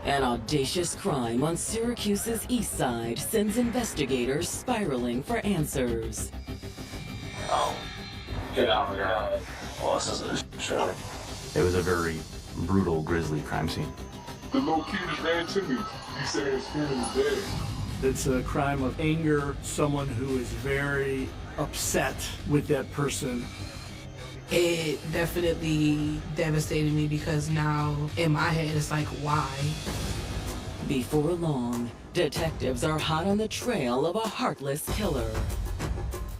An audacious crime on Syracuse's east side sends investigators spiraling for answers. Oh, get out, get out. Oh, this is a show. It was a very brutal, grisly crime scene. The little kid just ran to me. He said his friend was dead. It's a crime of anger, someone who is very upset with that person. It definitely devastated me because now in my head it's like, why? Before long, detectives are hot on the trail of a heartless killer.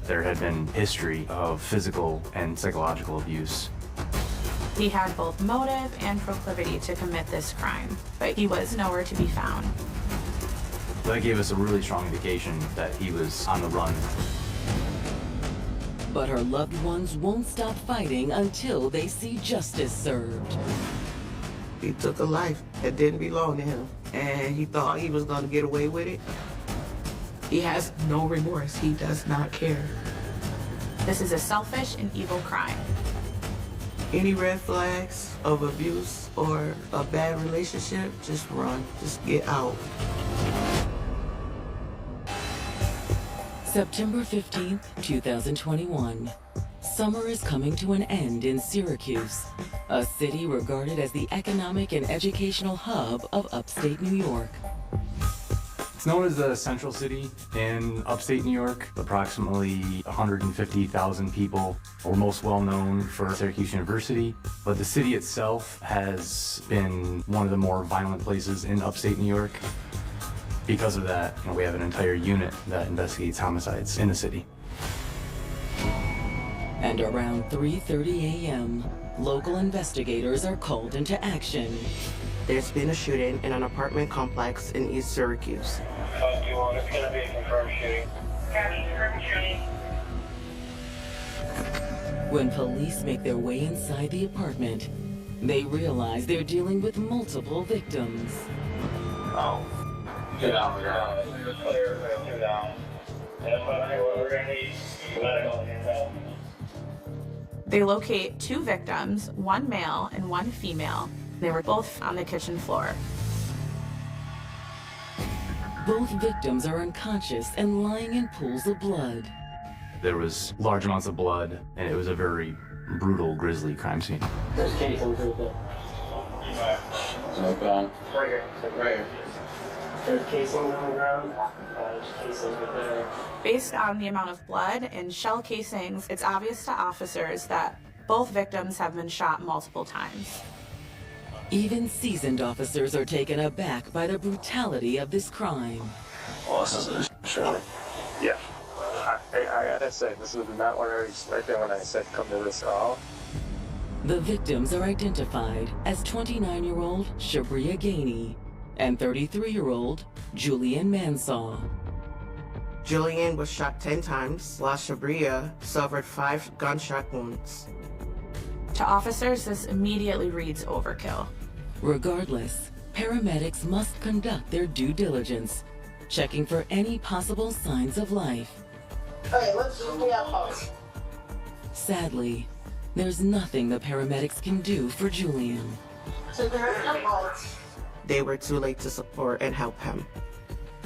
There had been history of physical and psychological abuse. He had both motive and proclivity to commit this crime, but he was nowhere to be found. That gave us a really strong indication that he was on the run. But her loved ones won't stop fighting until they see justice served. He took a life that didn't belong to him, and he thought he was going to get away with it. He has no remorse. He does not care. This is a selfish and evil crime. Any red flags of abuse or a bad relationship, just run. Just get out. September 15th, 2021. Summer is coming to an end in Syracuse, a city regarded as the economic and educational hub of upstate New York. It's known as the Central City in upstate New York. Approximately 150,000 people. We're most well known for Syracuse University, but the city itself has been one of the more violent places in upstate New York. Because of that, we have an entire unit that investigates homicides in the city. And around 3:30 a.m., local investigators are called into action. There's been a shooting in an apartment complex in East Syracuse. It's gonna be a confirmed shooting. Confirmed shooting. When police make their way inside the apartment, they realize they're dealing with multiple victims. Oh. Get out, get out. Clear, two down. That's what we're gonna need. Medical hands. They locate two victims, one male and one female. They were both on the kitchen floor. Both victims are unconscious and lying in pools of blood. There was large amounts of blood, and it was a very brutal, grisly crime scene. There's casings right there. Okay. Right here. Right here. There's casings on the ground. There's casings right there. Based on the amount of blood and shell casings, it's obvious to officers that both victims have been shot multiple times. Even seasoned officers are taken aback by the brutality of this crime. Oh, this is a show. Yeah. I gotta say, this was not what I expected when I said come to this call. The victims are identified as 29-year-old Shabria Gainey and 33-year-old Julian Mansaw. Julian was shot 10 times, while Shabria suffered 5 gunshot wounds. To officers, this immediately reads overkill. Regardless, paramedics must conduct their due diligence, checking for any possible signs of life. Okay, let's do the pulse. Sadly, there's nothing the paramedics can do for Julian. So there's no pulse. They were too late to support and help him.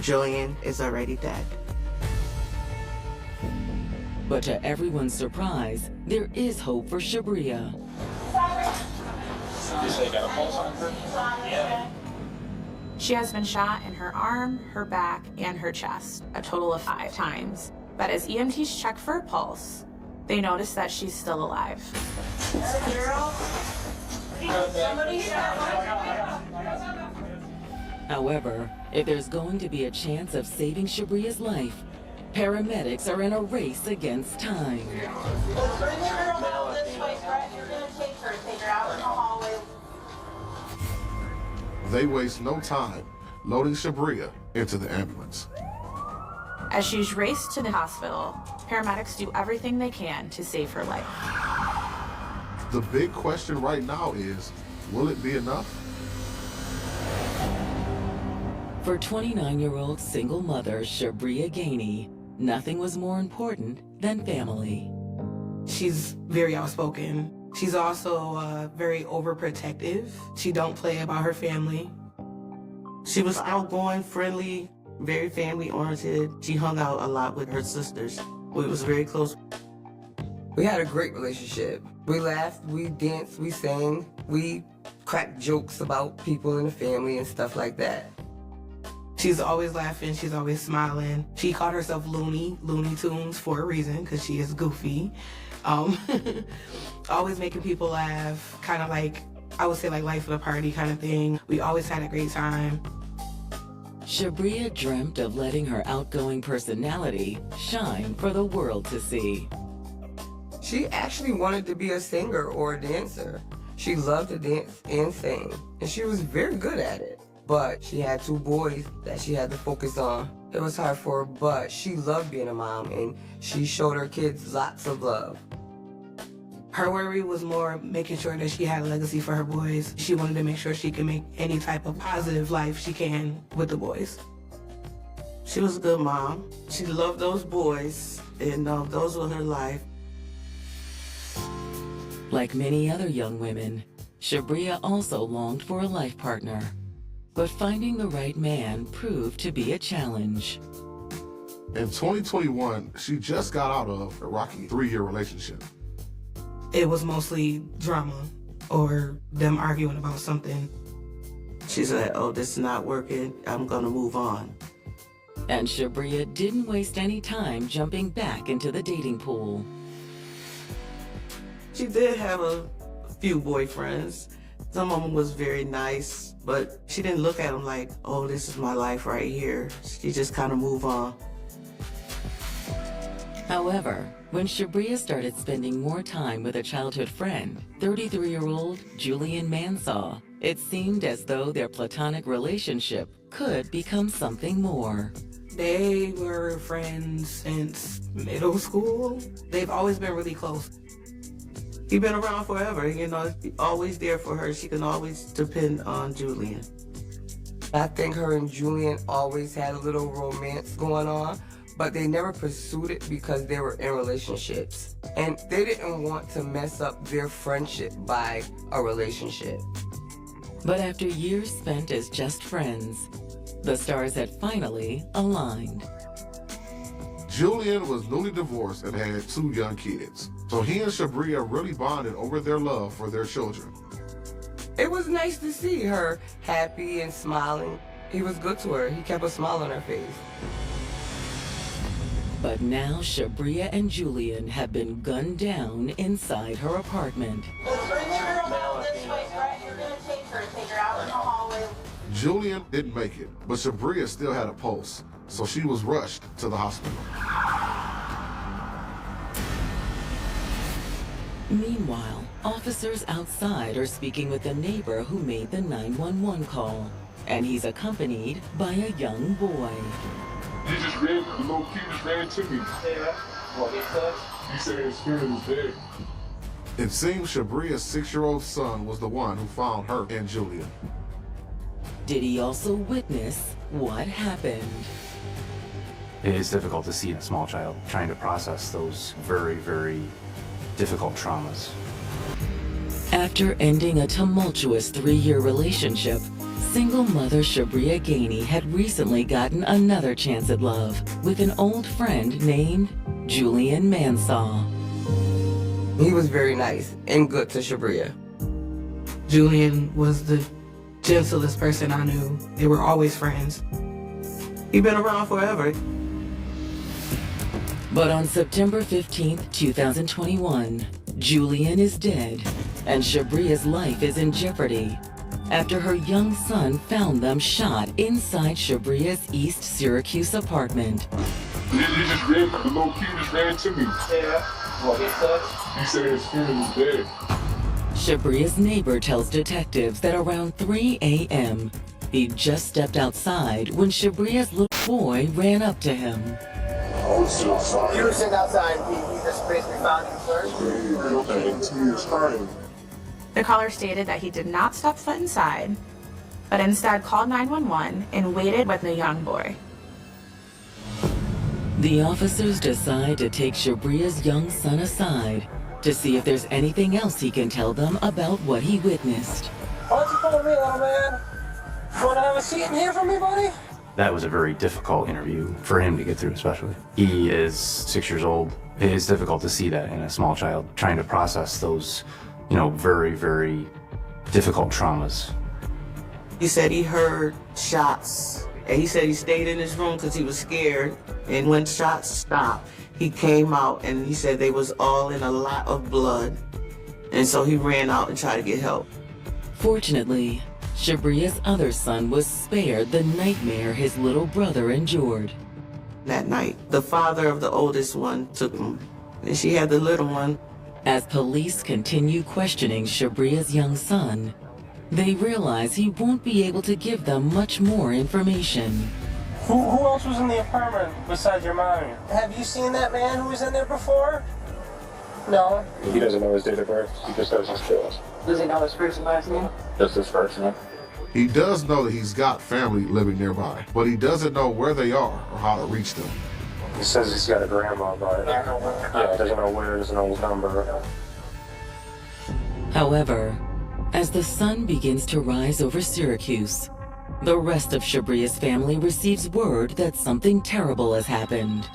Julian is already dead. But to everyone's surprise, there is hope for Shabria. You say you got a pulse on her? Yeah. She has been shot in her arm, her back, and her chest, a total of 5 times. But as EMTs check for a pulse, they notice that she's still alive. However, if there's going to be a chance of saving Shabria's life, paramedics are in a race against time. Let's bring the girl out this way, Brett. You're gonna take her out in the hallway. They waste no time loading Shabria into the ambulance. As she's raced to the hospital, paramedics do everything they can to save her life. The big question right now is, will it be enough? For 29-year-old single mother Shabria Gainey, nothing was more important than family. She's very outspoken. She's also very overprotective. She don't play about her family. She was outgoing, friendly, very family-oriented. She hung out a lot with her sisters. We was very close. We had a great relationship. We laughed, we danced, we sang, we cracked jokes about people in the family and stuff like that. She's always laughing, she's always smiling. She called herself Looney Tunes for a reason, because she is goofy. Always making people laugh, kind of like, I would say like life of the party kind of thing. We always had a great time. Shabria dreamt of letting her outgoing personality shine for the world to see. She actually wanted to be a singer or a dancer. She loved to dance and sing, and she was very good at it. But she had 2 boys that she had to focus on. It was hard for her, but she loved being a mom, and she showed her kids lots of love. Her worry was more making sure that she had a legacy for her boys. She wanted to make sure she could make any type of positive life she can with the boys. She was a good mom. She loved those boys, and those were her life. Like many other young women, Shabria also longed for a life partner. But finding the right man proved to be a challenge. In 2021, she just got out of a rocky 3-year relationship. It was mostly drama or them arguing about something. She said, oh, this is not working, I'm gonna move on. And Shabria didn't waste any time jumping back into the dating pool. She did have a few boyfriends. Some of them was very nice, but she didn't look at them like, oh, this is my life right here. She just kind of moved on. However, when Shabria started spending more time with a childhood friend, 33-year-old Julian Mansaw, it seemed as though their platonic relationship could become something more. They were friends since middle school. They've always been really close. He's been around forever, always there for her. She can always depend on Julian. I think her and Julian always had a little romance going on, but they never pursued it because they were in relationships. And they didn't want to mess up their friendship by a relationship. But after years spent as just friends, the stars had finally aligned. Julian was newly divorced and had 2 young kids. So he and Shabria really bonded over their love for their children. It was nice to see her happy and smiling. He was good to her. He kept a smile on her face. But now Shabria and Julian have been gunned down inside her apartment. Let's bring the girl down this way, Brett. You're gonna take her out in the hallway. Julian didn't make it, but Shabria still had a pulse, so she was rushed to the hospital. Meanwhile, officers outside are speaking with the neighbor who made the 911 call, and he's accompanied by a young boy. He just ran, the little kid just ran to me. Yeah. He said his spirit was dead. It seems Shabria's 6-year-old son was the one who found her and Julian. Did he also witness what happened? It is difficult to see a small child trying to process those very, very difficult traumas. After ending a tumultuous 3-year relationship, single mother Shabria Gainey had recently gotten another chance at love with an old friend named Julian Mansaw. He was very nice and good to Shabria. Julian was the gentlest person I knew. They were always friends. He's been around forever. But on September 15th, 2021, Julian is dead, and Shabria's life is in jeopardy after her young son found them shot inside Shabria's East Syracuse apartment. He just ran, the little kid just ran to me. Yeah. He said his spirit was dead. Shabria's neighbor tells detectives that around 3 a.m., he just stepped outside when Shabria's little boy ran up to him. I was still outside. You were sitting outside. He just basically found you first. He was crying. The caller stated that he did not step foot inside, but instead called 911 and waited with the young boy. The officers decide to take Shabria's young son aside to see if there's anything else he can tell them about what he witnessed. Why don't you follow me, little man? Want to have a seat in here for me, buddy? That was a very difficult interview for him to get through, especially. He is 6 years old. It is difficult to see that in a small child, trying to process those, very, very difficult traumas. He said he heard shots, and he said he stayed in his room because he was scared, and when shots stopped, he came out, and he said they was all in a lot of blood, and so he ran out and tried to get help. Fortunately, Shabria's other son was spared the nightmare his little brother endured. That night, the father of the oldest one took him, and she had the little one. As police continue questioning Shabria's young son, they realize he won't be able to give them much more information. Who else was in the apartment besides your mom? Have you seen that man who was in there before? No. He doesn't know his date of birth. He just knows his skills. Does he know his first and last name? Just his first name. He does know that he's got family living nearby, but he doesn't know where they are or how to reach them. He says he's got a grandma, but doesn't know where, doesn't know his number. However, as the sun begins to rise over Syracuse, the rest of Shabria's family receives word that something terrible has happened.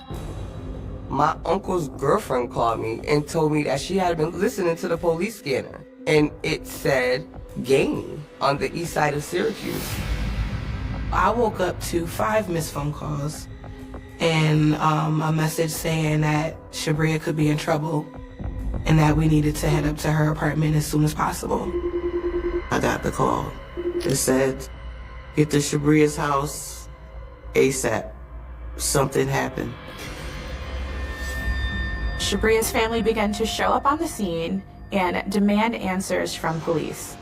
My uncle's girlfriend called me and told me that she had been listening to the police scanner, and it said Gainey on the east side of Syracuse. I woke up to 5 missed phone calls and a message saying that Shabria could be in trouble and that we needed to head up to her apartment as soon as possible. I got the call. It said, get to Shabria's house ASAP. Something happened. Shabria's family began to show up on the scene and demand answers from police.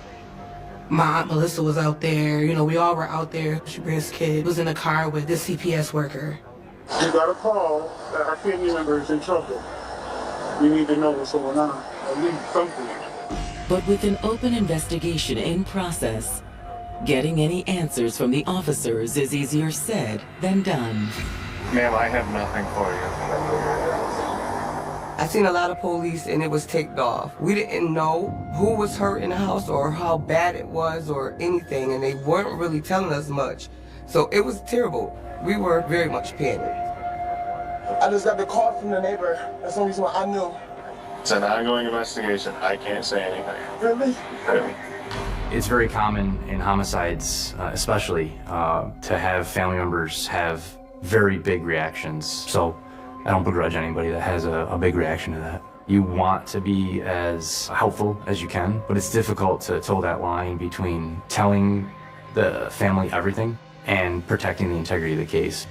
My Aunt Melissa was out there. We all were out there. Shabria's kid was in a car with this CPS worker. We got a call that our family member is in trouble. We need to know what's going on, at least something. But with an open investigation in process, getting any answers from the officers is easier said than done. Ma'am, I have nothing for you. I seen a lot of police and it was taped off. We didn't know who was hurt in the house or how bad it was or anything, and they weren't really telling us much. So it was terrible. We were very much panicked. I just got the call from the neighbor. That's the only reason why I knew. It's an ongoing investigation. I can't say anything. Really? Really. It's very common in homicides, especially, to have family members have very big reactions. So I don't begrudge anybody that has a big reaction to that. You want to be as helpful as you can, but it's difficult to toe that line between telling the family everything and protecting the integrity of the case.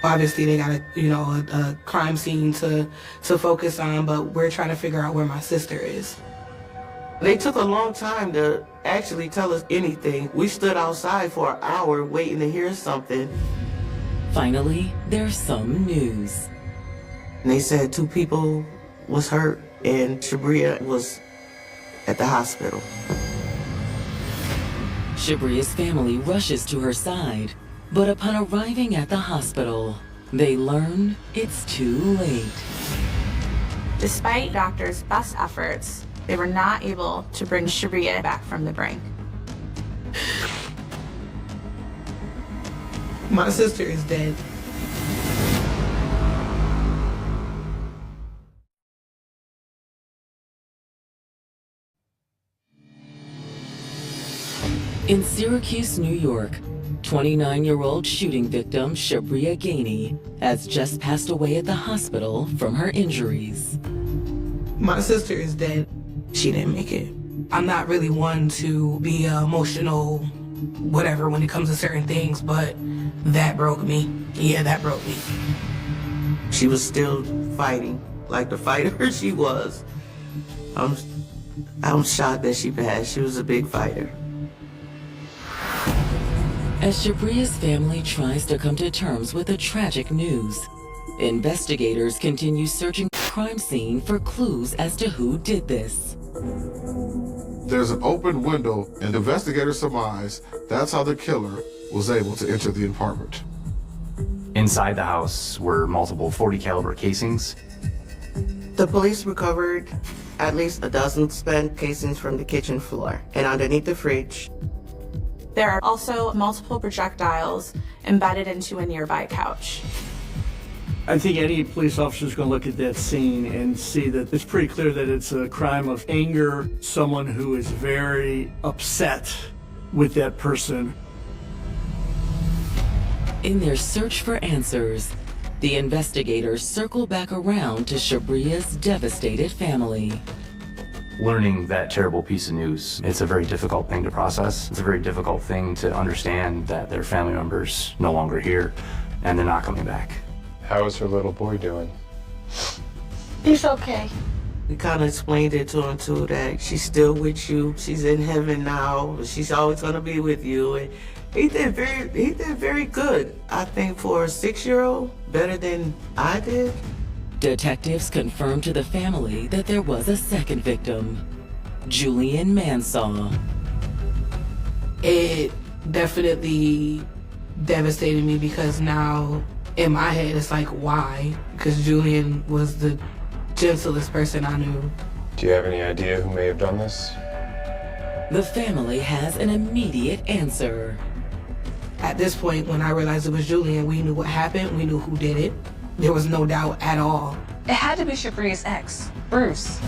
Obviously, they got a crime scene to focus on, but we're trying to figure out where my sister is. They took a long time to actually tell us anything. We stood outside for an hour waiting to hear something. Finally, there's some news. And they said 2 people was hurt and Shabria was at the hospital. Shabria's family rushes to her side, but upon arriving at the hospital, they learn it's too late. Despite doctors' best efforts, they were not able to bring Shabria back from the brink. My sister is dead. In Syracuse, New York, 29-year-old shooting victim Shabria Gainey has just passed away at the hospital from her injuries. My sister is dead. She didn't make it. I'm not really one to be emotional, whatever, when it comes to certain things, but that broke me. Yeah, that broke me. She was still fighting, like the fighter she was. I'm shocked that she passed. She was a big fighter. As Shabria's family tries to come to terms with the tragic news, investigators continue searching the crime scene for clues as to who did this. There's an open window, and investigators surmise that's how the killer was able to enter the apartment. Inside the house were multiple .40 caliber casings. The police recovered at least a dozen spent casings from the kitchen floor, and underneath the fridge There are also multiple projectiles embedded into a nearby couch. I think any police officer is going to look at that scene and see that it's pretty clear that it's a crime of anger, someone who is very upset with that person. In their search for answers, the investigators circle back around to Shabria's devastated family. Learning that terrible piece of news, it's a very difficult thing to process. It's a very difficult thing to understand that their family member's no longer here and they're not coming back. How is her little boy doing? He's okay. We kind of explained it to him too, that she's still with you. She's in heaven now. She's always gonna be with you. And he did very good. I think for a 6-year-old, better than I did. Detectives confirmed to the family that there was a second victim, Julian Mansaw. It definitely devastated me because now in my head it's like, why? Because Julian was the gentlest person I knew. Do you have any idea who may have done this? The family has an immediate answer. At this point, when I realized it was Julian, we knew what happened, we knew who did it. There was no doubt at all. It had to be Shabria's ex, Bruce.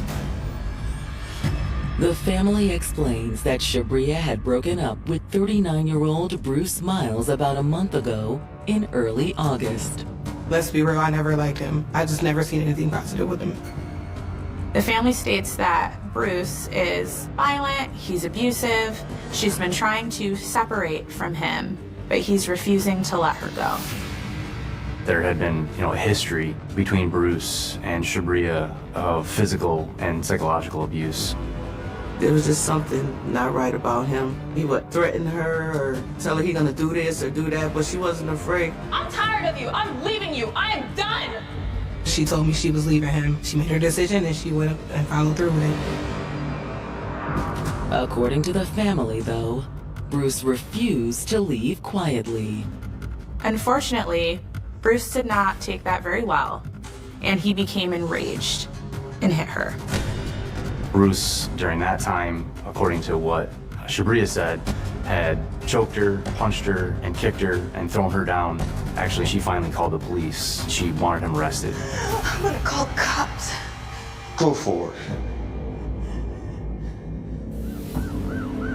The family explains that Shabria had broken up with 39-year-old Bruce Miles about a month ago in early August. Let's be real, I never liked him. I just never seen anything positive with him. The family states that Bruce is violent, he's abusive, she's been trying to separate from him, but he's refusing to let her go. There had been, a history between Bruce and Shabria of physical and psychological abuse. There was just something not right about him. He would threaten her or tell her he's gonna do this or do that, but she wasn't afraid. I'm tired of you. I'm leaving you. I am done. She told me she was leaving him. She made her decision and she went and followed through with it. According to the family, though, Bruce refused to leave quietly. Unfortunately, Bruce did not take that very well, and he became enraged and hit her. Bruce, during that time, according to what Shabria said, had choked her, punched her, and kicked her, and thrown her down. Actually, she finally called the police. She wanted him arrested. I'm gonna call the cops. Go for it.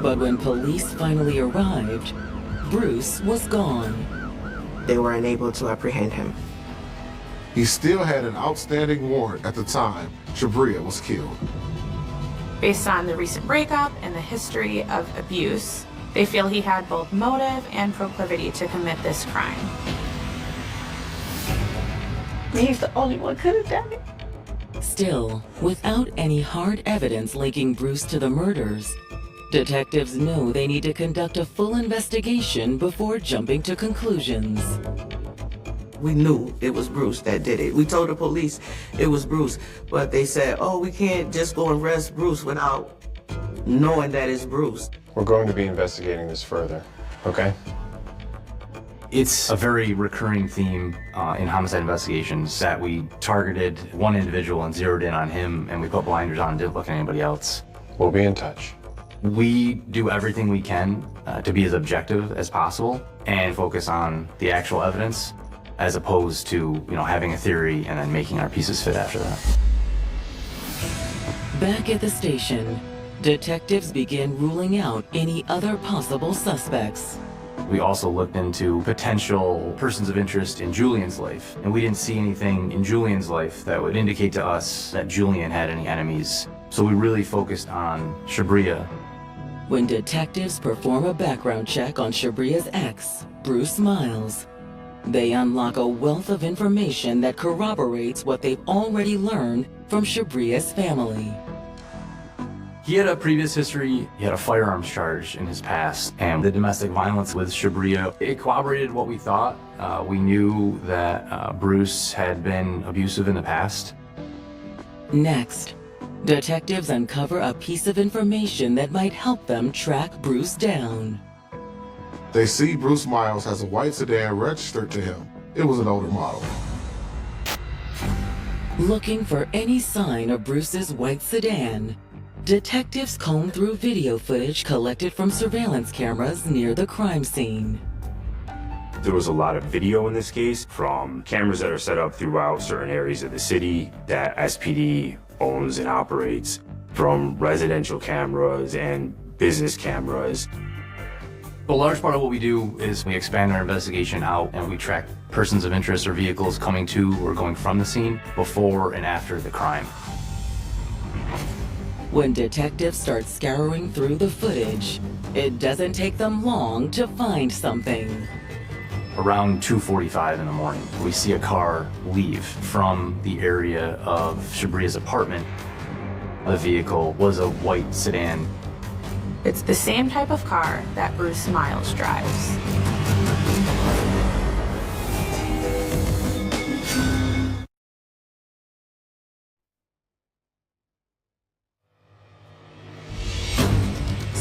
But when police finally arrived, Bruce was gone. They were unable to apprehend him. He still had an outstanding warrant at the time Shabria was killed. Based on the recent breakup and the history of abuse, they feel he had both motive and proclivity to commit this crime. He's the only one who could have done it. Still, without any hard evidence linking Bruce to the murders, detectives know they need to conduct a full investigation before jumping to conclusions. We knew it was Bruce that did it. We told the police it was Bruce, but they said, oh, we can't just go and arrest Bruce without knowing that it's Bruce. We're going to be investigating this further, okay? It's a very recurring theme in homicide investigations that we targeted one individual and zeroed in on him, and we put blinders on and didn't look at anybody else. We'll be in touch. We do everything we can to be as objective as possible and focus on the actual evidence, as opposed to, having a theory and then making our pieces fit after that. Back at the station, detectives begin ruling out any other possible suspects. We also looked into potential persons of interest in Julian's life, and we didn't see anything in Julian's life that would indicate to us that Julian had any enemies. So we really focused on Shabria. When detectives perform a background check on Shabria's ex, Bruce Miles, they unlock a wealth of information that corroborates what they've already learned from Shabria's family. He had a previous history. He had a firearms charge in his past, and the domestic violence with Shabria, it corroborated what we thought. We knew that Bruce had been abusive in the past. Next, detectives uncover a piece of information that might help them track Bruce down. They see Bruce Miles has a white sedan registered to him. It was an older model. Looking for any sign of Bruce's white sedan, detectives comb through video footage collected from surveillance cameras near the crime scene. There was a lot of video in this case from cameras that are set up throughout certain areas of the city that SPD owns and operates, from residential cameras and business cameras. A large part of what we do is we expand our investigation out and we track persons of interest or vehicles coming to or going from the scene before and after the crime. When detectives start scouring through the footage, it doesn't take them long to find something. Around 2:45 in the morning, we see a car leave from the area of Shabria's apartment. The vehicle was a white sedan. It's the same type of car that Bruce Miles drives.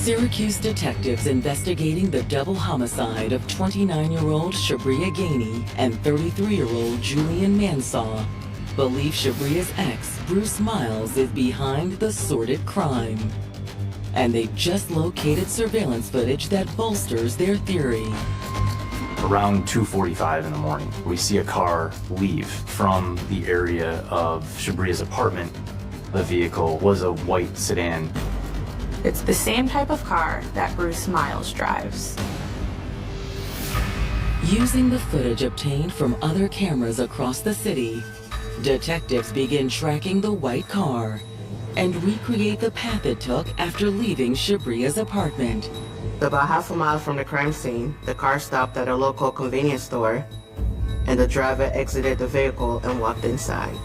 Syracuse detectives investigating the double homicide of 29-year-old Shabria Gainey and 33-year-old Julian Mansaw believe Shabria's ex, Bruce Miles, is behind the sordid crime. And they've just located surveillance footage that bolsters their theory. Around 2:45 in the morning, we see a car leave from the area of Shabria's apartment. The vehicle was a white sedan. It's the same type of car that Bruce Miles drives. Using the footage obtained from other cameras across the city, detectives begin tracking the white car and recreate the path it took after leaving Shabria's apartment. About half a mile from the crime scene, the car stopped at a local convenience store, and the driver exited the vehicle and walked inside.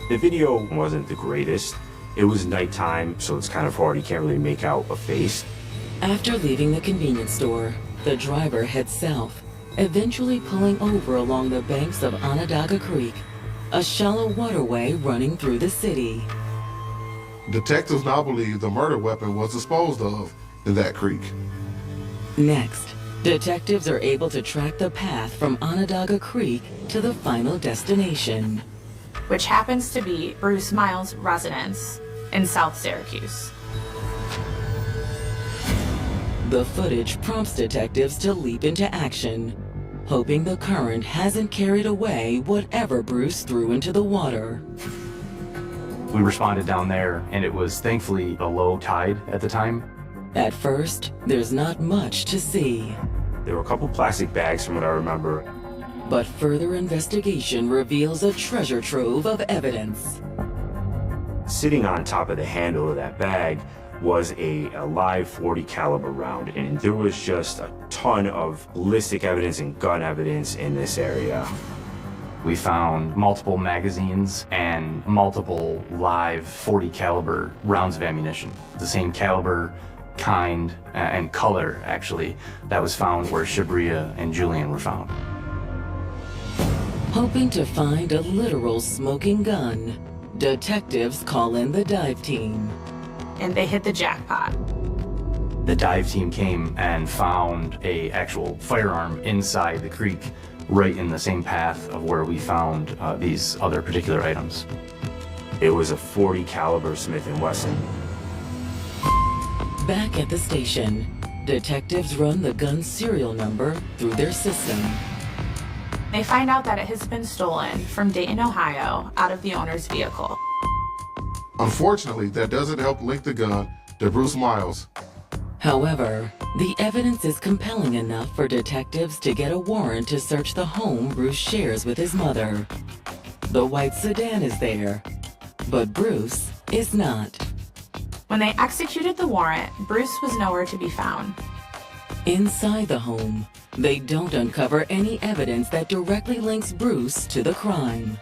The video wasn't the greatest. It was nighttime, so it's kind of hard. You can't really make out a face. After leaving the convenience store, the driver heads south, eventually pulling over along the banks of Onondaga Creek, a shallow waterway running through the city. Detectives now believe the murder weapon was disposed of in that creek. Next, detectives are able to track the path from Onondaga Creek to the final destination, which happens to be Bruce Miles' residence in South Syracuse. The footage prompts detectives to leap into action, hoping the current hasn't carried away whatever Bruce threw into the water. We responded down there, and it was thankfully a low tide at the time. At first, there's not much to see. There were a couple plastic bags from what I remember. But further investigation reveals a treasure trove of evidence. Sitting on top of the handle of that bag was a live .40 caliber round, and there was just a ton of ballistic evidence and gun evidence in this area. We found multiple magazines and multiple live .40 caliber rounds of ammunition. The same caliber, kind, and color, actually, that was found where Shabria and Julian were found. Hoping to find a literal smoking gun, detectives call in the dive team. And they hit the jackpot. The dive team came and found an actual firearm inside the creek, right in the same path of where we found these other particular items. It was a .40 caliber Smith & Wesson. Back at the station, detectives run the gun's serial number through their system. They find out that it has been stolen from Dayton, Ohio, out of the owner's vehicle. Unfortunately, that doesn't help link the gun to Bruce Miles. However, the evidence is compelling enough for detectives to get a warrant to search the home Bruce shares with his mother. The white sedan is there, but Bruce is not. When they executed the warrant, Bruce was nowhere to be found. Inside the home, they don't uncover any evidence that directly links Bruce to the crime.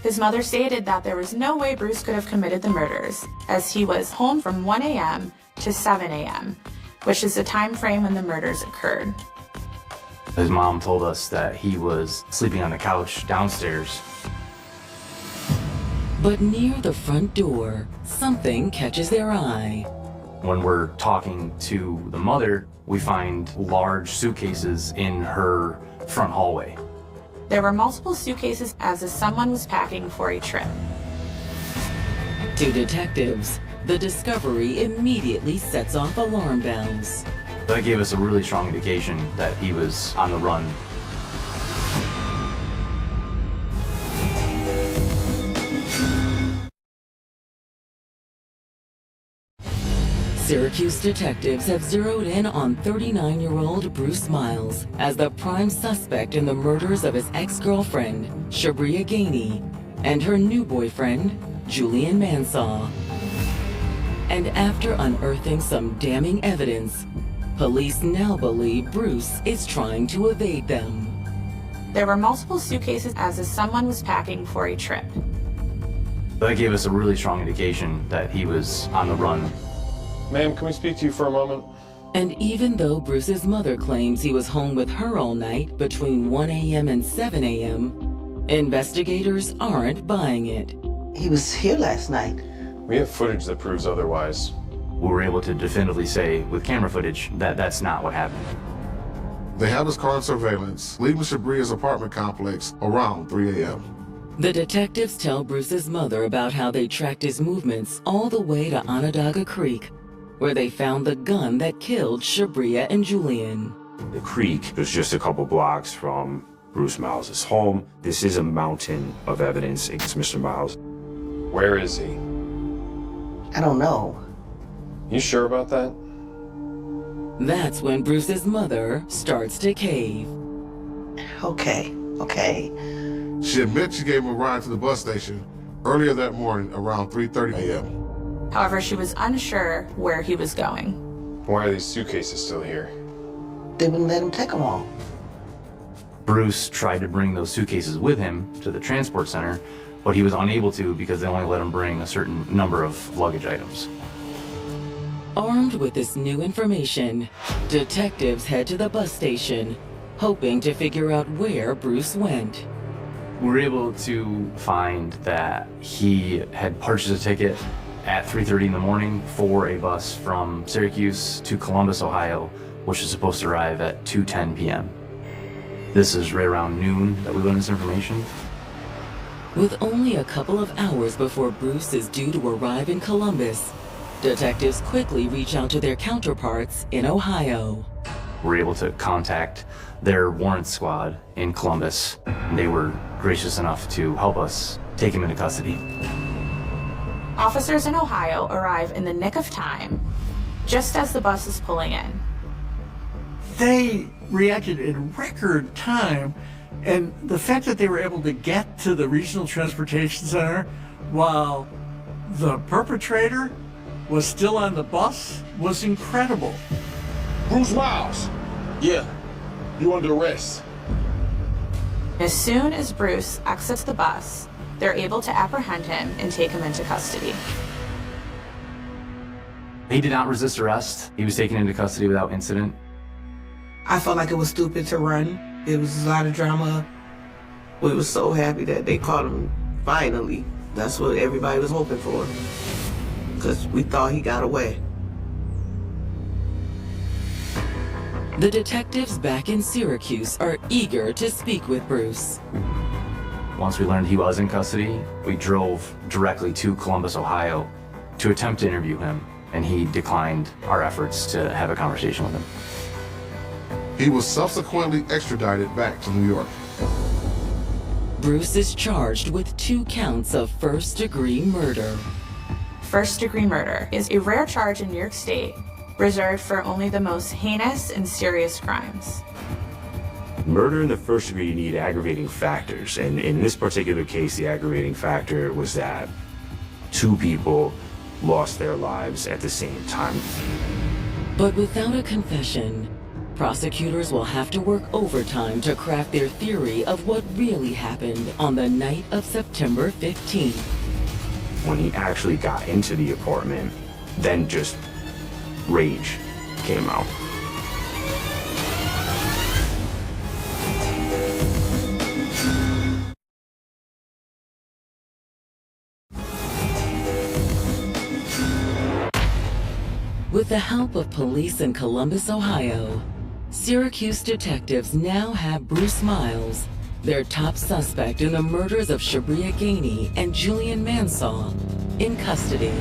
His mother stated that there was no way Bruce could have committed the murders, as he was home from 1 a.m. to 7 a.m., which is the time frame when the murders occurred. His mom told us that he was sleeping on the couch downstairs. But near the front door, something catches their eye. When we're talking to the mother, we find large suitcases in her front hallway. There were multiple suitcases as if someone was packing for a trip. To detectives, The discovery immediately sets off alarm bells. That gave us a really strong indication that he was on the run. Syracuse detectives have zeroed in on 39-year-old Bruce Miles as the prime suspect in the murders of his ex-girlfriend, Shabria Gainey, and her new boyfriend, Julian Mansaw. And after unearthing some damning evidence, police now believe Bruce is trying to evade them. There were multiple suitcases as if someone was packing for a trip. That gave us a really strong indication that he was on the run. Ma'am, can we speak to you for a moment? And even though Bruce's mother claims he was home with her all night between 1 a.m. and 7 a.m., investigators aren't buying it. He was here last night. We have footage that proves otherwise. We were able to definitively say with camera footage that that's not what happened. They have his car in surveillance, leaving Shabria's apartment complex around 3 a.m. The detectives tell Bruce's mother about how they tracked his movements all the way to Onondaga Creek, where they found the gun that killed Shabria and Julian. The creek was just a couple blocks from Bruce Miles' home. This is a mountain of evidence against Mr. Miles. Where is he? I don't know. You sure about that? That's when Bruce's mother starts to cave. Okay. She admits she gave him a ride to the bus station earlier that morning around 3:30 a.m. However, she was unsure where he was going. Why are these suitcases still here? They wouldn't let him take them all. Bruce tried to bring those suitcases with him to the transport center, but he was unable to because they only let him bring a certain number of luggage items. Armed with this new information, detectives head to the bus station, hoping to figure out where Bruce went. We were able to find that he had purchased a ticket at 3:30 in the morning for a bus from Syracuse to Columbus, Ohio, which is supposed to arrive at 2:10 p.m. This is right around noon that we learned this information. With only a couple of hours before Bruce is due to arrive in Columbus, detectives quickly reach out to their counterparts in Ohio. We were able to contact their warrant squad in Columbus, and they were gracious enough to help us take him into custody. Officers in Ohio arrive in the nick of time, just as the bus is pulling in. They reacted in record time, and the fact that they were able to get to the regional transportation center while the perpetrator was still on the bus was incredible. Bruce Miles. Yeah, you under arrest. As soon as Bruce exits the bus, they're able to apprehend him and take him into custody. He did not resist arrest. He was taken into custody without incident. I felt like it was stupid to run. It was a lot of drama. We were so happy that they caught him finally. That's what everybody was hoping for. Because we thought he got away. The detectives back in Syracuse are eager to speak with Bruce. Once we learned he was in custody, we drove directly to Columbus, Ohio to attempt to interview him, and he declined our efforts to have a conversation with him. He was subsequently extradited back to New York. Bruce is charged with 2 counts of first-degree murder. First-degree murder is a rare charge in New York State, reserved for only the most heinous and serious crimes. Murder in the first degree, you need aggravating factors. And in this particular case, the aggravating factor was that 2 people lost their lives at the same time. But without a confession, prosecutors will have to work overtime to craft their theory of what really happened on the night of September 15th. When he actually got into the apartment, then just rage came out. With the help of police in Columbus, Ohio, Syracuse detectives now have Bruce Miles, their top suspect in the murders of Shabria Gainey and Julian Mansaw, in custody.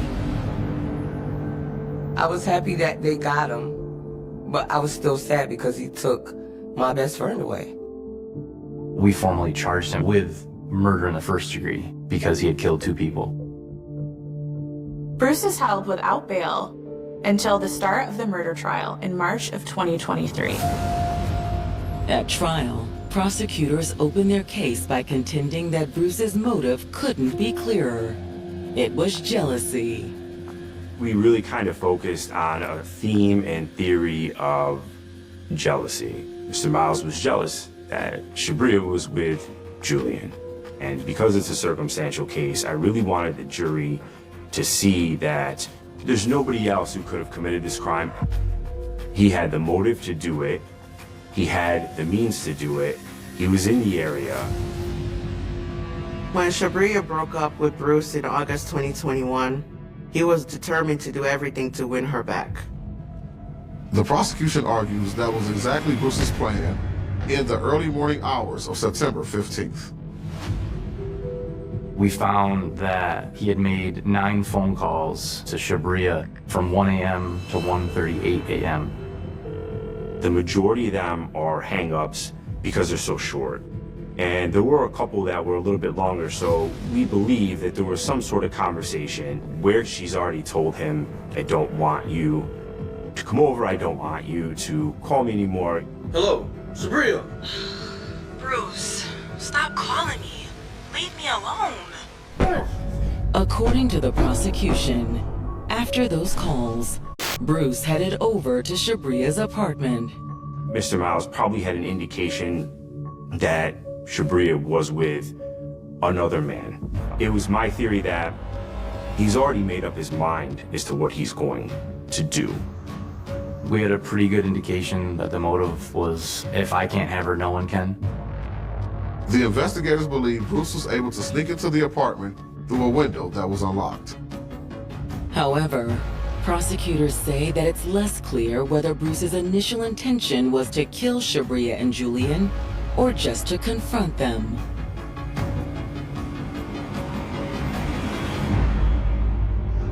I was happy that they got him, but I was still sad because he took my best friend away. We formally charged him with murder in the first degree because he had killed 2 people. Bruce is held without bail until the start of the murder trial in March of 2023. At trial, prosecutors opened their case by contending that Bruce's motive couldn't be clearer. It was jealousy. We really kind of focused on a theme and theory of jealousy. Mr. Miles was jealous that Shabria was with Julian. And because it's a circumstantial case, I really wanted the jury to see that there's nobody else who could have committed this crime. He had the motive to do it. He had the means to do it. He was in the area. When Shabria broke up with Bruce in August 2021, he was determined to do everything to win her back. The prosecution argues that was exactly Bruce's plan in the early morning hours of September 15th. We found that he had made 9 phone calls to Shabria from 1 a.m. to 1:38 a.m. The majority of them are hang-ups because they're so short. And there were a couple that were a little bit longer, so we believe that there was some sort of conversation where she's already told him, I don't want you to come over, I don't want you to call me anymore. Hello, Sabria. Bruce, stop calling me. Leave me alone. According to the prosecution, after those calls, Bruce headed over to Shabria's apartment. Mr. Miles probably had an indication that Shabria was with another man. It was my theory that he's already made up his mind as to what he's going to do. We had a pretty good indication that the motive was, if I can't have her, no one can. The investigators believe Bruce was able to sneak into the apartment through a window that was unlocked. However, prosecutors say that it's less clear whether Bruce's initial intention was to kill Shabria and Julian or just to confront them.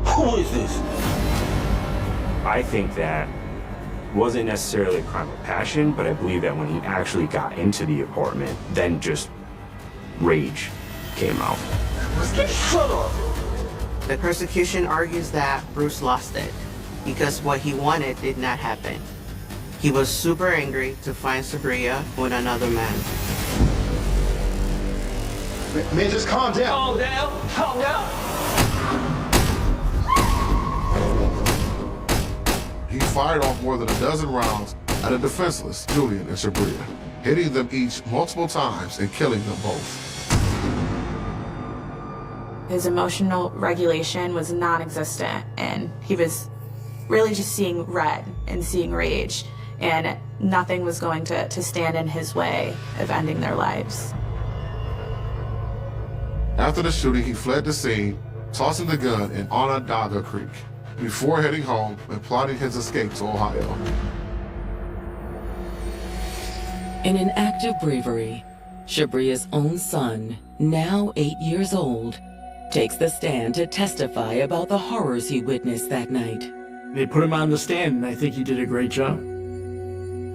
Who is this? I think that wasn't necessarily a crime of passion, but I believe that when he actually got into the apartment, then just rage came out. Shut up! The prosecution argues that Bruce lost it because what he wanted did not happen. He was super angry to find Sabria with another man. Man, just calm down. Calm down. Calm down. He fired off more than a dozen rounds at a defenseless Julian and Shabria, hitting them each multiple times and killing them both. His emotional regulation was non-existent, and he was really just seeing red and seeing rage, and nothing was going to stand in his way of ending their lives. After the shooting, he fled the scene, tossing the gun in Onondaga Creek, before heading home and plotting his escape to Ohio. In an act of bravery, Shabria's own son, now 8 years old, takes the stand to testify about the horrors he witnessed that night. They put him on the stand, and I think he did a great job.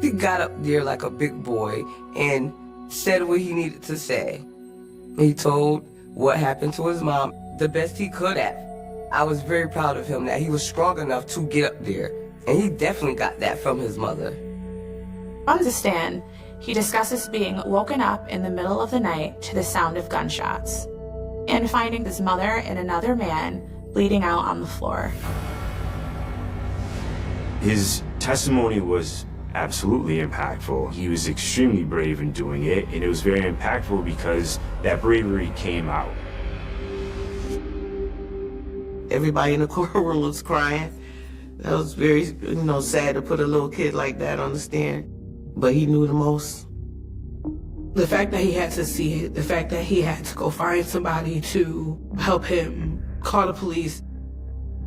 He got up there like a big boy and said what he needed to say. He told what happened to his mom the best he could have. I was very proud of him that he was strong enough to get up there, and he definitely got that from his mother. On the stand, he discusses being woken up in the middle of the night to the sound of gunshots and finding his mother and another man bleeding out on the floor. His testimony was absolutely impactful. He was extremely brave in doing it, and it was very impactful because that bravery came out. Everybody in the courtroom was crying. That was very, sad to put a little kid like that on the stand. But he knew the most. The fact that he had to see it, the fact that he had to go find somebody to help him call the police,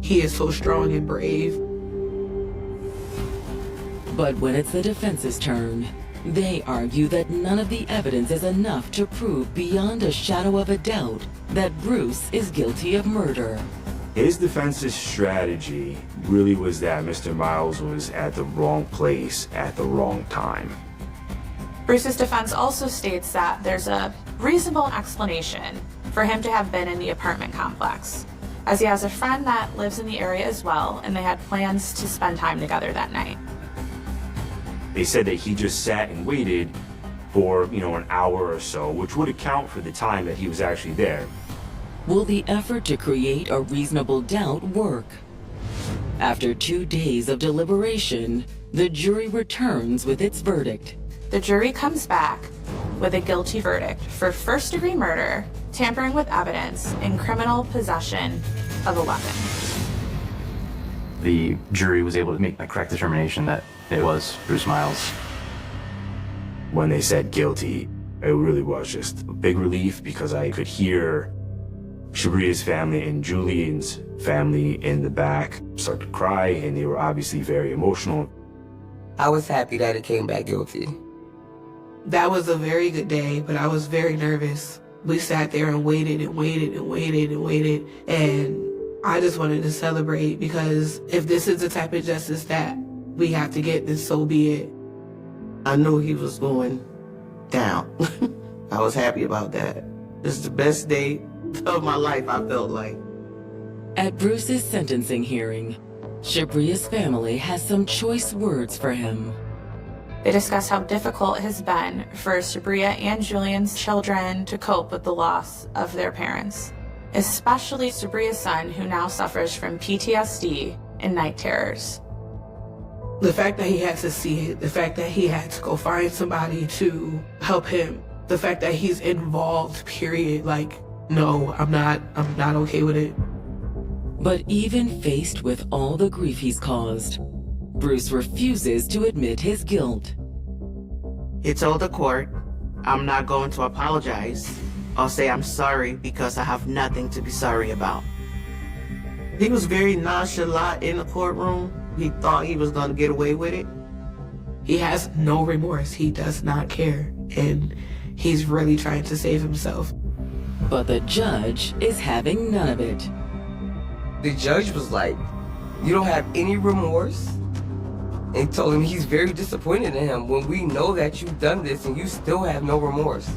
he is so strong and brave. But when it's the defense's turn, they argue that none of the evidence is enough to prove beyond a shadow of a doubt that Bruce is guilty of murder. His defense's strategy really was that Mr. Miles was at the wrong place at the wrong time. Bruce's defense also states that there's a reasonable explanation for him to have been in the apartment complex, as he has a friend that lives in the area as well, and they had plans to spend time together that night. They said that he just sat and waited for, an hour or so, which would account for the time that he was actually there. Will the effort to create a reasonable doubt work? After 2 days of deliberation, the jury returns with its verdict. The jury comes back with a guilty verdict for first-degree murder, tampering with evidence, and criminal possession of a weapon. The jury was able to make the correct determination that it was Bruce Miles. When they said guilty, it really was just a big relief because I could hear Shabria's family and Julian's family in the back start to cry, and they were obviously very emotional. I was happy that it came back guilty. That was a very good day, but I was very nervous. We sat there and waited and waited and waited and waited, and I just wanted to celebrate, because if this is the type of justice that we have to get, then so be it. I knew he was going down. I was happy about that. This is the best day of my life, I felt like. At Bruce's sentencing hearing, Shabria's family has some choice words for him. They discuss how difficult it has been for Sabria and Julian's children to cope with the loss of their parents, especially Sabria's son, who now suffers from PTSD and night terrors. The fact that he had to see it, the fact that he had to go find somebody to help him, the fact that he's involved, period, like, no, I'm not okay with it. But even faced with all the grief he's caused, Bruce refuses to admit his guilt. He told the court, I'm not going to apologize or say I'm sorry because I have nothing to be sorry about. He was very nonchalant in the courtroom. He thought he was going to get away with it. He has no remorse. He does not care. And he's really trying to save himself. But the judge is having none of it. The judge was like, you don't have any remorse? And told him he's very disappointed in him when we know that you've done this and you still have no remorse.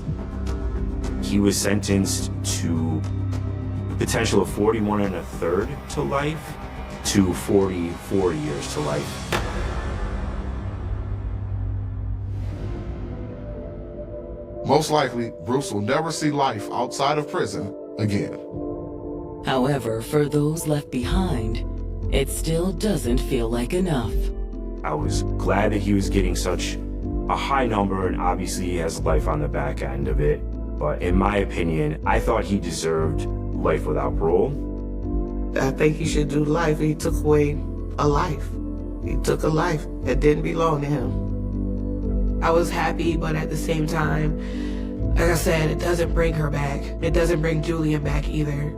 He was sentenced to potential of 41 1/3 to life to 44 years to life. Most likely, Bruce will never see life outside of prison again. However, for those left behind, it still doesn't feel like enough. I was glad that he was getting such a high number, and obviously he has life on the back end of it. But in my opinion, I thought he deserved life without parole. I think he should do life. He took away a life. He took a life that didn't belong to him. I was happy, but at the same time, like I said, it doesn't bring her back. It doesn't bring Julian back either.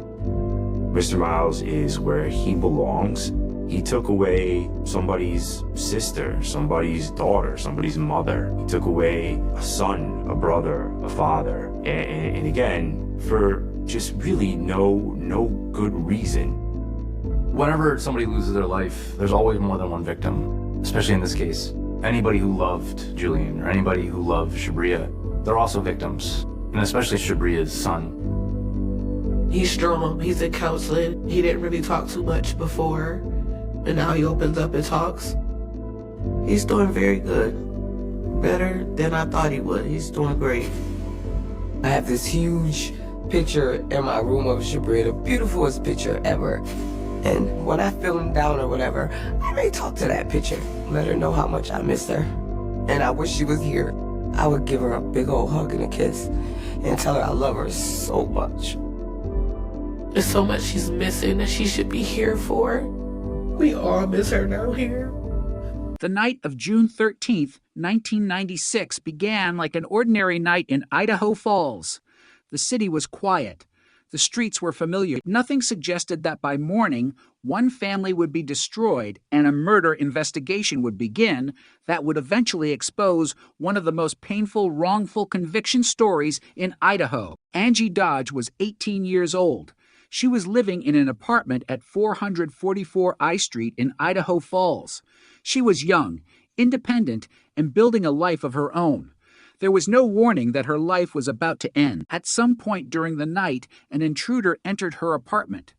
Mr. Miles is where he belongs. He took away somebody's sister, somebody's daughter, somebody's mother. He took away a son, a brother, a father. And again, for just really no good reason. Whenever somebody loses their life, there's always more than one victim, especially in this case. Anybody who loved Julian or anybody who loved Shabria, they're also victims, and especially Shabria's son. He's strong. He's in counseling. He didn't really talk too much before, and now he opens up and talks. He's doing very good. Better than I thought he would. He's doing great. I have this huge picture in my room of Shabria, the beautifulest picture ever. And when I feel down or whatever, I may talk to that picture, let her know how much I miss her. And I wish she was here. I would give her a big old hug and a kiss and tell her I love her so much. There's so much she's missing that she should be here for. We all miss her down here. The night of June 13th, 1996 began like an ordinary night in Idaho Falls. The city was quiet. The streets were familiar. Nothing suggested that by morning, one family would be destroyed and a murder investigation would begin that would eventually expose one of the most painful wrongful conviction stories in Idaho. Angie Dodge was 18 years old. She was living in an apartment at 444 I Street in Idaho Falls. She was young, independent, and building a life of her own. There was no warning that her life was about to end. At some point during the night, an intruder entered her apartment.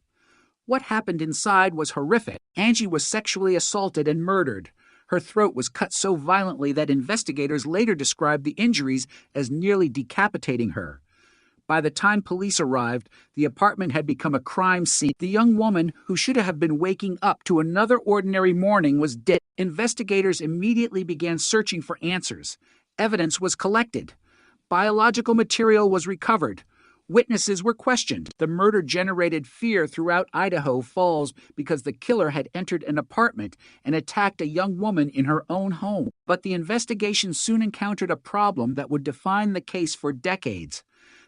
What happened inside was horrific. Angie was sexually assaulted and murdered. Her throat was cut so violently that investigators later described the injuries as nearly decapitating her. By the time police arrived, the apartment had become a crime scene. The young woman, who should have been waking up to another ordinary morning, was dead. Investigators immediately began searching for answers. Evidence was collected. Biological material was recovered. Witnesses were questioned. The murder generated fear throughout Idaho Falls because the killer had entered an apartment and attacked a young woman in her own home. But the investigation soon encountered a problem that would define the case for decades.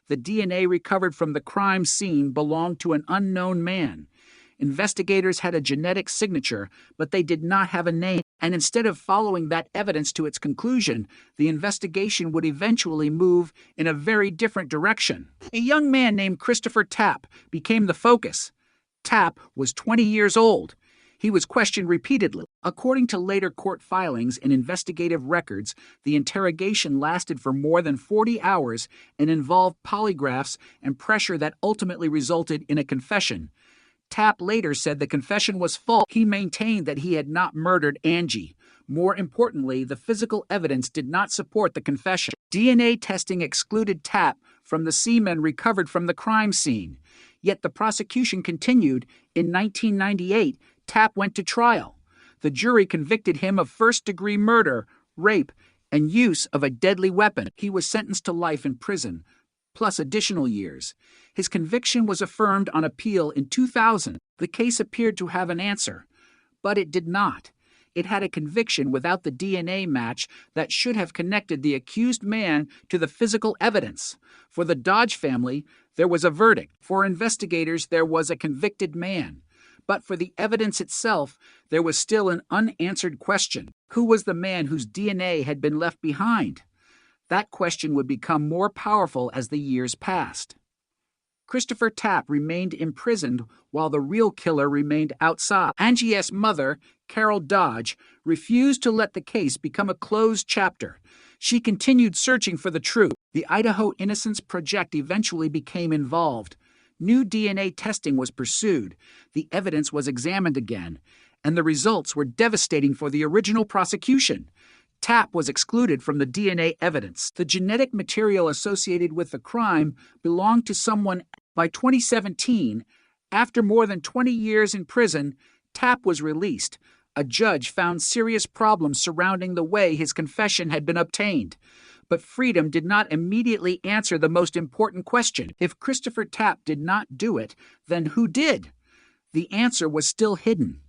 The DNA recovered from the crime scene belonged to an unknown man. Investigators had a genetic signature, but they did not have a name. And instead of following that evidence to its conclusion, the investigation would eventually move in a very different direction. A young man named Christopher Tapp became the focus. Tapp was 20 years old. He was questioned repeatedly. According to later court filings and investigative records, the interrogation lasted for more than 40 hours and involved polygraphs and pressure that ultimately resulted in a confession. Tapp later said the confession was false. He maintained that he had not murdered Angie. More importantly, the physical evidence did not support the confession. DNA testing excluded Tapp from the semen recovered from the crime scene. Yet the prosecution continued. In 1998, Tapp went to trial. The jury convicted him of first-degree murder, rape, and use of a deadly weapon. He was sentenced to life in prison, plus additional years. His conviction was affirmed on appeal in 2000. The case appeared to have an answer, but it did not. It had a conviction without the DNA match that should have connected the accused man to the physical evidence. For the Dodge family, there was a verdict. For investigators, there was a convicted man. But for the evidence itself, there was still an unanswered question. Who was the man whose DNA had been left behind? That question would become more powerful as the years passed. Christopher Tapp remained imprisoned while the real killer remained outside. Angie's mother, Carol Dodge, refused to let the case become a closed chapter. She continued searching for the truth. The Idaho Innocence Project eventually became involved. New DNA testing was pursued. The evidence was examined again, and the results were devastating for the original prosecution. Tapp was excluded from the DNA evidence. The genetic material associated with the crime belonged to someone. By 2017, after more than 20 years in prison, Tapp was released. A judge found serious problems surrounding the way his confession had been obtained. But freedom did not immediately answer the most important question. If Christopher Tapp did not do it, then who did? The answer was still hidden.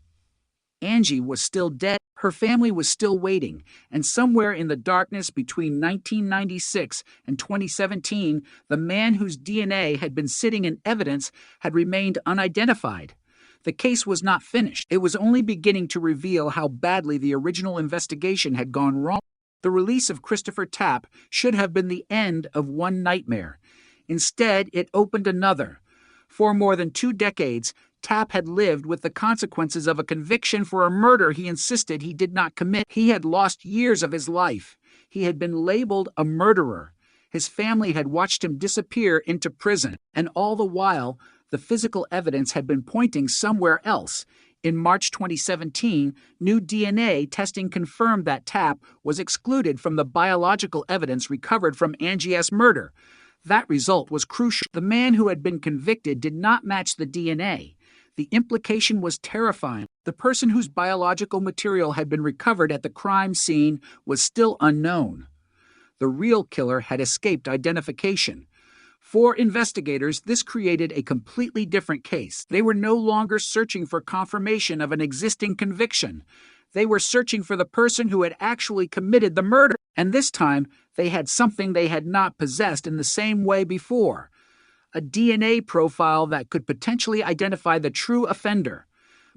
Angie was still dead. Her family was still waiting, and somewhere in the darkness between 1996 and 2017, the man whose DNA had been sitting in evidence had remained unidentified. The case was not finished. It was only beginning to reveal how badly the original investigation had gone wrong. The release of Christopher Tapp should have been the end of one nightmare. Instead, it opened another. For more than 2 decades, Tapp had lived with the consequences of a conviction for a murder he insisted he did not commit. He had lost years of his life. He had been labeled a murderer. His family had watched him disappear into prison, and all the while, the physical evidence had been pointing somewhere else. In March 2017, new DNA testing confirmed that Tapp was excluded from the biological evidence recovered from Angie's murder. That result was crucial. The man who had been convicted did not match the DNA. The implication was terrifying. The person whose biological material had been recovered at the crime scene was still unknown. The real killer had escaped identification. For investigators, this created a completely different case. They were no longer searching for confirmation of an existing conviction. They were searching for the person who had actually committed the murder. And this time, they had something they had not possessed in the same way before. A DNA profile that could potentially identify the true offender.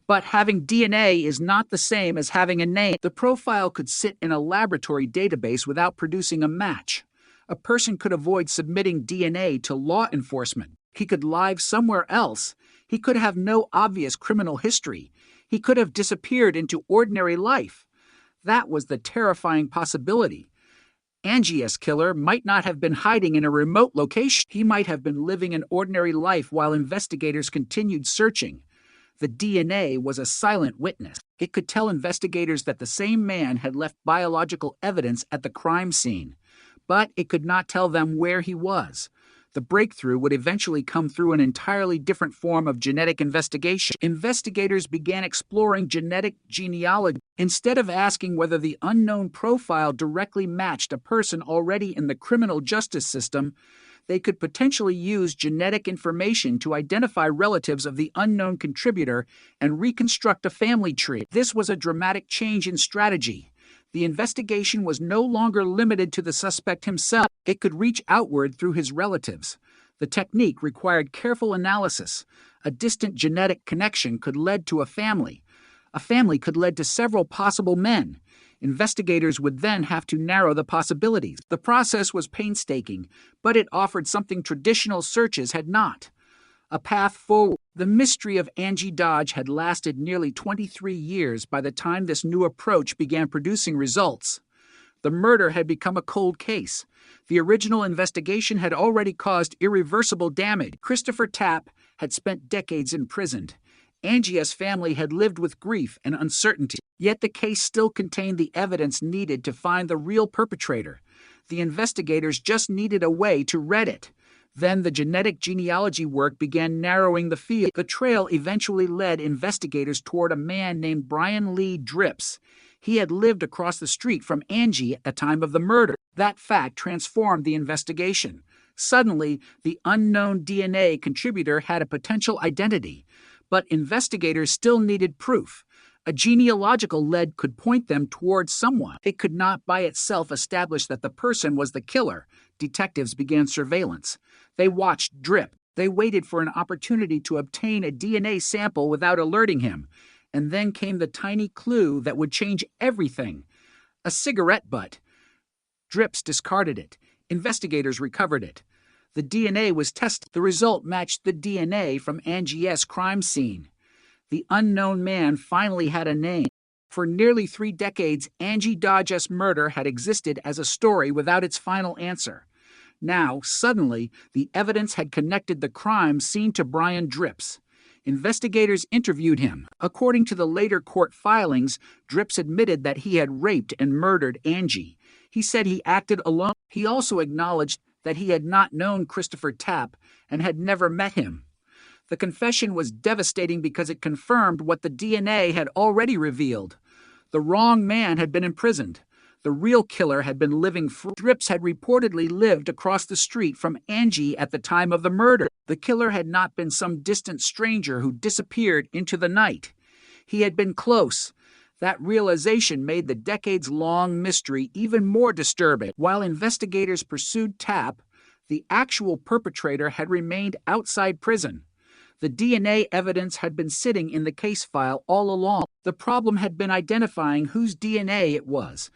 But having DNA is not the same as having a name. The profile could sit in a laboratory database without producing a match. A person could avoid submitting DNA to law enforcement. He could live somewhere else. He could have no obvious criminal history. He could have disappeared into ordinary life. That was the terrifying possibility. Angie's killer might not have been hiding in a remote location. He might have been living an ordinary life while investigators continued searching. The DNA was a silent witness. It could tell investigators that the same man had left biological evidence at the crime scene, but it could not tell them where he was. The breakthrough would eventually come through an entirely different form of genetic investigation. Investigators began exploring genetic genealogy. Instead of asking whether the unknown profile directly matched a person already in the criminal justice system, they could potentially use genetic information to identify relatives of the unknown contributor and reconstruct a family tree. This was a dramatic change in strategy. The investigation was no longer limited to the suspect himself. It could reach outward through his relatives. The technique required careful analysis. A distant genetic connection could lead to a family. A family could lead to several possible men. Investigators would then have to narrow the possibilities. The process was painstaking, but it offered something traditional searches had not: a path forward. The mystery of Angie Dodge had lasted nearly 23 years by the time this new approach began producing results. The murder had become a cold case. The original investigation had already caused irreversible damage. Christopher Tapp had spent decades imprisoned. Angie's family had lived with grief and uncertainty. Yet the case still contained the evidence needed to find the real perpetrator. The investigators just needed a way to read it. Then the genetic genealogy work began narrowing the field. The trail eventually led investigators toward a man named Brian Lee Drips. He had lived across the street from Angie at the time of the murder. That fact transformed the investigation. Suddenly, the unknown DNA contributor had a potential identity, but investigators still needed proof. A genealogical lead could point them towards someone. It could not by itself establish that the person was the killer. Detectives began surveillance. They watched Drip. They waited for an opportunity to obtain a DNA sample without alerting him. And then came the tiny clue that would change everything: a cigarette butt. Drips discarded it. Investigators recovered it. The DNA was tested. The result matched the DNA from Angie's crime scene. The unknown man finally had a name. For nearly 3 decades, Angie Dodge's murder had existed as a story without its final answer. Now, suddenly, the evidence had connected the crime scene to Brian Drips. Investigators interviewed him. According to the later court filings, Drips admitted that he had raped and murdered Angie. He said he acted alone. He also acknowledged that he had not known Christopher Tapp and had never met him. The confession was devastating because it confirmed what the DNA had already revealed. The wrong man had been imprisoned. The real killer had been living free. Drips had reportedly lived across the street from Angie at the time of the murder. The killer had not been some distant stranger who disappeared into the night. He had been close. That realization made the decades-long mystery even more disturbing. While investigators pursued Tapp, the actual perpetrator had remained outside prison. The DNA evidence had been sitting in the case file all along. The problem had been identifying whose DNA it was.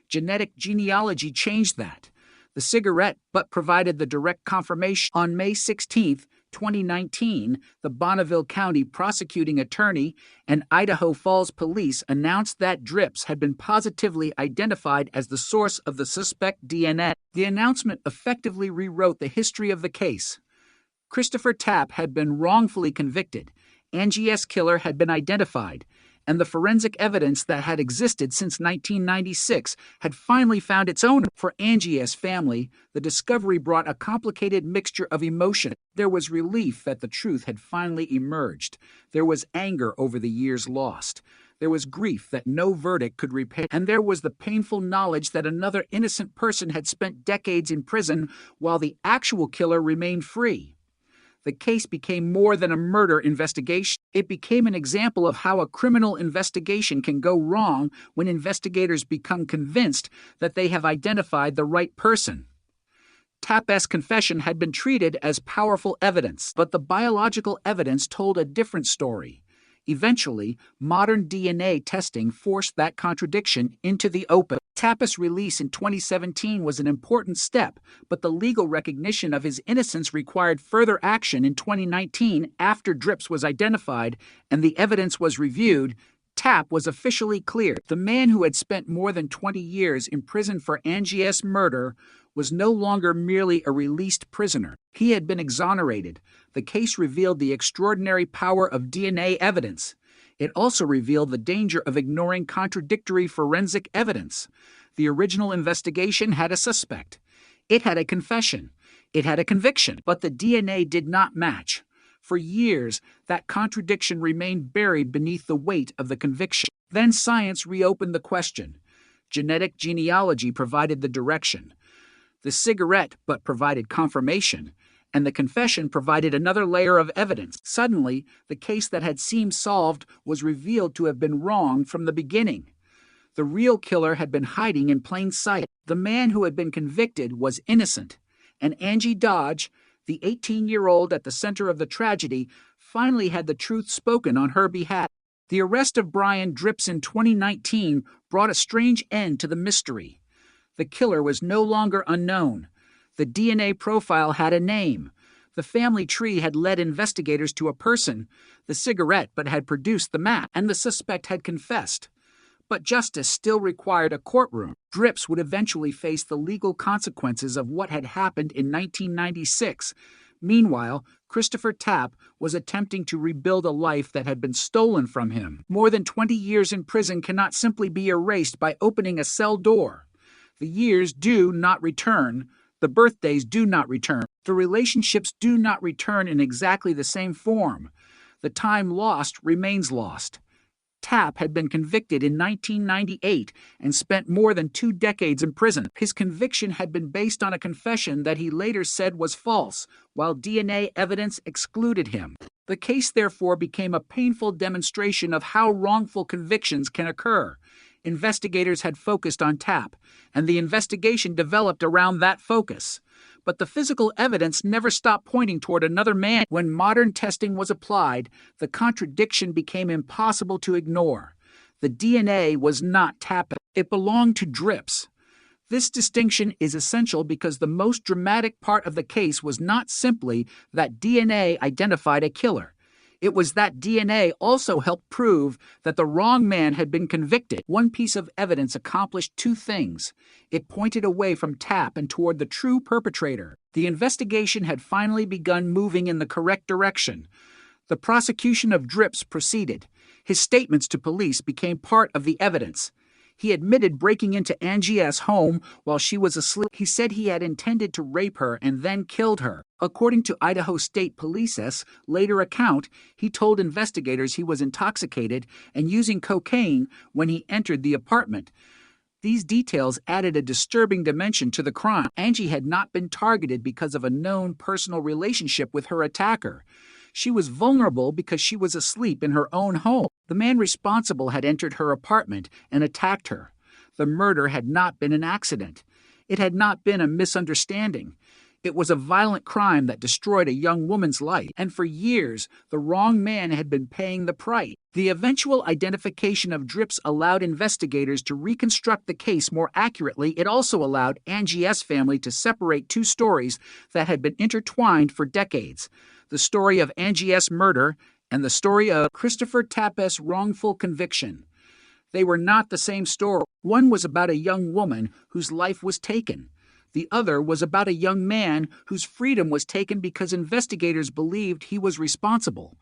Genetic genealogy changed that. The cigarette butt provided the direct confirmation. On May 16, 2019, the Bonneville County prosecuting attorney and Idaho Falls police announced that Drips had been positively identified as the source of the suspect DNA. The announcement effectively rewrote the history of the case. Christopher Tapp had been wrongfully convicted. Angie's killer had been identified, and the forensic evidence that had existed since 1996 had finally found its owner. For Angie's family, the discovery brought a complicated mixture of emotion. There was relief that the truth had finally emerged. There was anger over the years lost. There was grief that no verdict could repay. And there was the painful knowledge that another innocent person had spent decades in prison while the actual killer remained free. The case became more than a murder investigation. It became an example of how a criminal investigation can go wrong when investigators become convinced that they have identified the right person. Tapp's confession had been treated as powerful evidence, but the biological evidence told a different story. Eventually, modern DNA testing forced that contradiction into the open. Tapas' release in 2017 was an important step, but the legal recognition of his innocence required further action in 2019 after Drips was identified and the evidence was reviewed. Tap was officially cleared. The man who had spent more than 20 years in prison for Angie S. murder was no longer merely a released prisoner. He had been exonerated. The case revealed the extraordinary power of DNA evidence. It also revealed the danger of ignoring contradictory forensic evidence. The original investigation had a suspect. It had a confession. It had a conviction, but the DNA did not match. For years, that contradiction remained buried beneath the weight of the conviction. Then science reopened the question. Genetic genealogy provided the direction. The cigarette but provided confirmation, and the confession provided another layer of evidence. Suddenly, the case that had seemed solved was revealed to have been wrong from the beginning. The real killer had been hiding in plain sight. The man who had been convicted was innocent, and Angie Dodge, the 18-year-old at the center of the tragedy, finally had the truth spoken on her behalf. The arrest of Brian Drips in 2019 brought a strange end to the mystery. The killer was no longer unknown. The DNA profile had a name. The family tree had led investigators to a person, the cigarette, but had produced the match, and the suspect had confessed. But justice still required a courtroom. Drips would eventually face the legal consequences of what had happened in 1996. Meanwhile, Christopher Tapp was attempting to rebuild a life that had been stolen from him. More than 20 years in prison cannot simply be erased by opening a cell door. The years do not return. The birthdays do not return. The relationships do not return in exactly the same form. The time lost remains lost. Tapp had been convicted in 1998 and spent more than 2 decades in prison. His conviction had been based on a confession that he later said was false, while DNA evidence excluded him. The case therefore became a painful demonstration of how wrongful convictions can occur. Investigators had focused on Tapp, and the investigation developed around that focus. But the physical evidence never stopped pointing toward another man. When modern testing was applied, the contradiction became impossible to ignore. The DNA was not Tapp. It belonged to Drips. This distinction is essential because the most dramatic part of the case was not simply that DNA identified a killer. It was that DNA also helped prove that the wrong man had been convicted. One piece of evidence accomplished 2 things. It pointed away from Tapp and toward the true perpetrator. The investigation had finally begun moving in the correct direction. The prosecution of Drips proceeded. His statements to police became part of the evidence. He admitted breaking into Angie S.'s home while she was asleep. He said he had intended to rape her and then killed her. According to Idaho State Police's later account, he told investigators he was intoxicated and using cocaine when he entered the apartment. These details added a disturbing dimension to the crime. Angie had not been targeted because of a known personal relationship with her attacker. She was vulnerable because she was asleep in her own home. The man responsible had entered her apartment and attacked her. The murder had not been an accident. It had not been a misunderstanding. It was a violent crime that destroyed a young woman's life, and for years, the wrong man had been paying the price. The eventual identification of Drips allowed investigators to reconstruct the case more accurately. It also allowed Angie S.'s family to separate 2 stories that had been intertwined for decades. The story of Angie S.'s murder and the story of Christopher Tapp's wrongful conviction. They were not the same story. One was about a young woman whose life was taken. The other was about a young man whose freedom was taken because investigators believed he was responsible.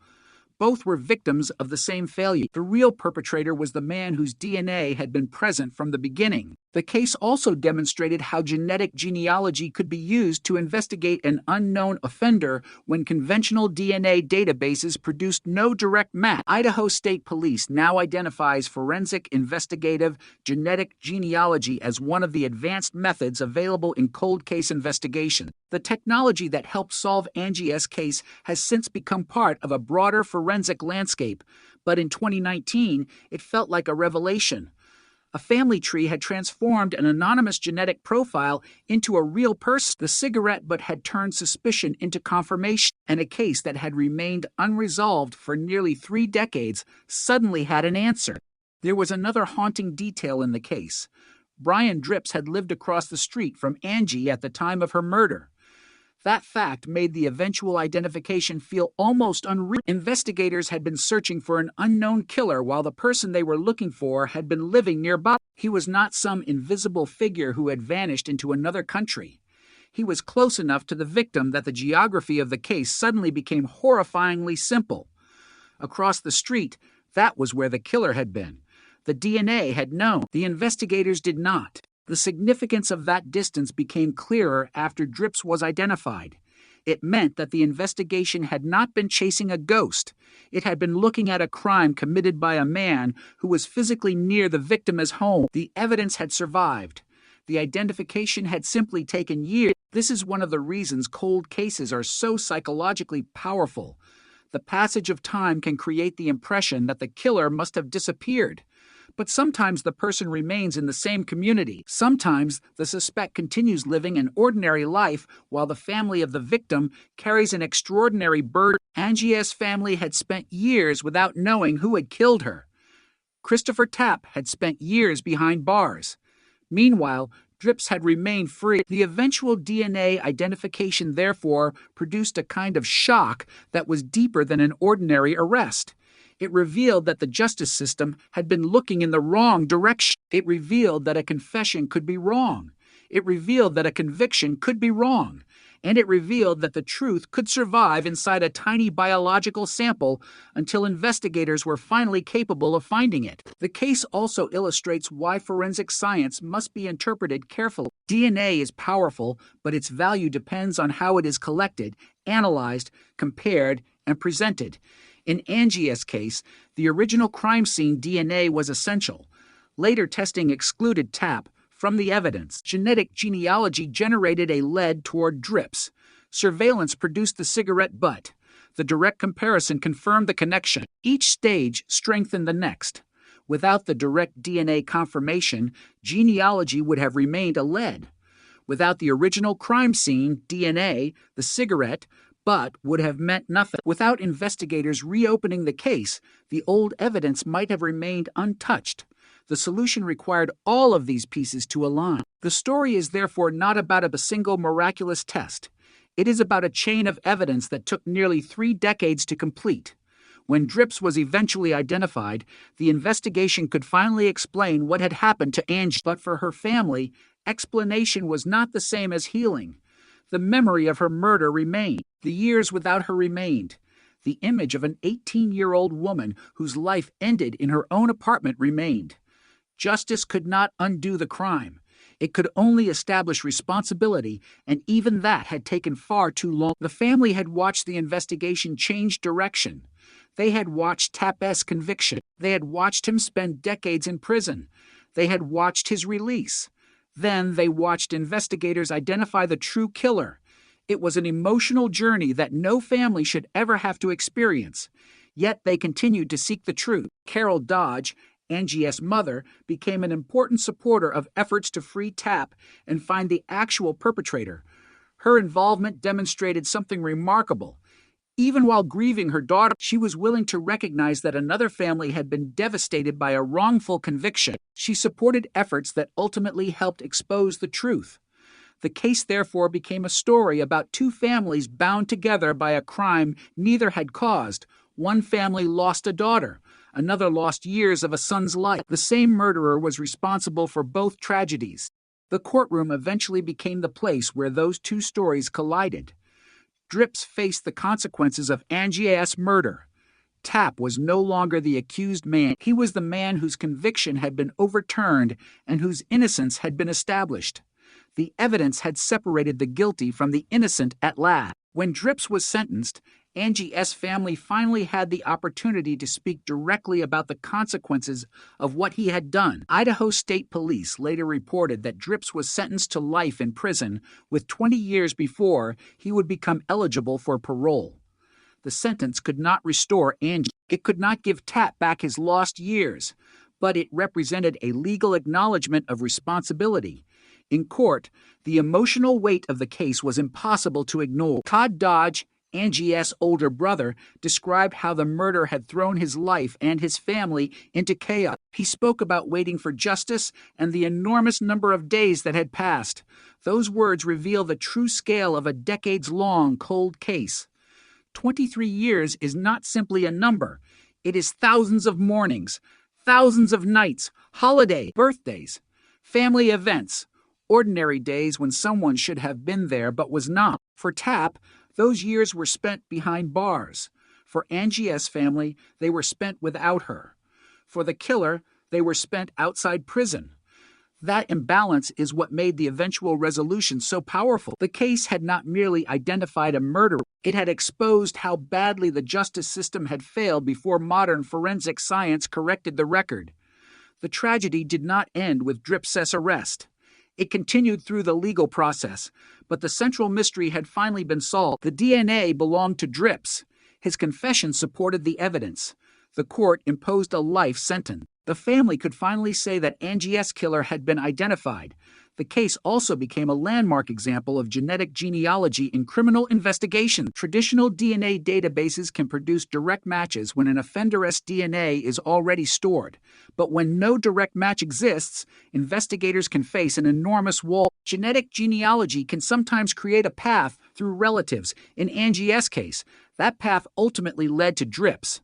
Both were victims of the same failure. The real perpetrator was the man whose DNA had been present from the beginning. The case also demonstrated how genetic genealogy could be used to investigate an unknown offender when conventional DNA databases produced no direct match. Idaho State Police now identifies forensic investigative genetic genealogy as one of the advanced methods available in cold case investigation. The technology that helped solve Angie S.'s case has since become part of a broader forensic landscape, but in 2019, it felt like a revelation. A family tree had transformed an anonymous genetic profile into a real person. The cigarette butt had turned suspicion into confirmation, and a case that had remained unresolved for nearly 3 decades suddenly had an answer. There was another haunting detail in the case. Brian Dripps had lived across the street from Angie at the time of her murder. That fact made the eventual identification feel almost unreal. Investigators had been searching for an unknown killer while the person they were looking for had been living nearby. He was not some invisible figure who had vanished into another country. He was close enough to the victim that the geography of the case suddenly became horrifyingly simple. Across the street, that was where the killer had been. The DNA had known. The investigators did not. The significance of that distance became clearer after Dripps was identified. It meant that the investigation had not been chasing a ghost. It had been looking at a crime committed by a man who was physically near the victim's home. The evidence had survived. The identification had simply taken years. This is one of the reasons cold cases are so psychologically powerful. The passage of time can create the impression that the killer must have disappeared. But sometimes the person remains in the same community. Sometimes the suspect continues living an ordinary life while the family of the victim carries an extraordinary burden. Angie's family had spent years without knowing who had killed her. Christopher Tapp had spent years behind bars. Meanwhile, Dripps had remained free. The eventual DNA identification, therefore, produced a kind of shock that was deeper than an ordinary arrest. It revealed that the justice system had been looking in the wrong direction. It revealed that a confession could be wrong. It revealed that a conviction could be wrong. And it revealed that the truth could survive inside a tiny biological sample until investigators were finally capable of finding it. The case also illustrates why forensic science must be interpreted carefully. DNA is powerful, but its value depends on how it is collected, analyzed, compared, and presented. In Angie's case, the original crime scene DNA was essential. Later testing excluded Tapp from the evidence. Genetic genealogy generated a lead toward Dripps. Surveillance produced the cigarette butt. The direct comparison confirmed the connection. Each stage strengthened the next. Without the direct DNA confirmation, genealogy would have remained a lead. Without the original crime scene DNA, the cigarette butt would have meant nothing. Without investigators reopening the case, the old evidence might have remained untouched. The solution required all of these pieces to align. The story is therefore not about a single miraculous test. It is about a chain of evidence that took nearly 3 decades to complete. When Dripps was eventually identified, the investigation could finally explain what had happened to Angie. But for her family, explanation was not the same as healing. The memory of her murder remained. The years without her remained. The image of an 18-year-old woman whose life ended in her own apartment remained. Justice could not undo the crime. It could only establish responsibility, and even that had taken far too long. The family had watched the investigation change direction. They had watched Tapp's conviction. They had watched him spend decades in prison. They had watched his release. Then they watched investigators identify the true killer. It was an emotional journey that no family should ever have to experience. Yet they continued to seek the truth. Carol Dodge, Angie's mother, became an important supporter of efforts to free Tapp and find the actual perpetrator. Her involvement demonstrated something remarkable. Even while grieving her daughter, she was willing to recognize that another family had been devastated by a wrongful conviction. She supported efforts that ultimately helped expose the truth. The case therefore became a story about 2 families bound together by a crime neither had caused. One family lost a daughter. Another lost years of a son's life. The same murderer was responsible for both tragedies. The courtroom eventually became the place where those 2 stories collided. Dripps faced the consequences of Angie's murder. Tapp was no longer the accused man. He was the man whose conviction had been overturned and whose innocence had been established. The evidence had separated the guilty from the innocent at last. When Dripps was sentenced, Angie's family finally had the opportunity to speak directly about the consequences of what he had done. Idaho State Police later reported that Dripps was sentenced to life in prison, with 20 years before he would become eligible for parole. The sentence could not restore Angie. It could not give Tapp back his lost years, but it represented a legal acknowledgement of responsibility. In court, the emotional weight of the case was impossible to ignore. Todd Dodge, Angie's older brother, described how the murder had thrown his life and his family into chaos. He spoke about waiting for justice and the enormous number of days that had passed. Those words reveal the true scale of a decades-long cold case. 23 years is not simply a number. It is thousands of mornings, thousands of nights, holiday, birthdays, family events, ordinary days when someone should have been there but was not. For Tapp, those years were spent behind bars. For Angie S. family, they were spent without her. For the killer, they were spent outside prison. That imbalance is what made the eventual resolution so powerful. The case had not merely identified a murderer, it had exposed how badly the justice system had failed before modern forensic science corrected the record. The tragedy did not end with Drips's arrest. It continued through the legal process, but the central mystery had finally been solved. The DNA belonged to Drips. His confession supported the evidence. The court imposed a life sentence. The family could finally say that Angie S. killer had been identified. The case also became a landmark example of genetic genealogy in criminal investigation. Traditional DNA databases can produce direct matches when an offender's DNA is already stored. But when no direct match exists, investigators can face an enormous wall. Genetic genealogy can sometimes create a path through relatives. In Angie S. case, that path ultimately led to Drips.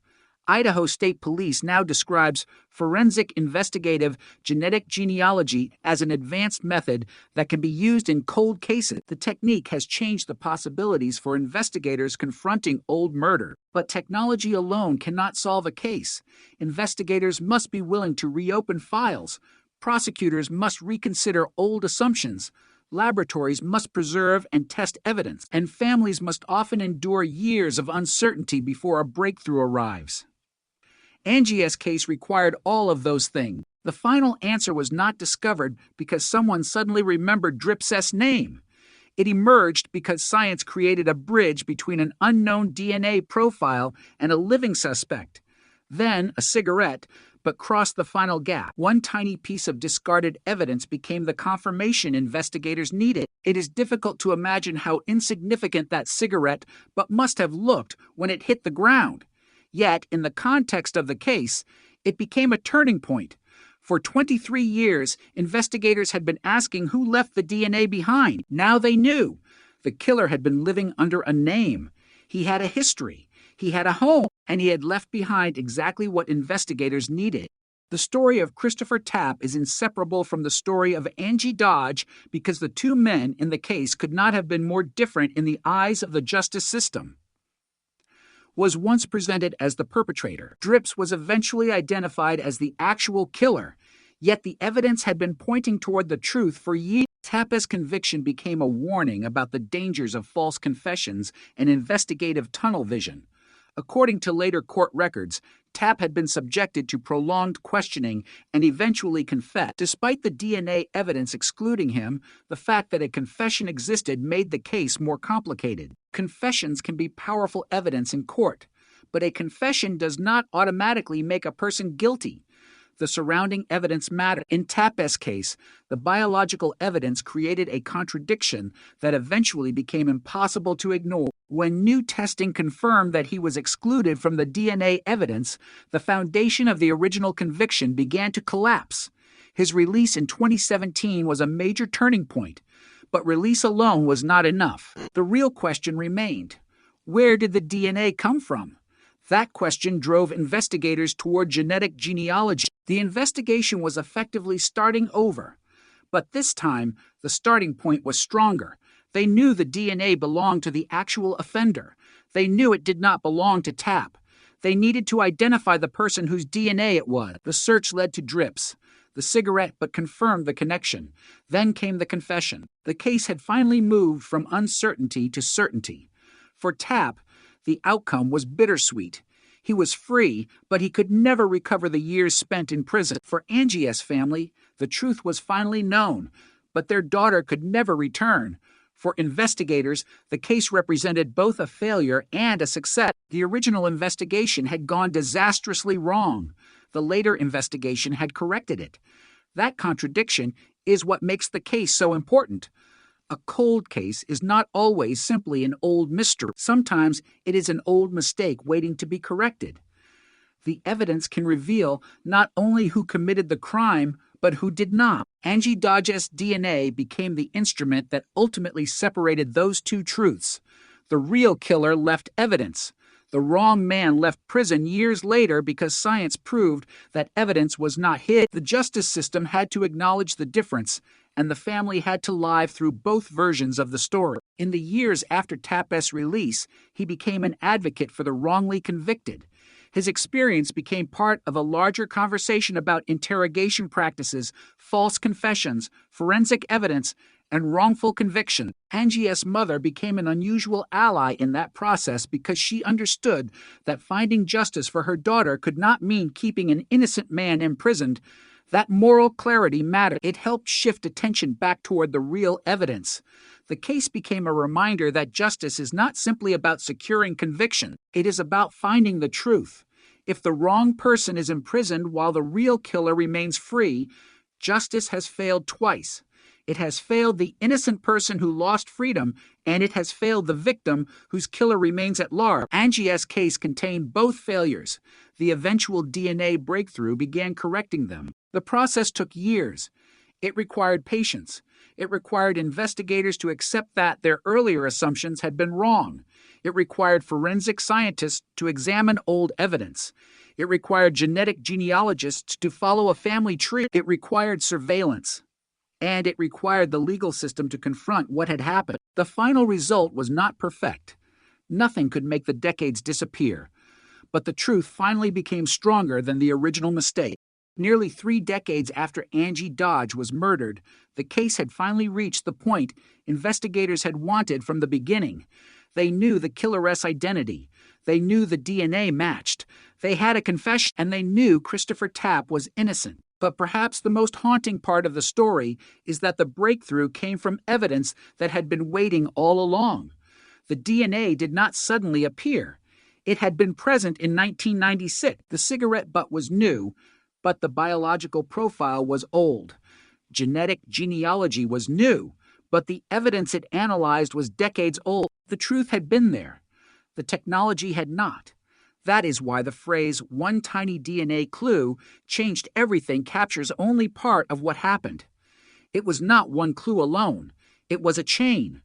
Idaho State Police now describes forensic investigative genetic genealogy as an advanced method that can be used in cold cases. The technique has changed the possibilities for investigators confronting old murder. But technology alone cannot solve a case. Investigators must be willing to reopen files. Prosecutors must reconsider old assumptions. Laboratories must preserve and test evidence. And families must often endure years of uncertainty before a breakthrough arrives. Angie's case required all of those things. The final answer was not discovered because someone suddenly remembered Drips's name. It emerged because science created a bridge between an unknown DNA profile and a living suspect. Then a cigarette, but crossed the final gap. One tiny piece of discarded evidence became the confirmation investigators needed. It is difficult to imagine how insignificant that cigarette but must have looked when it hit the ground. Yet, in the context of the case, it became a turning point. For 23 years, investigators had been asking who left the DNA behind. Now they knew. The killer had been living under a name. He had a history. He had a home. And he had left behind exactly what investigators needed. The story of Christopher Tapp is inseparable from the story of Angie Dodge because the two men in the case could not have been more different in the eyes of the justice system. Was once presented as the perpetrator. Drips was eventually identified as the actual killer, yet the evidence had been pointing toward the truth for years. Tapp's conviction became a warning about the dangers of false confessions and investigative tunnel vision. According to later court records, Tapp had been subjected to prolonged questioning and eventually confessed. Despite the DNA evidence excluding him, the fact that a confession existed made the case more complicated. Confessions can be powerful evidence in court, but a confession does not automatically make a person guilty. The surrounding evidence mattered. In Tapp's case, the biological evidence created a contradiction that eventually became impossible to ignore. When new testing confirmed that he was excluded from the DNA evidence, the foundation of the original conviction began to collapse. His release in 2017 was a major turning point, but release alone was not enough. The real question remained: where did the DNA come from? That question drove investigators toward genetic genealogy. The investigation was effectively starting over. But this time, the starting point was stronger. They knew the DNA belonged to the actual offender. They knew it did not belong to Tapp. They needed to identify the person whose DNA it was. The search led to Drips. The cigarette but confirmed the connection. Then came the confession. The case had finally moved from uncertainty to certainty. For Tapp, the outcome was bittersweet. He was free, but he could never recover the years spent in prison. For Angie's family, the truth was finally known, but their daughter could never return. For investigators, the case represented both a failure and a success. The original investigation had gone disastrously wrong. The later investigation had corrected it. That contradiction is what makes the case so important. A cold case is not always simply an old mystery. Sometimes it is an old mistake waiting to be corrected. The evidence can reveal not only who committed the crime, but who did not. Angie Dodge's DNA became the instrument that ultimately separated those two truths. The real killer left evidence. The wrong man left prison years later because science proved that evidence was not hid. The justice system had to acknowledge the difference, and the family had to live through both versions of the story. In the years after Tapp's release, he became an advocate for the wrongly convicted. His experience became part of a larger conversation about interrogation practices, false confessions, forensic evidence, and wrongful conviction. Angie's mother became an unusual ally in that process because she understood that finding justice for her daughter could not mean keeping an innocent man imprisoned. That moral clarity mattered. It helped shift attention back toward the real evidence. The case became a reminder that justice is not simply about securing conviction. It is about finding the truth. If the wrong person is imprisoned while the real killer remains free, justice has failed twice. It has failed the innocent person who lost freedom, and it has failed the victim whose killer remains at large. Angie's case contained both failures. The eventual DNA breakthrough began correcting them. The process took years. It required patience. It required investigators to accept that their earlier assumptions had been wrong. It required forensic scientists to examine old evidence. It required genetic genealogists to follow a family tree. It required surveillance. And it required the legal system to confront what had happened. The final result was not perfect. Nothing could make the decades disappear. But the truth finally became stronger than the original mistake. Nearly 3 decades after Angie Dodge was murdered, the case had finally reached the point investigators had wanted from the beginning. They knew the killeress identity. They knew the DNA matched. They had a confession, and they knew Christopher Tapp was innocent. But perhaps the most haunting part of the story is that the breakthrough came from evidence that had been waiting all along. The DNA did not suddenly appear. It had been present in 1996. The cigarette butt was new, but the biological profile was old. Genetic genealogy was new, but the evidence it analyzed was decades old. The truth had been there. The technology had not. That is why the phrase, "one tiny DNA clue," changed everything captures only part of what happened. It was not one clue alone. It was a chain.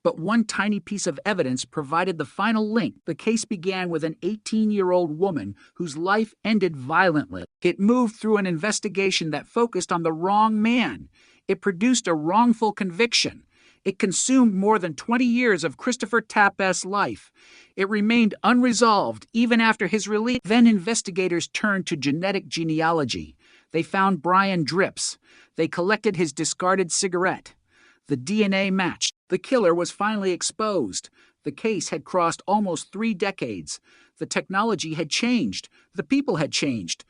But one tiny piece of evidence provided the final link. The case began with an 18-year-old woman whose life ended violently. It moved through an investigation that focused on the wrong man. It produced a wrongful conviction. It consumed more than 20 years of Christopher Tapp's life. It remained unresolved even after his release. Then investigators turned to genetic genealogy. They found Brian Drips. They collected his discarded cigarette. The DNA matched. The killer was finally exposed. The case had crossed almost 3 decades. The technology had changed. The people had changed.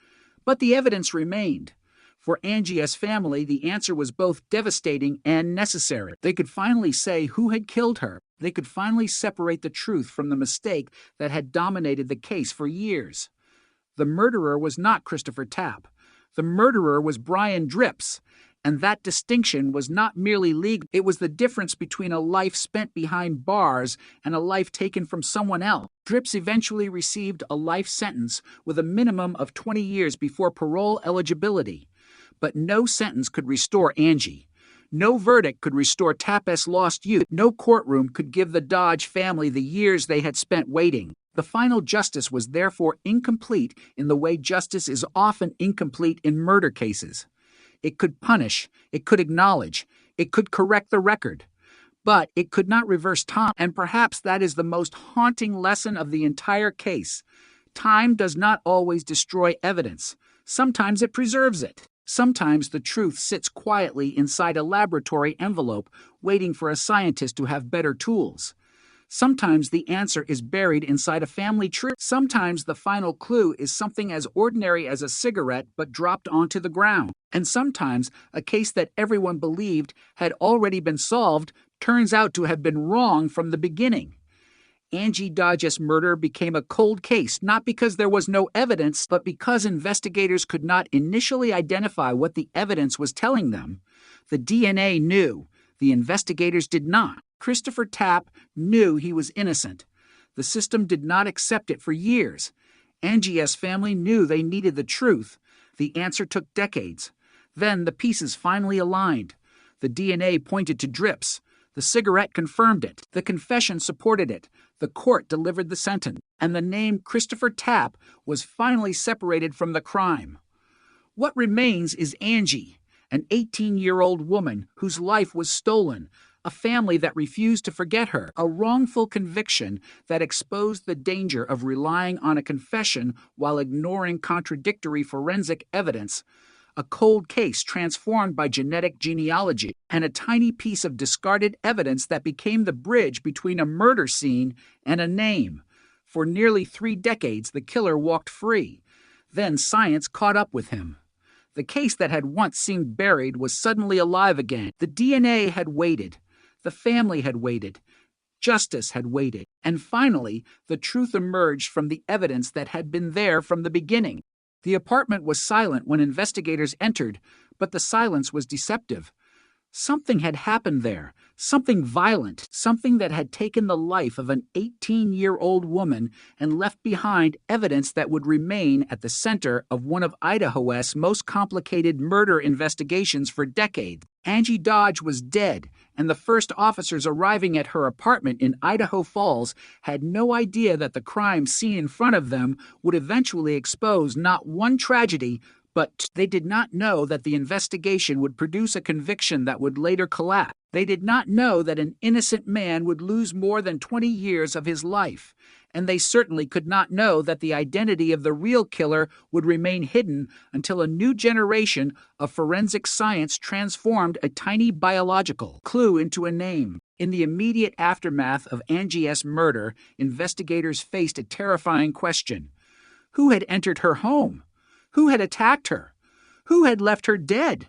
But the evidence remained. For Angie's family, the answer was both devastating and necessary. They could finally say who had killed her. They could finally separate the truth from the mistake that had dominated the case for years. The murderer was not Christopher Tapp. The murderer was Brian Drips. And that distinction was not merely legal. It was the difference between a life spent behind bars and a life taken from someone else. Drips eventually received a life sentence with a minimum of 20 years before parole eligibility. But no sentence could restore Angie. No verdict could restore Tapp's lost youth. No courtroom could give the Dodge family the years they had spent waiting. The final justice was therefore incomplete in the way justice is often incomplete in murder cases. It could punish, it could acknowledge, it could correct the record. But it could not reverse time, and perhaps that is the most haunting lesson of the entire case. Time does not always destroy evidence. Sometimes it preserves it. Sometimes the truth sits quietly inside a laboratory envelope, waiting for a scientist to have better tools. Sometimes the answer is buried inside a family tree. Sometimes the final clue is something as ordinary as a cigarette but dropped onto the ground. And sometimes a case that everyone believed had already been solved turns out to have been wrong from the beginning. Angie Dodge's murder became a cold case, not because there was no evidence, but because investigators could not initially identify what the evidence was telling them. The DNA knew. The investigators did not. Christopher Tapp knew he was innocent. The system did not accept it for years. Angie S. family knew they needed the truth. The answer took decades. Then the pieces finally aligned. The DNA pointed to drips. The cigarette confirmed it. The confession supported it. The court delivered the sentence. And the name Christopher Tapp was finally separated from the crime. What remains is Angie, an 18-year-old woman whose life was stolen, a family that refused to forget her, a wrongful conviction that exposed the danger of relying on a confession while ignoring contradictory forensic evidence, a cold case transformed by genetic genealogy, and a tiny piece of discarded evidence that became the bridge between a murder scene and a name. For nearly 3 decades, the killer walked free. Then science caught up with him. The case that had once seemed buried was suddenly alive again. The DNA had waited. The family had waited. Justice had waited. And finally, the truth emerged from the evidence that had been there from the beginning. The apartment was silent when investigators entered, but the silence was deceptive. Something had happened there, something violent, something that had taken the life of an 18-year-old woman and left behind evidence that would remain at the center of one of Idaho's most complicated murder investigations for decades. Angie Dodge was dead, and the first officers arriving at her apartment in Idaho Falls had no idea that the crime seen in front of them would eventually expose not one tragedy, but they did not know that the investigation would produce a conviction that would later collapse. They did not know that an innocent man would lose more than 20 years of his life. And they certainly could not know that the identity of the real killer would remain hidden until a new generation of forensic science transformed a tiny biological clue into a name. In the immediate aftermath of Angie's murder, investigators faced a terrifying question. Who had entered her home? Who had attacked her? Who had left her dead?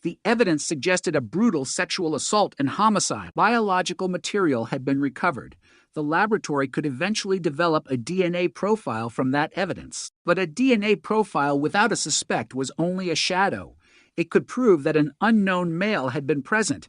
The evidence suggested a brutal sexual assault and homicide. Biological material had been recovered. The laboratory could eventually develop a DNA profile from that evidence. But a DNA profile without a suspect was only a shadow. It could prove that an unknown male had been present,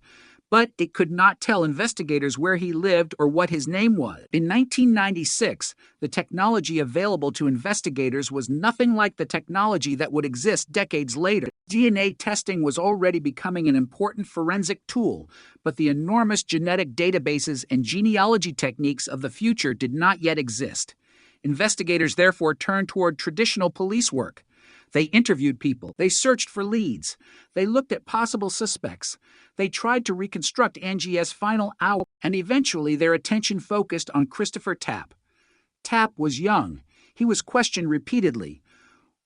but it could not tell investigators where he lived or what his name was. In 1996, the technology available to investigators was nothing like the technology that would exist decades later. DNA testing was already becoming an important forensic tool, but the enormous genetic databases and genealogy techniques of the future did not yet exist. Investigators therefore turned toward traditional police work. They interviewed people. They searched for leads. They looked at possible suspects. They tried to reconstruct Angie's final hour, and eventually their attention focused on Christopher Tapp. Tapp was young. He was questioned repeatedly.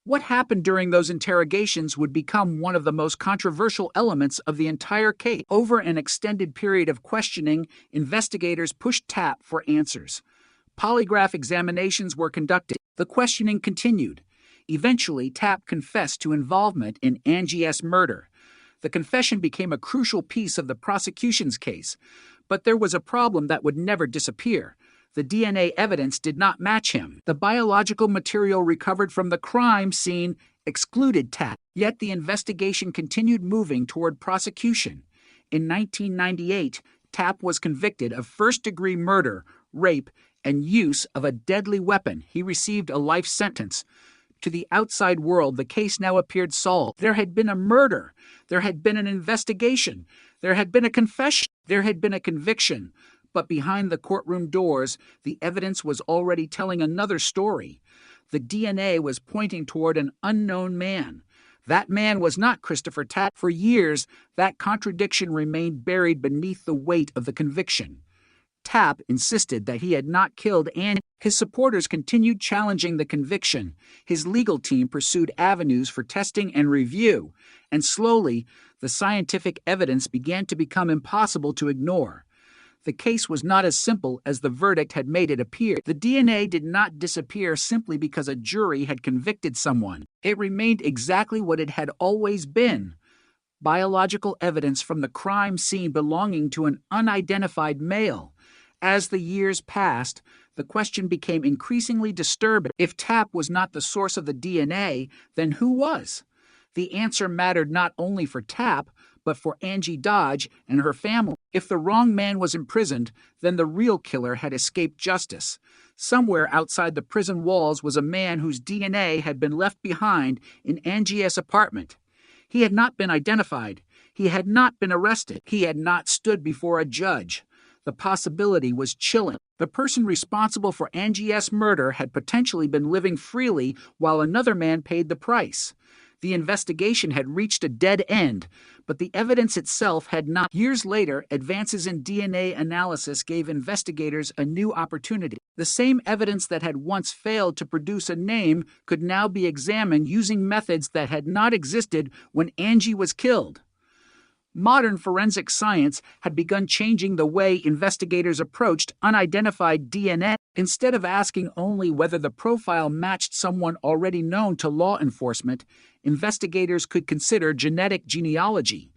What happened during those interrogations would become one of the most controversial elements of the entire case. Over an extended period of questioning, investigators pushed Tapp for answers. Polygraph examinations were conducted. The questioning continued. Eventually, Tapp confessed to involvement in Angie's murder. The confession became a crucial piece of the prosecution's case, but there was a problem that would never disappear. The DNA evidence did not match him. The biological material recovered from the crime scene excluded Tapp, yet the investigation continued moving toward prosecution. In 1998, Tapp was convicted of first-degree murder, rape, and use of a deadly weapon. He received a life sentence. To the outside world, the case now appeared solved. There had been a murder. There had been an investigation. There had been a confession. There had been a conviction. But behind the courtroom doors, the evidence was already telling another story. The DNA was pointing toward an unknown man. That man was not Christopher Tapp. For years, that contradiction remained buried beneath the weight of the conviction. Tapp insisted that he had not killed Annie. His supporters continued challenging the conviction. His legal team pursued avenues for testing and review, and slowly, the scientific evidence began to become impossible to ignore. The case was not as simple as the verdict had made it appear. The DNA did not disappear simply because a jury had convicted someone. It remained exactly what it had always been: biological evidence from the crime scene belonging to an unidentified male. As the years passed, the question became increasingly disturbing. If Tapp was not the source of the DNA, then who was? The answer mattered not only for Tapp, but for Angie Dodge and her family. If the wrong man was imprisoned, then the real killer had escaped justice. Somewhere outside the prison walls was a man whose DNA had been left behind in Angie's apartment. He had not been identified. He had not been arrested. He had not stood before a judge. The possibility was chilling. The person responsible for Angie's murder had potentially been living freely while another man paid the price. The investigation had reached a dead end, but the evidence itself had not. Years later, advances in DNA analysis gave investigators a new opportunity. The same evidence that had once failed to produce a name could now be examined using methods that had not existed when Angie was killed. Modern forensic science had begun changing the way investigators approached unidentified DNA. Instead of asking only whether the profile matched someone already known to law enforcement, investigators could consider genetic genealogy.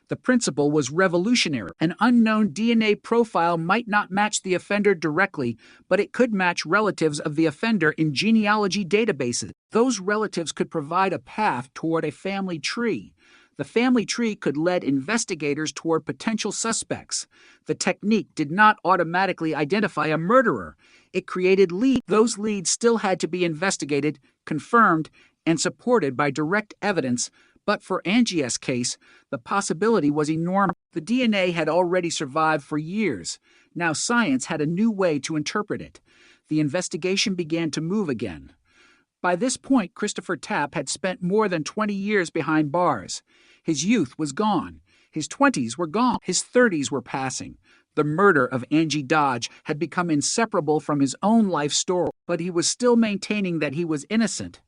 The principle was revolutionary. An unknown DNA profile might not match the offender directly, but it could match relatives of the offender in genealogy databases. Those relatives could provide a path toward a family tree. The family tree could lead investigators toward potential suspects. The technique did not automatically identify a murderer. It created leads. Those leads still had to be investigated, confirmed, and supported by direct evidence, but for Angie's case, the possibility was enormous. The DNA had already survived for years. Now science had a new way to interpret it. The investigation began to move again. By this point, Christopher Tapp had spent more than 20 years behind bars. His youth was gone. His 20s were gone. His 30s were passing. The murder of Angie Dodge had become inseparable from his own life story, but he was still maintaining that he was innocent.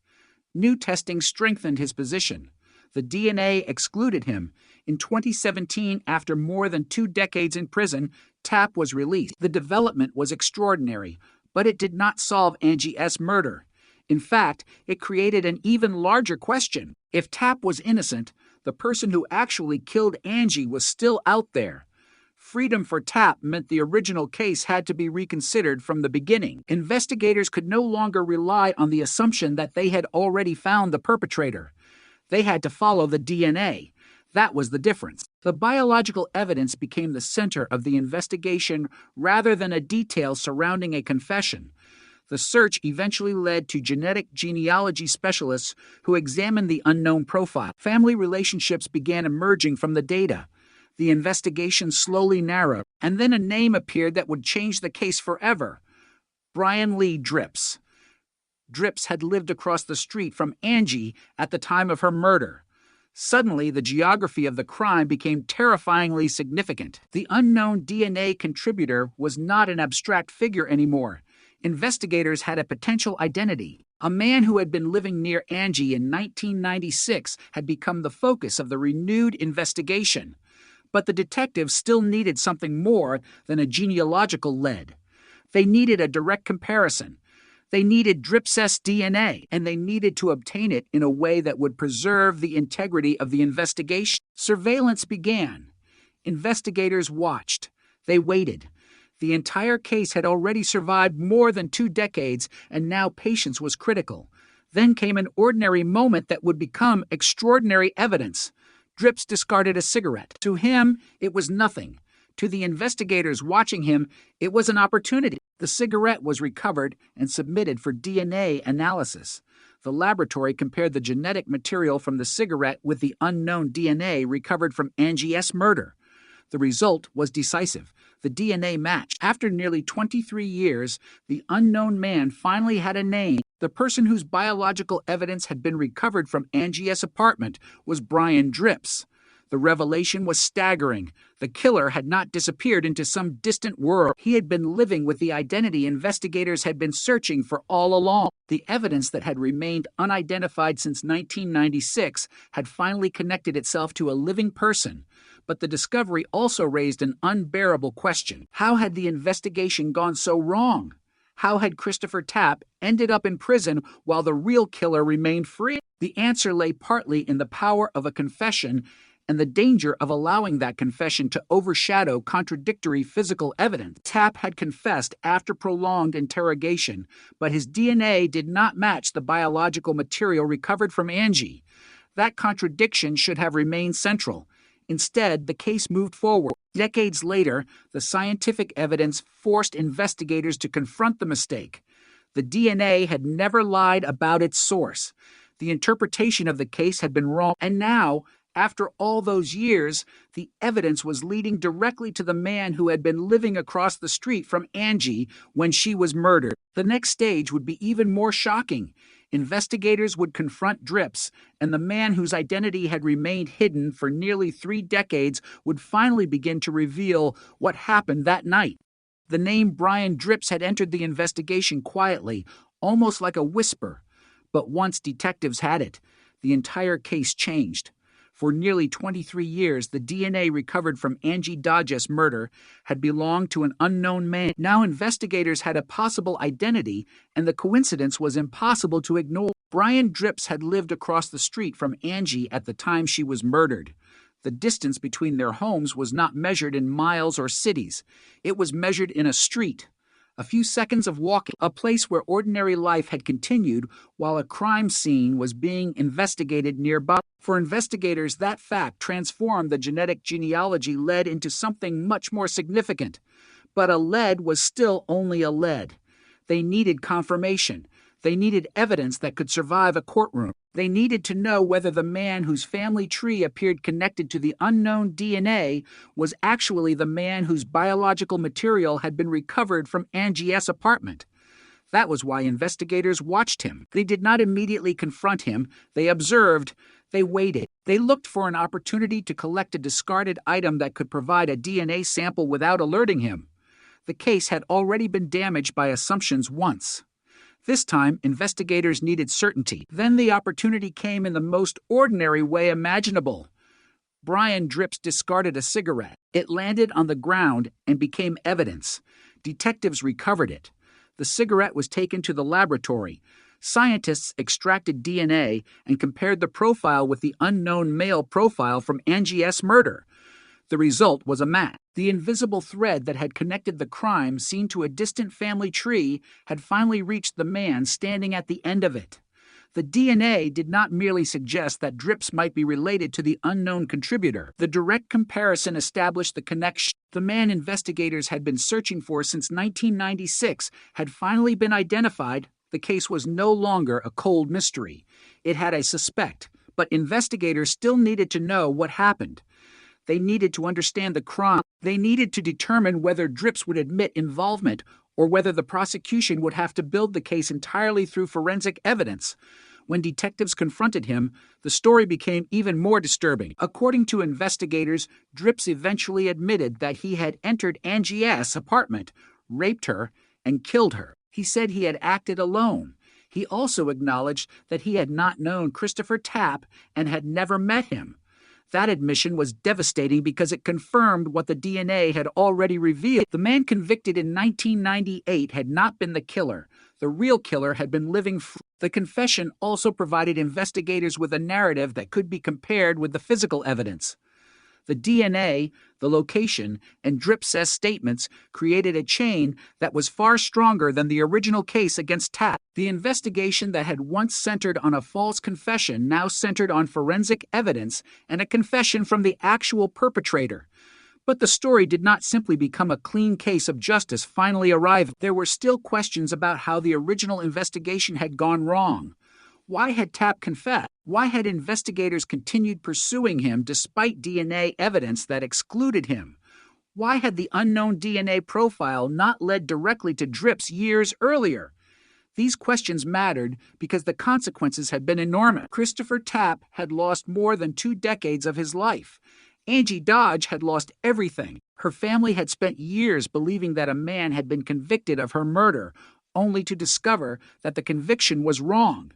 New testing strengthened his position. The DNA excluded him. In 2017, after more than 2 decades in prison, Tapp was released. The development was extraordinary, but it did not solve Angie's murder. In fact, it created an even larger question. If Tapp was innocent, the person who actually killed Angie was still out there. Freedom for Tapp meant the original case had to be reconsidered from the beginning. Investigators could no longer rely on the assumption that they had already found the perpetrator. They had to follow the DNA. That was the difference. The biological evidence became the center of the investigation rather than a detail surrounding a confession. The search eventually led to genetic genealogy specialists who examined the unknown profile. Family relationships began emerging from the data. The investigation slowly narrowed, and then a name appeared that would change the case forever. Brian Lee Drips. Drips had lived across the street from Angie at the time of her murder. Suddenly, the geography of the crime became terrifyingly significant. The unknown DNA contributor was not an abstract figure anymore. Investigators had a potential identity. A man who had been living near Angie in 1996 had become the focus of the renewed investigation. But the detectives still needed something more than a genealogical lead. They needed a direct comparison. They needed Drips's DNA, and they needed to obtain it in a way that would preserve the integrity of the investigation. Surveillance began. Investigators watched. They waited. The entire case had already survived more than 2 decades, and now patience was critical. Then came an ordinary moment that would become extraordinary evidence. Drips discarded a cigarette. To him, it was nothing. To the investigators watching him, it was an opportunity. The cigarette was recovered and submitted for DNA analysis. The laboratory compared the genetic material from the cigarette with the unknown DNA recovered from Angie's murder. The result was decisive. The DNA matched. After nearly 23 years, the unknown man finally had a name. The person whose biological evidence had been recovered from Angie's apartment was Brian Drips. The revelation was staggering. The killer had not disappeared into some distant world. He had been living with the identity investigators had been searching for all along. The evidence that had remained unidentified since 1996 had finally connected itself to a living person. But the discovery also raised an unbearable question. How had the investigation gone so wrong? How had Christopher Tapp ended up in prison while the real killer remained free? The answer lay partly in the power of a confession and the danger of allowing that confession to overshadow contradictory physical evidence. Tapp had confessed after prolonged interrogation, but his DNA did not match the biological material recovered from Angie. That contradiction should have remained central. Instead, the case moved forward. Decades later, the scientific evidence forced investigators to confront the mistake. The DNA had never lied about its source. The interpretation of the case had been wrong, and now, after all those years, the evidence was leading directly to the man who had been living across the street from Angie when she was murdered. The next stage would be even more shocking. Investigators would confront Drips, and the man whose identity had remained hidden for nearly 3 decades would finally begin to reveal what happened that night. The name Brian Drips had entered the investigation quietly, almost like a whisper. But once detectives had it, the entire case changed. For nearly 23 years, the DNA recovered from Angie Dodge's murder had belonged to an unknown man. Now investigators had a possible identity, and the coincidence was impossible to ignore. Brian Drips had lived across the street from Angie at the time she was murdered. The distance between their homes was not measured in miles or cities. It was measured in a street. A few seconds of walking, a place where ordinary life had continued while a crime scene was being investigated nearby. For investigators, that fact transformed the genetic genealogy lead into something much more significant. But a lead was still only a lead. They needed confirmation. They needed evidence that could survive a courtroom. They needed to know whether the man whose family tree appeared connected to the unknown DNA was actually the man whose biological material had been recovered from Angie's apartment. That was why investigators watched him. They did not immediately confront him. They observed. They waited. They looked for an opportunity to collect a discarded item that could provide a DNA sample without alerting him. The case had already been damaged by assumptions once. This time, investigators needed certainty. Then the opportunity came in the most ordinary way imaginable. Brian Drips discarded a cigarette. It landed on the ground and became evidence. Detectives recovered it. The cigarette was taken to the laboratory. Scientists extracted DNA and compared the profile with the unknown male profile from Angie's murder. The result was a match. The invisible thread that had connected the crime seen to a distant family tree had finally reached the man standing at the end of it. The DNA did not merely suggest that Drips might be related to the unknown contributor. The direct comparison established the connection. The man investigators had been searching for since 1996 had finally been identified. The case was no longer a cold mystery. It had a suspect, but investigators still needed to know what happened. They needed to understand the crime. They needed to determine whether Drips would admit involvement or whether the prosecution would have to build the case entirely through forensic evidence. When detectives confronted him, the story became even more disturbing. According to investigators, Drips eventually admitted that he had entered Angie's apartment, raped her, and killed her. He said he had acted alone. He also acknowledged that he had not known Christopher Tapp and had never met him. That admission was devastating because it confirmed what the DNA had already revealed. The man convicted in 1998 had not been the killer. The real killer had been living free. The confession also provided investigators with a narrative that could be compared with the physical evidence. The DNA, the location, and Drips' statements created a chain that was far stronger than the original case against Tapp. The investigation that had once centered on a false confession now centered on forensic evidence and a confession from the actual perpetrator. But the story did not simply become a clean case of justice finally arriving. There were still questions about how the original investigation had gone wrong. Why had Tapp confessed? Why had investigators continued pursuing him despite DNA evidence that excluded him? Why had the unknown DNA profile not led directly to Drips years earlier? These questions mattered because the consequences had been enormous. Christopher Tapp had lost more than 2 decades of his life. Angie Dodge had lost everything. Her family had spent years believing that a man had been convicted of her murder, only to discover that the conviction was wrong,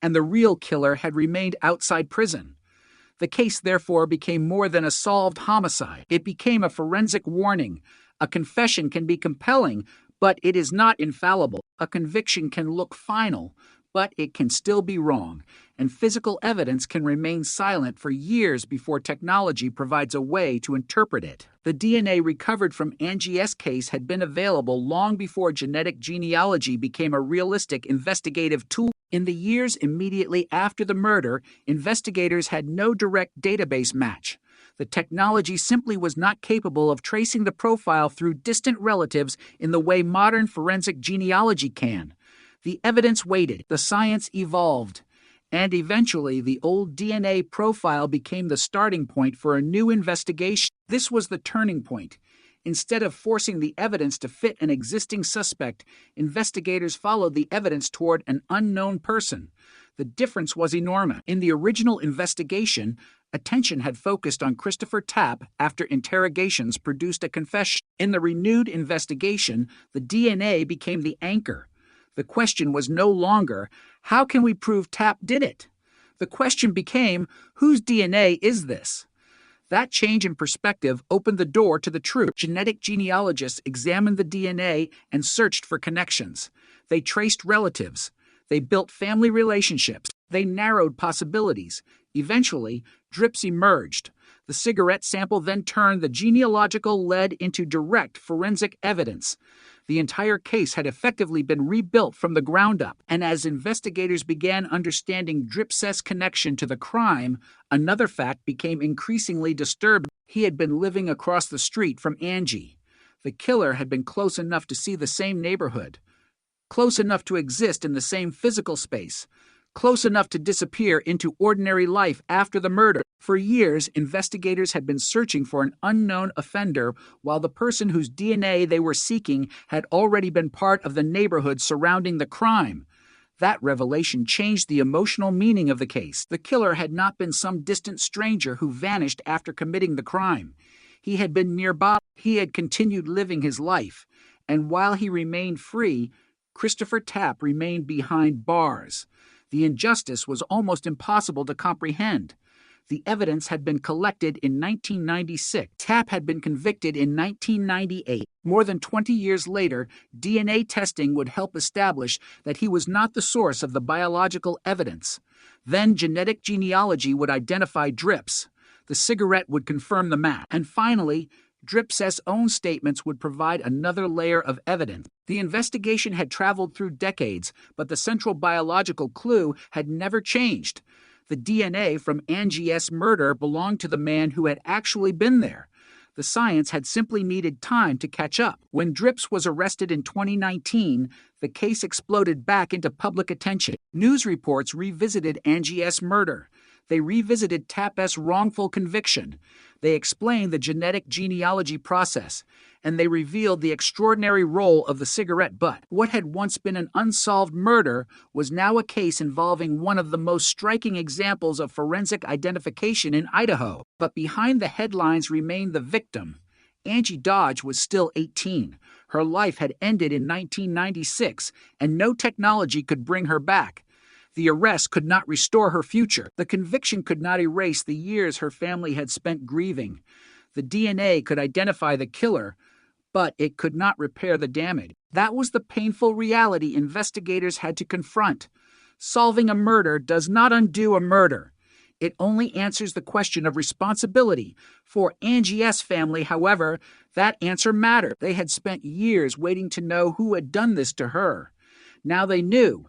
and the real killer had remained outside prison. The case therefore became more than a solved homicide. It became a forensic warning. A confession can be compelling, but it is not infallible. A conviction can look final, but it can still be wrong, and physical evidence can remain silent for years before technology provides a way to interpret it. The DNA recovered from Angie's case had been available long before genetic genealogy became a realistic investigative tool. In the years immediately after the murder, investigators had no direct database match. The technology simply was not capable of tracing the profile through distant relatives in the way modern forensic genealogy can. The evidence waited, the science evolved, and eventually the old DNA profile became the starting point for a new investigation. This was the turning point. Instead of forcing the evidence to fit an existing suspect, investigators followed the evidence toward an unknown person. The difference was enormous. In the original investigation, attention had focused on Christopher Tapp after interrogations produced a confession. In the renewed investigation, the DNA became the anchor. The question was no longer, how can we prove Tapp did it? The question became, whose DNA is this? That change in perspective opened the door to the truth. Genetic genealogists examined the DNA and searched for connections. They traced relatives. They built family relationships. They narrowed possibilities. Eventually, drips emerged. The cigarette sample then turned the genealogical lead into direct forensic evidence. The entire case had effectively been rebuilt from the ground up, and as investigators began understanding Drips's connection to the crime, another fact became increasingly disturbing. He had been living across the street from Angie. The killer had been close enough to see the same neighborhood, close enough to exist in the same physical space, close enough to disappear into ordinary life after the murder. For years, investigators had been searching for an unknown offender, while the person whose DNA they were seeking had already been part of the neighborhood surrounding the crime. That revelation changed the emotional meaning of the case. The killer had not been some distant stranger who vanished after committing the crime. He had been nearby. He had continued living his life. And while he remained free, Christopher Tapp remained behind bars. The injustice was almost impossible to comprehend. The evidence had been collected in 1996. Tapp had been convicted in 1998. More than 20 years later, DNA testing would help establish that he was not the source of the biological evidence. Then genetic genealogy would identify Drips. The cigarette would confirm the match. And finally, Drips's own statements would provide another layer of evidence. The investigation had traveled through decades, but the central biological clue had never changed. The DNA from Angie's murder belonged to the man who had actually been there. The science had simply needed time to catch up. When Drips was arrested in 2019, the case exploded back into public attention. News reports revisited Angie's murder. They revisited Tapp's wrongful conviction. They explained the genetic genealogy process, and they revealed the extraordinary role of the cigarette butt. What had once been an unsolved murder was now a case involving one of the most striking examples of forensic identification in Idaho. But behind the headlines remained the victim. Angie Dodge was still 18. Her life had ended in 1996, and no technology could bring her back. The arrest could not restore her future. The conviction could not erase the years her family had spent grieving. The DNA could identify the killer, but it could not repair the damage. That was the painful reality investigators had to confront. Solving a murder does not undo a murder. It only answers the question of responsibility. For Angie's family, however, that answer mattered. They had spent years waiting to know who had done this to her. Now they knew.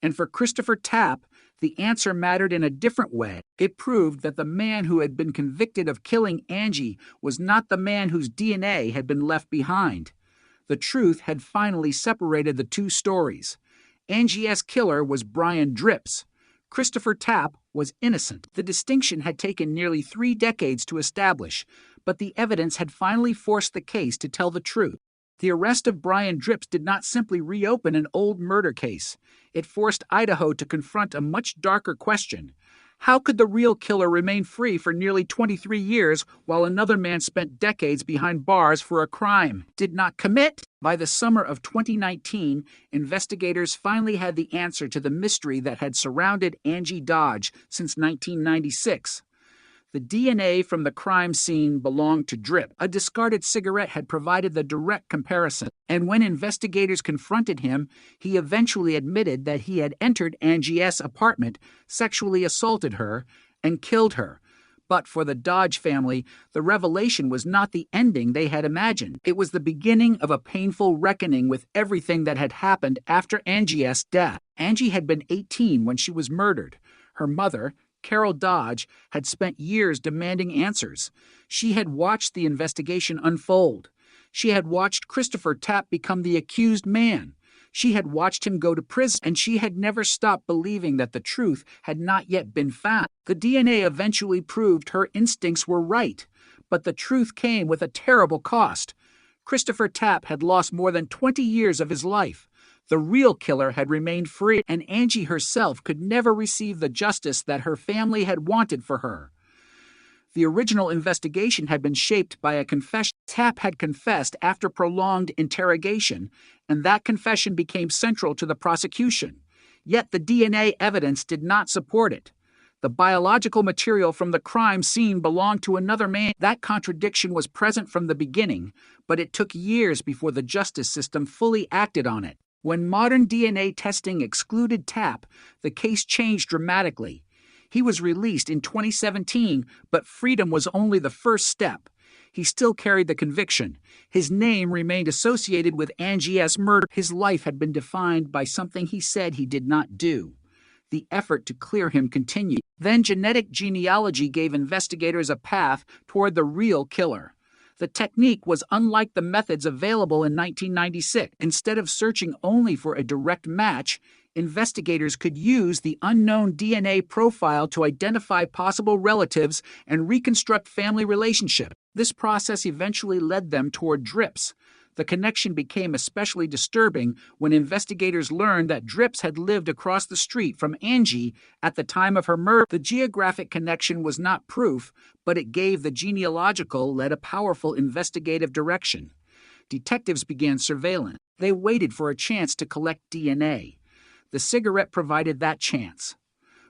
And for Christopher Tapp, the answer mattered in a different way. It proved that the man who had been convicted of killing Angie was not the man whose DNA had been left behind. The truth had finally separated the two stories. Angie's killer was Brian Drips. Christopher Tapp was innocent. The distinction had taken nearly 3 decades to establish, but the evidence had finally forced the case to tell the truth. The arrest of Brian Drips did not simply reopen an old murder case. It forced Idaho to confront a much darker question. How could the real killer remain free for nearly 23 years while another man spent decades behind bars for a crime did not commit? By the summer of 2019, investigators finally had the answer to the mystery that had surrounded Angie Dodge since 1996. The DNA from the crime scene belonged to Drip. A discarded cigarette had provided the direct comparison, and when investigators confronted him, he eventually admitted that he had entered Angie's apartment, sexually assaulted her, and killed her. But for the Dodge family, the revelation was not the ending they had imagined. It was the beginning of a painful reckoning with everything that had happened after Angie's death. Angie had been 18 when she was murdered. Her mother, Carol Dodge, had spent years demanding answers. She had watched the investigation unfold. She had watched Christopher Tapp become the accused man. She had watched him go to prison, and she had never stopped believing that the truth had not yet been found. The DNA eventually proved her instincts were right, but the truth came with a terrible cost. Christopher Tapp had lost more than 20 years of his life. The real killer had remained free, and Angie herself could never receive the justice that her family had wanted for her. The original investigation had been shaped by a confession. Tapp had confessed after prolonged interrogation, and that confession became central to the prosecution. Yet the DNA evidence did not support it. The biological material from the crime scene belonged to another man. That contradiction was present from the beginning, but it took years before the justice system fully acted on it. When modern DNA testing excluded Tapp, the case changed dramatically. He was released in 2017, but freedom was only the first step. He still carried the conviction. His name remained associated with Angie S. murder. His life had been defined by something he said he did not do. The effort to clear him continued. Then genetic genealogy gave investigators a path toward the real killer. The technique was unlike the methods available in 1996. Instead of searching only for a direct match, investigators could use the unknown DNA profile to identify possible relatives and reconstruct family relationships. This process eventually led them toward Drips. The connection became especially disturbing when investigators learned that Drips had lived across the street from Angie at the time of her murder. The geographic connection was not proof, but it gave the genealogical lead a powerful investigative direction. Detectives began surveillance. They waited for a chance to collect DNA. The cigarette provided that chance.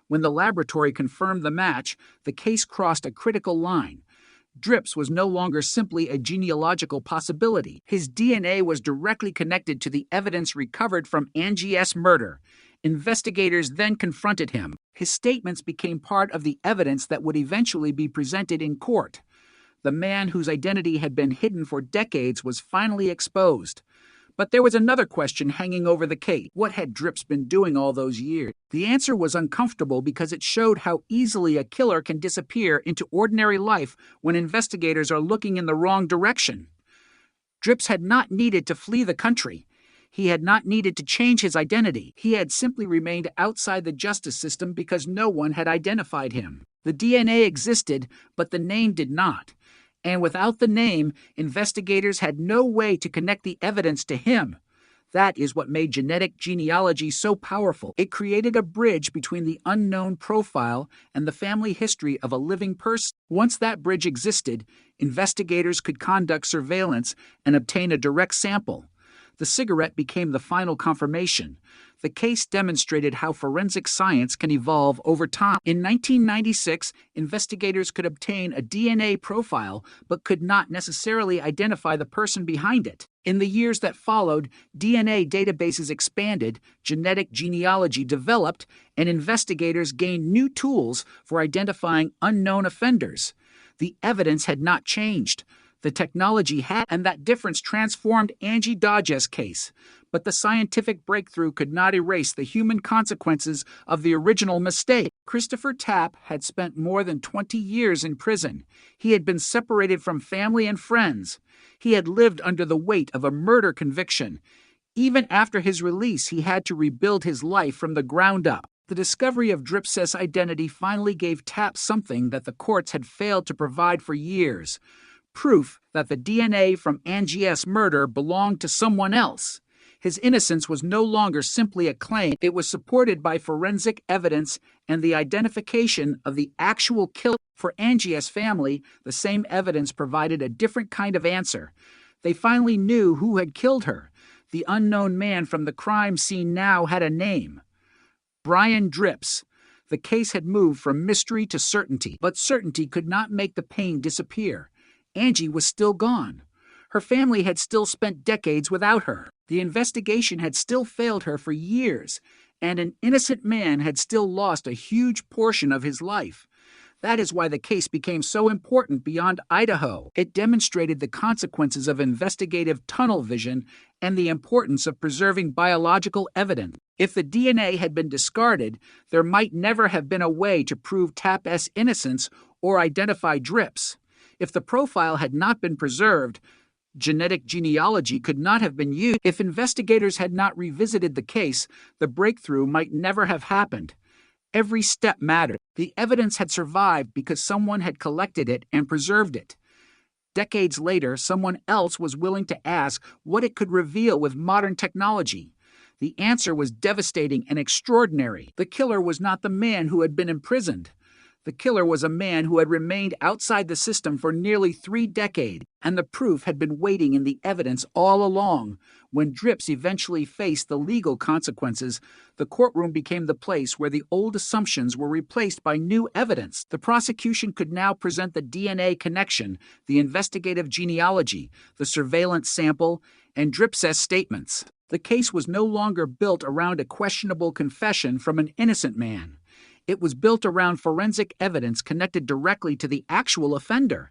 When the laboratory confirmed the match, the case crossed a critical line. Drips was no longer simply a genealogical possibility. His DNA was directly connected to the evidence recovered from Angie S. murder. Investigators then confronted him. His statements became part of the evidence that would eventually be presented in court. The man whose identity had been hidden for decades was finally exposed. But there was another question hanging over the case. What had Drips been doing all those years? The answer was uncomfortable because it showed how easily a killer can disappear into ordinary life when investigators are looking in the wrong direction. Drips had not needed to flee the country. He had not needed to change his identity. He had simply remained outside the justice system because no one had identified him. The DNA existed, but the name did not. And without the name, investigators had no way to connect the evidence to him. That is what made genetic genealogy so powerful. It created a bridge between the unknown profile and the family history of a living person. Once that bridge existed, investigators could conduct surveillance and obtain a direct sample. The cigarette became the final confirmation. The case demonstrated how forensic science can evolve over time. In 1996, investigators could obtain a DNA profile but could not necessarily identify the person behind it. In the years that followed, DNA databases expanded, genetic genealogy developed, and investigators gained new tools for identifying unknown offenders. The evidence had not changed. The technology had, and that difference transformed Angie Dodge's case. But the scientific breakthrough could not erase the human consequences of the original mistake. Christopher Tapp had spent more than 20 years in prison. He had been separated from family and friends. He had lived under the weight of a murder conviction. Even after his release, he had to rebuild his life from the ground up. The discovery of Drips's identity finally gave Tapp something that the courts had failed to provide for years: proof that the DNA from Angie S. murder belonged to someone else. His innocence was no longer simply a claim. It was supported by forensic evidence and the identification of the actual killer. For Angie's family, the same evidence provided a different kind of answer. They finally knew who had killed her. The unknown man from the crime scene now had a name: Brian Drips. The case had moved from mystery to certainty, but certainty could not make the pain disappear. Angie was still gone. Her family had still spent decades without her. The investigation had still failed her for years, and an innocent man had still lost a huge portion of his life. That is why the case became so important beyond Idaho. It demonstrated the consequences of investigative tunnel vision and the importance of preserving biological evidence. If the DNA had been discarded, there might never have been a way to prove Tapp's innocence or identify Drips. If the profile had not been preserved, genetic genealogy could not have been used. If investigators had not revisited the case, the breakthrough might never have happened. Every step mattered. The evidence had survived because someone had collected it and preserved it. Decades later, someone else was willing to ask what it could reveal with modern technology. The answer was devastating and extraordinary. The killer was not the man who had been imprisoned. The killer was a man who had remained outside the system for nearly 3 decades, and the proof had been waiting in the evidence all along. When Drips eventually faced the legal consequences, the courtroom became the place where the old assumptions were replaced by new evidence. The prosecution could now present the DNA connection, the investigative genealogy, the surveillance sample, and Drips's statements. The case was no longer built around a questionable confession from an innocent man. It was built around forensic evidence connected directly to the actual offender.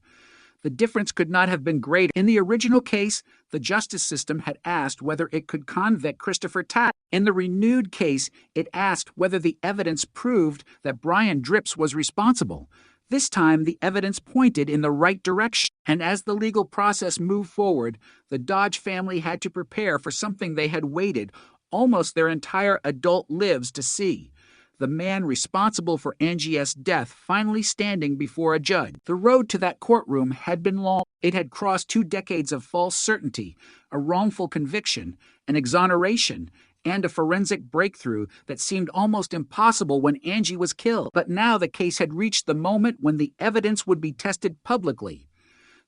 The difference could not have been greater. In the original case, the justice system had asked whether it could convict Christopher Tapp. In the renewed case, it asked whether the evidence proved that Brian Drips was responsible. This time, the evidence pointed in the right direction. And as the legal process moved forward, the Dodge family had to prepare for something they had waited almost their entire adult lives to see. The man responsible for Angie's death finally standing before a judge. The road to that courtroom had been long. It had crossed 2 decades of false certainty, a wrongful conviction, an exoneration, and a forensic breakthrough that seemed almost impossible when Angie was killed. But now the case had reached the moment when the evidence would be tested publicly.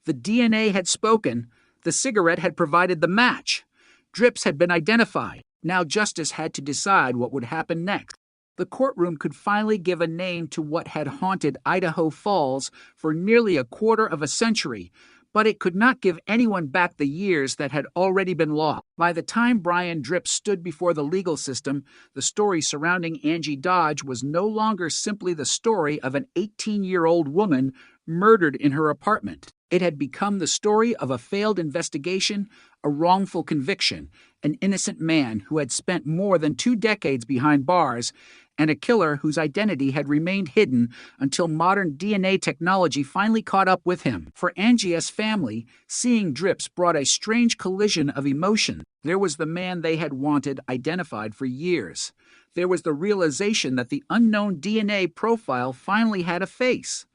The DNA had spoken. The cigarette had provided the match. Drips had been identified. Now justice had to decide what would happen next. The courtroom could finally give a name to what had haunted Idaho Falls for nearly a quarter of a century, but it could not give anyone back the years that had already been lost. By the time Brian Drips stood before the legal system, the story surrounding Angie Dodge was no longer simply the story of an 18-year-old woman murdered in her apartment. It had become the story of a failed investigation, a wrongful conviction, an innocent man who had spent more than 2 decades behind bars, and a killer whose identity had remained hidden until modern DNA technology finally caught up with him. For Angie's family, seeing Drips brought a strange collision of emotion. There was the man they had wanted identified for years. There was the realization that the unknown DNA profile finally had a face.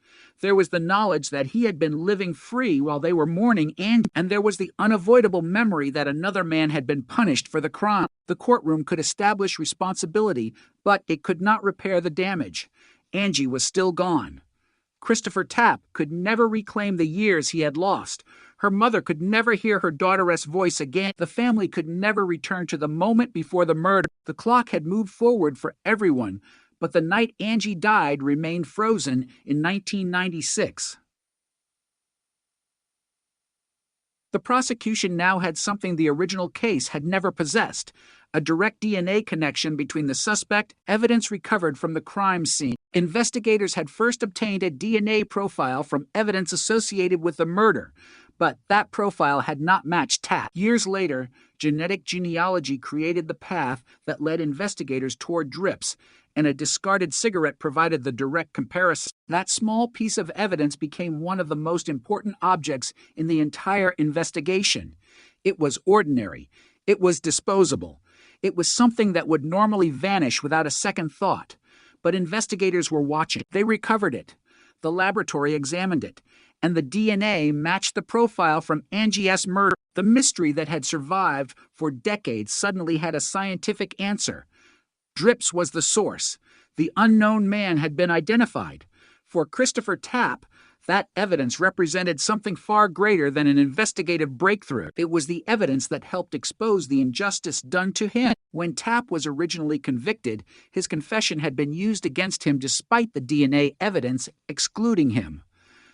There was the knowledge that he had been living free while they were mourning, and there was the unavoidable memory that another man had been punished for the crime. The courtroom could establish responsibility, but it could not repair the damage. Angie was still gone. Christopher Tapp could never reclaim the years he had lost. Her mother could never hear her daughter's voice again. The family could never return to the moment before the murder. The clock had moved forward for everyone, but the night Angie died remained frozen in 1996. The prosecution now had something the original case had never possessed: a direct DNA connection between the suspect, evidence recovered from the crime scene. Investigators had first obtained a DNA profile from evidence associated with the murder, but that profile had not matched Tapp. Years later, genetic genealogy created the path that led investigators toward Drips, and a discarded cigarette provided the direct comparison. That small piece of evidence became one of the most important objects in the entire investigation. It was ordinary. It was disposable. It was something that would normally vanish without a second thought. But investigators were watching. They recovered it. The laboratory examined it, and the DNA matched the profile from Angie's murder. The mystery that had survived for decades suddenly had a scientific answer. Drips was the source. The unknown man had been identified. For Christopher Tapp, that evidence represented something far greater than an investigative breakthrough. It was the evidence that helped expose the injustice done to him. When Tapp was originally convicted, his confession had been used against him despite the DNA evidence excluding him.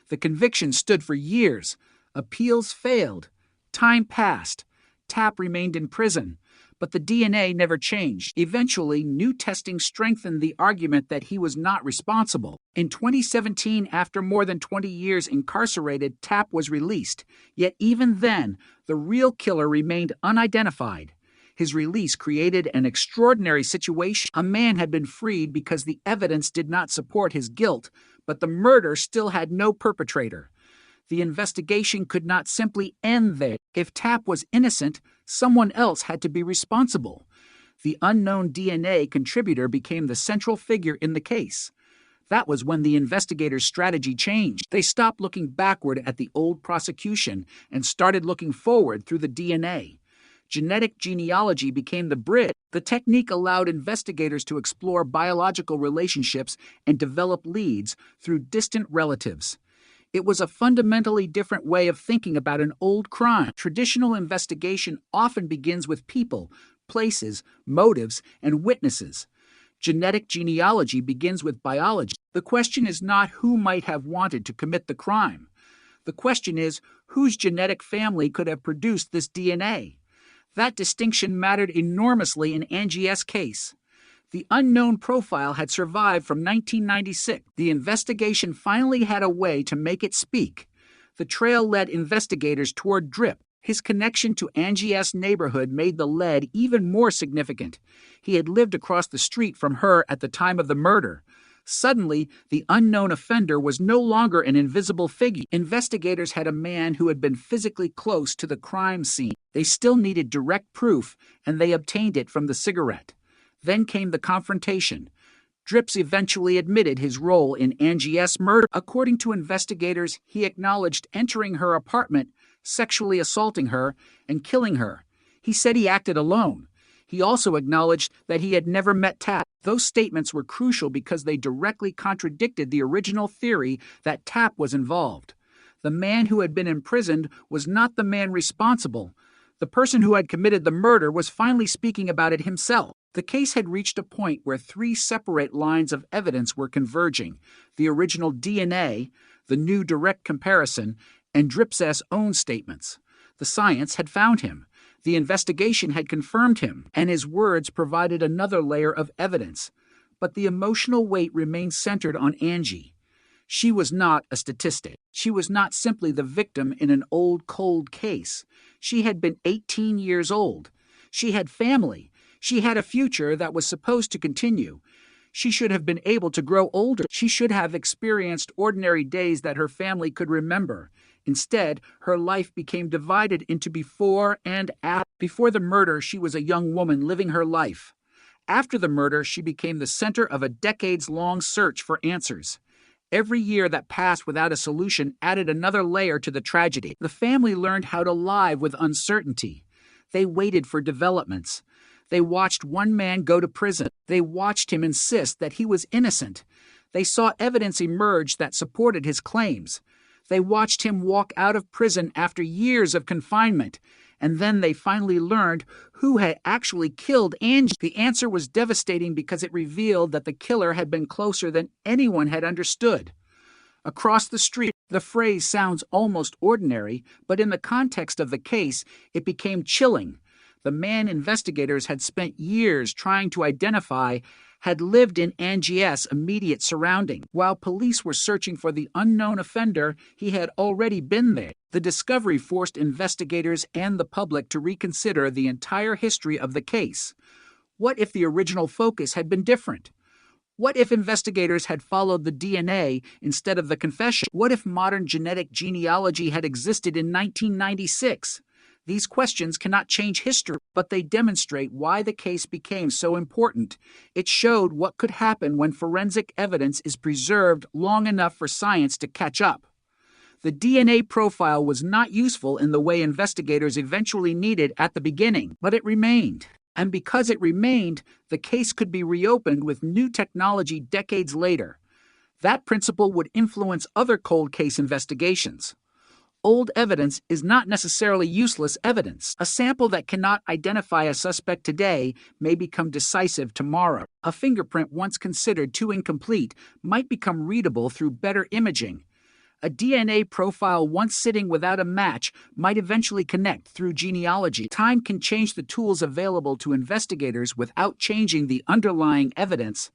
The conviction stood for years. Appeals failed. Time passed. Tapp remained in prison, but the DNA never changed. Eventually, new testing strengthened the argument that he was not responsible. In 2017, after more than 20 years incarcerated, Tapp was released. Yet even then, the real killer remained unidentified. His release created an extraordinary situation. A man had been freed because the evidence did not support his guilt, but the murder still had no perpetrator. The investigation could not simply end there. If Tapp was innocent, someone else had to be responsible. The unknown DNA contributor became the central figure in the case. That was when the investigators' strategy changed. They stopped looking backward at the old prosecution and started looking forward through the DNA. Genetic genealogy became the bridge. The technique allowed investigators to explore biological relationships and develop leads through distant relatives. It was a fundamentally different way of thinking about an old crime. Traditional investigation often begins with people, places, motives, and witnesses. Genetic genealogy begins with biology. The question is not who might have wanted to commit the crime. The question is whose genetic family could have produced this DNA. That distinction mattered enormously in Angie's case. The unknown profile had survived from 1996. The investigation finally had a way to make it speak. The trail led investigators toward Drip. His connection to Angie's neighborhood made the lead even more significant. He had lived across the street from her at the time of the murder. Suddenly, the unknown offender was no longer an invisible figure. Investigators had a man who had been physically close to the crime scene. They still needed direct proof, and they obtained it from the cigarette. Then came the confrontation. Drips eventually admitted his role in Angie's murder. According to investigators, he acknowledged entering her apartment, sexually assaulting her, and killing her. He said he acted alone. He also acknowledged that he had never met Tapp. Those statements were crucial because they directly contradicted the original theory that Tapp was involved. The man who had been imprisoned was not the man responsible. The person who had committed the murder was finally speaking about it himself. The case had reached a point where three separate lines of evidence were converging: the original DNA, the new direct comparison, and Drips's own statements. The science had found him. The investigation had confirmed him, and his words provided another layer of evidence. But the emotional weight remained centered on Angie. She was not a statistic. She was not simply the victim in an old, cold case. She had been 18 years old. She had family. She had a future that was supposed to continue. She should have been able to grow older. She should have experienced ordinary days that her family could remember. Instead, her life became divided into before and after. Before the murder, she was a young woman living her life. After the murder, she became the center of a decades-long search for answers. Every year that passed without a solution added another layer to the tragedy. The family learned how to live with uncertainty. They waited for developments. They watched one man go to prison. They watched him insist that he was innocent. They saw evidence emerge that supported his claims. They watched him walk out of prison after years of confinement. And then they finally learned who had actually killed Angie. The answer was devastating because it revealed that the killer had been closer than anyone had understood. Across the street, the phrase sounds almost ordinary, but in the context of the case, it became chilling. The man investigators had spent years trying to identify had lived in Angie's immediate surrounding. While police were searching for the unknown offender, he had already been there. The discovery forced investigators and the public to reconsider the entire history of the case. What if the original focus had been different? What if investigators had followed the DNA instead of the confession? What if modern genetic genealogy had existed in 1996? These questions cannot change history, but they demonstrate why the case became so important. It showed what could happen when forensic evidence is preserved long enough for science to catch up. The DNA profile was not useful in the way investigators eventually needed at the beginning, but it remained. And because it remained, the case could be reopened with new technology decades later. That principle would influence other cold case investigations. Old evidence is not necessarily useless evidence. A sample that cannot identify a suspect today may become decisive tomorrow. A fingerprint once considered too incomplete might become readable through better imaging. A DNA profile once sitting without a match might eventually connect through genealogy. Time can change the tools available to investigators without changing the underlying evidence.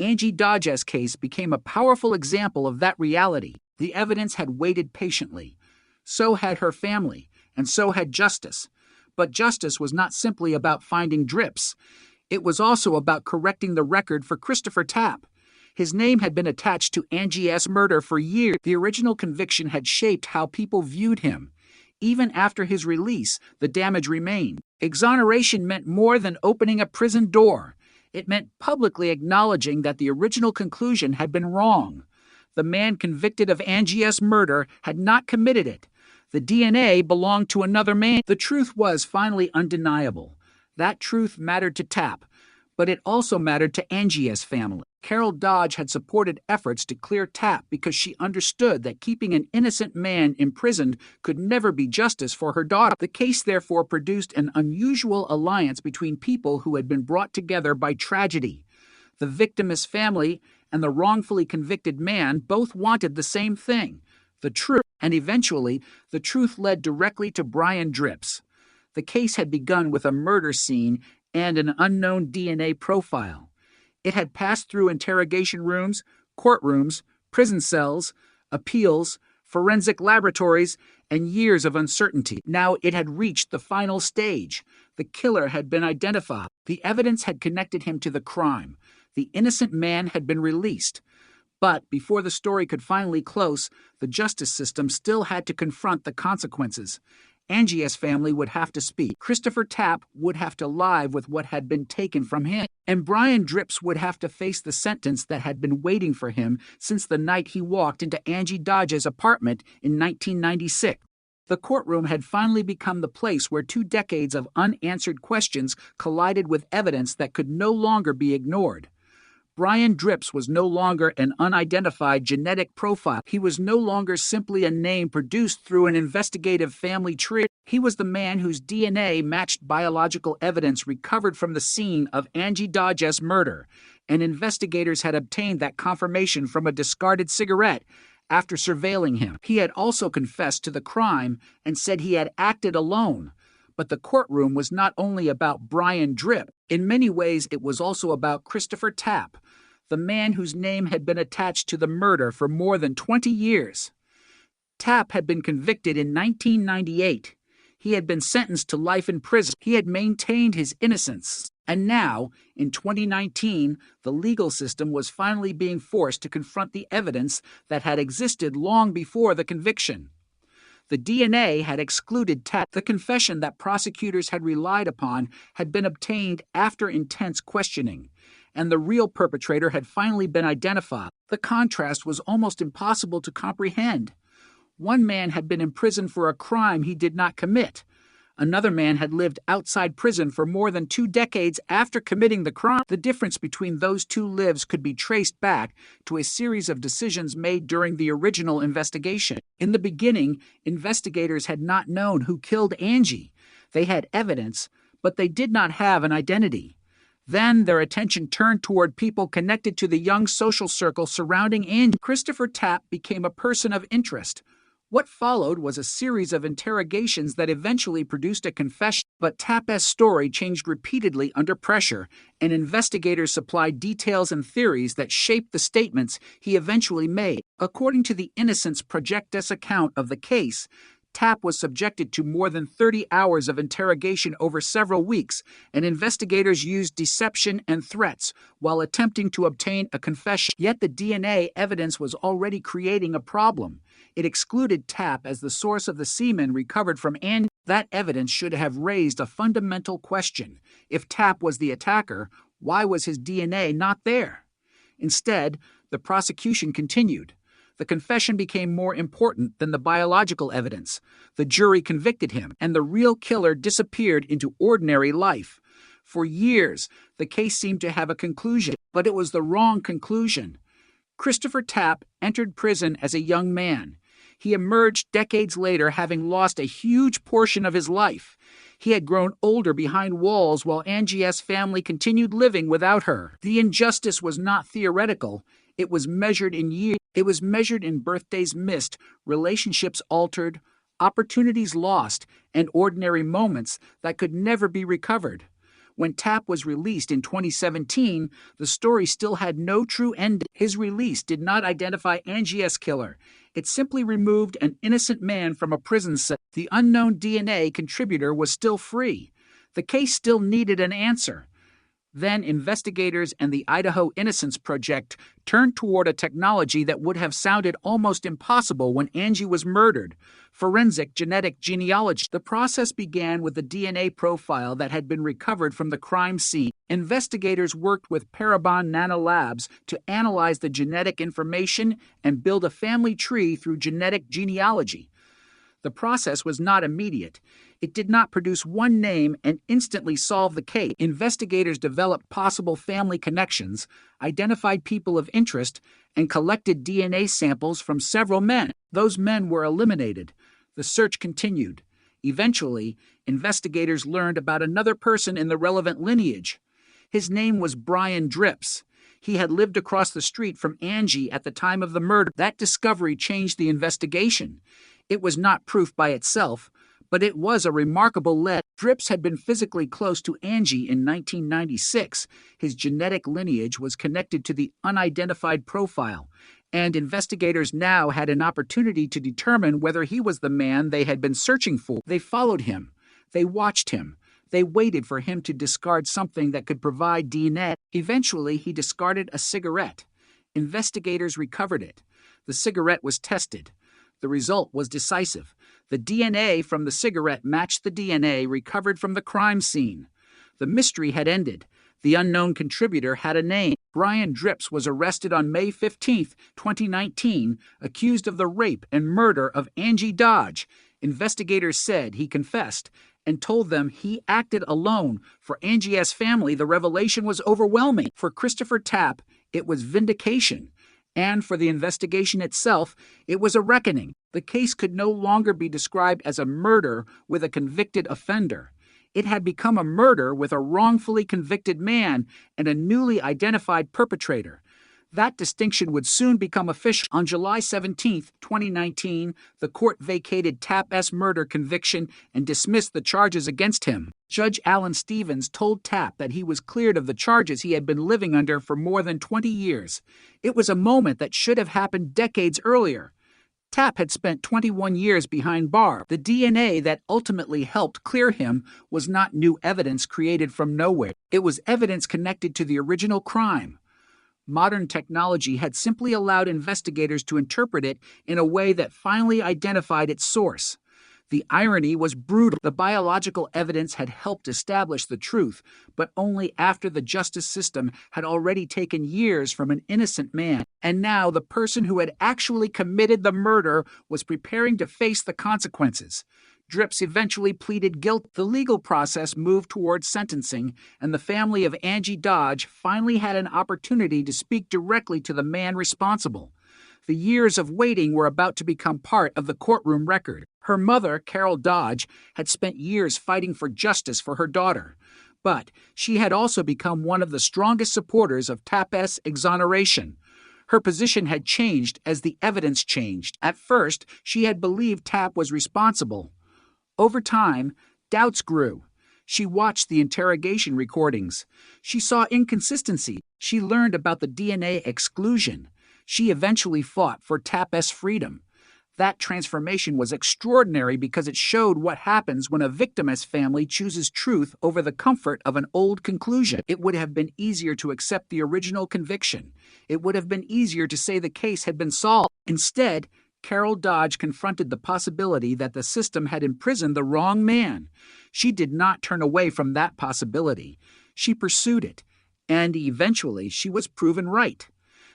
Angie Dodge's case became a powerful example of that reality. The evidence had waited patiently. So had her family, and so had justice. But justice was not simply about finding drips. It was also about correcting the record for Christopher Tapp. His name had been attached to Angie's murder for years. The original conviction had shaped how people viewed him. Even after his release, the damage remained. Exoneration meant more than opening a prison door. It meant publicly acknowledging that the original conclusion had been wrong. The man convicted of Angie's murder had not committed it. The DNA belonged to another man. The truth was finally undeniable. That truth mattered to Tapp, but it also mattered to Angie's family. Carol Dodge had supported efforts to clear Tapp because she understood that keeping an innocent man imprisoned could never be justice for her daughter. The case therefore produced an unusual alliance between people who had been brought together by tragedy. The victim's family and the wrongfully convicted man both wanted the same thing, the truth, and eventually the truth led directly to Brian Drips. The case had begun with a murder scene and an unknown DNA profile. It had passed through interrogation rooms, courtrooms, prison cells, appeals, forensic laboratories, and years of uncertainty. Now it had reached the final stage. The killer had been identified. The evidence had connected him to the crime. The innocent man had been released. But before the story could finally close, the justice system still had to confront the consequences. Angie's family would have to speak. Christopher Tapp would have to live with what had been taken from him. And Brian Drips would have to face the sentence that had been waiting for him since the night he walked into Angie Dodge's apartment in 1996. The courtroom had finally become the place where 2 decades of unanswered questions collided with evidence that could no longer be ignored. Brian Drips was no longer an unidentified genetic profile. He was no longer simply a name produced through an investigative family tree. He was the man whose DNA matched biological evidence recovered from the scene of Angie Dodge's murder, and investigators had obtained that confirmation from a discarded cigarette after surveilling him. He had also confessed to the crime and said he had acted alone. But the courtroom was not only about Brian Drips. In many ways, it was also about Christopher Tapp, the man whose name had been attached to the murder for more than 20 years. Tapp had been convicted in 1998. He had been sentenced to life in prison. He had maintained his innocence. And now, in 2019, the legal system was finally being forced to confront the evidence that had existed long before the conviction. The DNA had excluded Tapp. The confession that prosecutors had relied upon had been obtained after intense questioning, and the real perpetrator had finally been identified. The contrast was almost impossible to comprehend. One man had been imprisoned for a crime he did not commit. Another man had lived outside prison for more than 2 decades after committing the crime. The difference between those 2 lives could be traced back to a series of decisions made during the original investigation. In the beginning, investigators had not known who killed Angie. They had evidence, but they did not have an identity. Then their attention turned toward people connected to the young social circle surrounding Angie. Christopher Tapp became a person of interest. What followed was a series of interrogations that eventually produced a confession, but Tapp's story changed repeatedly under pressure, and investigators supplied details and theories that shaped the statements he eventually made. According to the Innocence Project's account of the case, Tapp was subjected to more than 30 hours of interrogation over several weeks, and investigators used deception and threats while attempting to obtain a confession. Yet the DNA evidence was already creating a problem. It excluded Tapp as the source of the semen recovered from Angie. That evidence should have raised a fundamental question. If Tapp was the attacker, why was his DNA not there? Instead, the prosecution continued. The confession became more important than the biological evidence. The jury convicted him, and the real killer disappeared into ordinary life. For years, the case seemed to have a conclusion, but it was the wrong conclusion. Christopher Tapp entered prison as a young man. He emerged decades later having lost a huge portion of his life. He had grown older behind walls while Angie's family continued living without her. The injustice was not theoretical. It was measured in years. It was measured in birthdays missed, relationships altered, opportunities lost, and ordinary moments that could never be recovered. When Tapp was released in 2017, the story still had no true ending. His release did not identify Angie's killer. It simply removed an innocent man from a prison cell. The unknown DNA contributor was still free. The case still needed an answer. Then investigators and the Idaho Innocence Project turned toward a technology that would have sounded almost impossible when Angie was murdered: forensic genetic genealogy. The process began with the DNA profile that had been recovered from the crime scene. Investigators worked with Parabon Nanolabs to analyze the genetic information and build a family tree through genetic genealogy. The process was not immediate. It did not produce one name and instantly solve the case. Investigators developed possible family connections, identified people of interest, and collected DNA samples from several men. Those men were eliminated. The search continued. Eventually, investigators learned about another person in the relevant lineage. His name was Brian Drips. He had lived across the street from Angie at the time of the murder. That discovery changed the investigation. It was not proof by itself, but it was a remarkable lead. Drips had been physically close to Angie in 1996. His genetic lineage was connected to the unidentified profile, and investigators now had an opportunity to determine whether he was the man they had been searching for. They followed him. They watched him. They waited for him to discard something that could provide DNA. Eventually, he discarded a cigarette. Investigators recovered it. The cigarette was tested. The result was decisive. The DNA from the cigarette matched the DNA recovered from the crime scene. The mystery had ended. The unknown contributor had a name. Brian Drips was arrested on May 15, 2019, accused of the rape and murder of Angie Dodge. Investigators said he confessed and told them he acted alone. For Angie's family, the revelation was overwhelming. For Christopher Tapp, it was vindication. And for the investigation itself, it was a reckoning. The case could no longer be described as a murder with a convicted offender. It had become a murder with a wrongfully convicted man and a newly identified perpetrator. That distinction would soon become official. On July 17, 2019, the court vacated Tapp's murder conviction and dismissed the charges against him. Judge Alan Stevens told Tapp that he was cleared of the charges he had been living under for more than 20 years. It was a moment that should have happened decades earlier. Tapp had spent 21 years behind bars. The DNA that ultimately helped clear him was not new evidence created from nowhere. It was evidence connected to the original crime. Modern technology had simply allowed investigators to interpret it in a way that finally identified its source. The irony was brutal. The biological evidence had helped establish the truth, but only after the justice system had already taken years from an innocent man. And now the person who had actually committed the murder was preparing to face the consequences. Drips eventually pleaded guilty. The legal process moved towards sentencing, and the family of Angie Dodge finally had an opportunity to speak directly to the man responsible. The years of waiting were about to become part of the courtroom record. Her mother, Carol Dodge, had spent years fighting for justice for her daughter, but she had also become one of the strongest supporters of Tapp's exoneration. Her position had changed as the evidence changed. At first, she had believed Tapp was responsible. Over time, doubts grew. She watched the interrogation recordings. She saw inconsistency. She learned about the DNA exclusion. She eventually fought for Tapp's freedom. That transformation was extraordinary because it showed what happens when a victim's family chooses truth over the comfort of an old conclusion. It would have been easier to accept the original conviction. It would have been easier to say the case had been solved. Instead, Carol Dodge confronted the possibility that the system had imprisoned the wrong man. She did not turn away from that possibility. She pursued it, and eventually she was proven right.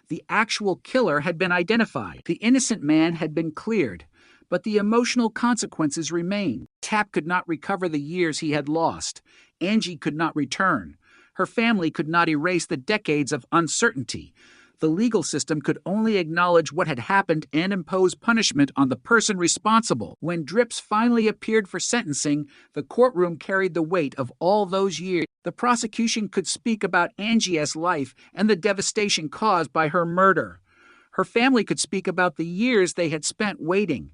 The actual killer had been identified. The innocent man had been cleared, but the emotional consequences remained. Tapp could not recover the years he had lost. Angie could not return. Her family could not erase the decades of uncertainty. The legal system could only acknowledge what had happened and impose punishment on the person responsible. When Drips finally appeared for sentencing, the courtroom carried the weight of all those years. The prosecution could speak about Angie's life and the devastation caused by her murder. Her family could speak about the years they had spent waiting.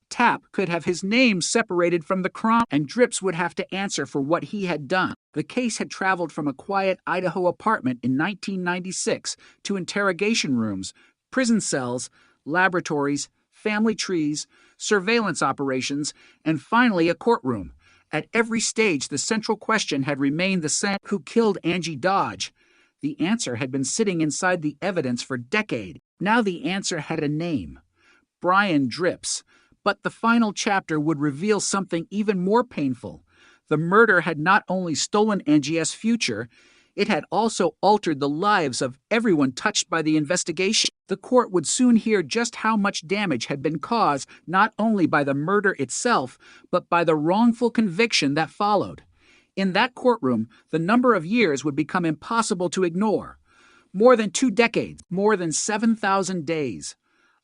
Tapp could have his name separated from the crime, and Drips would have to answer for what he had done. The case had traveled from a quiet Idaho apartment in 1996 to interrogation rooms, prison cells, laboratories, family trees, surveillance operations, and finally a courtroom. At every stage, the central question had remained the same: who killed Angie Dodge? The answer had been sitting inside the evidence for decades. Now the answer had a name: Brian Drips. But the final chapter would reveal something even more painful. The murder had not only stolen Angie's future, it had also altered the lives of everyone touched by the investigation. The court would soon hear just how much damage had been caused not only by the murder itself, but by the wrongful conviction that followed. In that courtroom, the number of years would become impossible to ignore. More than 2 decades, more than 7,000 days.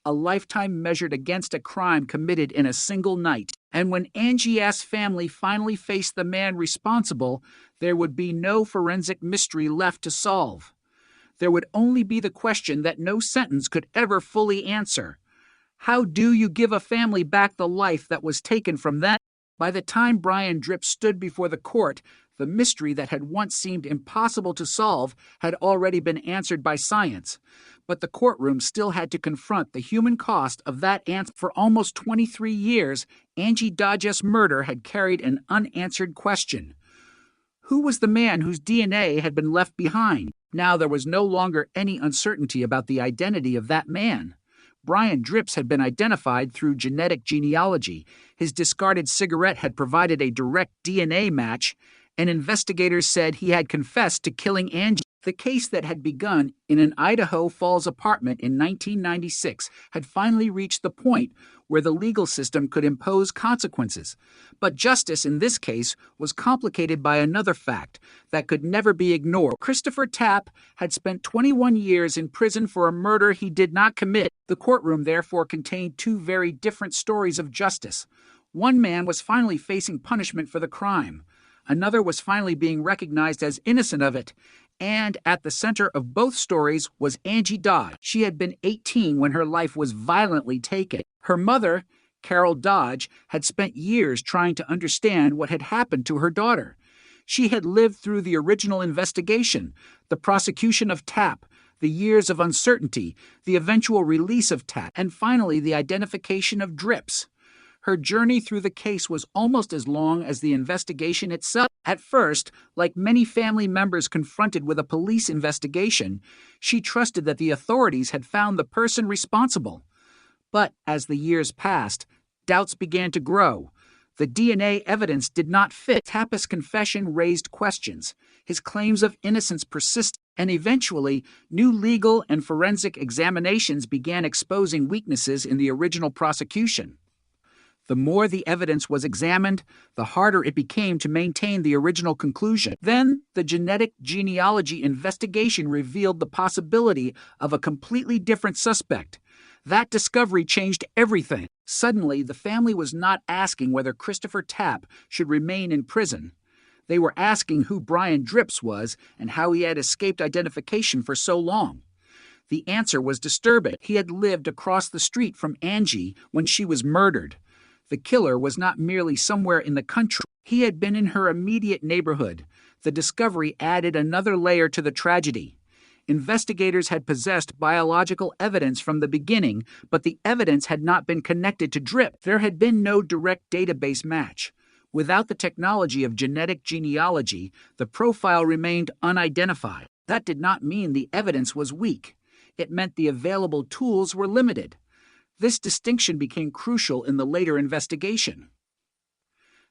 A lifetime measured against a crime committed in a single night. And when Angie's family finally faced the man responsible, there would be no forensic mystery left to solve. There would only be the question that no sentence could ever fully answer. How do you give a family back the life that was taken from them? By the time Brian Drips stood before the court, the mystery that had once seemed impossible to solve had already been answered by science. But the courtroom still had to confront the human cost of that answer. For almost 23 years, Angie Dodge's murder had carried an unanswered question. Who was the man whose DNA had been left behind? Now there was no longer any uncertainty about the identity of that man. Brian Drips had been identified through genetic genealogy. His discarded cigarette had provided a direct DNA match, and investigators said he had confessed to killing Angie. The case that had begun in an Idaho Falls apartment in 1996 had finally reached the point where the legal system could impose consequences. But justice in this case was complicated by another fact that could never be ignored. Christopher Tapp had spent 21 years in prison for a murder he did not commit. The courtroom therefore contained 2 very different stories of justice. One man was finally facing punishment for the crime. Another was finally being recognized as innocent of it. And at the center of both stories was Angie Dodge. She had been 18 when her life was violently taken. Her mother, Carol Dodge, had spent years trying to understand what had happened to her daughter. She had lived through the original investigation, the prosecution of Tapp, the years of uncertainty, the eventual release of Tapp, and finally the identification of Drips. Her journey through the case was almost as long as the investigation itself. At first, like many family members confronted with a police investigation, she trusted that the authorities had found the person responsible. But as the years passed, doubts began to grow. The DNA evidence did not fit. Tapp's confession raised questions. His claims of innocence persisted, and eventually, new legal and forensic examinations began exposing weaknesses in the original prosecution. The more the evidence was examined, the harder it became to maintain the original conclusion. Then, the genetic genealogy investigation revealed the possibility of a completely different suspect. That discovery changed everything. Suddenly, the family was not asking whether Christopher Tapp should remain in prison. They were asking who Brian Drips was and how he had escaped identification for so long. The answer was disturbing. He had lived across the street from Angie when she was murdered. The killer was not merely somewhere in the country. He had been in her immediate neighborhood. The discovery added another layer to the tragedy. Investigators had possessed biological evidence from the beginning, but the evidence had not been connected to Drip. There had been no direct database match. Without the technology of genetic genealogy, the profile remained unidentified. That did not mean the evidence was weak. It meant the available tools were limited. This distinction became crucial in the later investigation.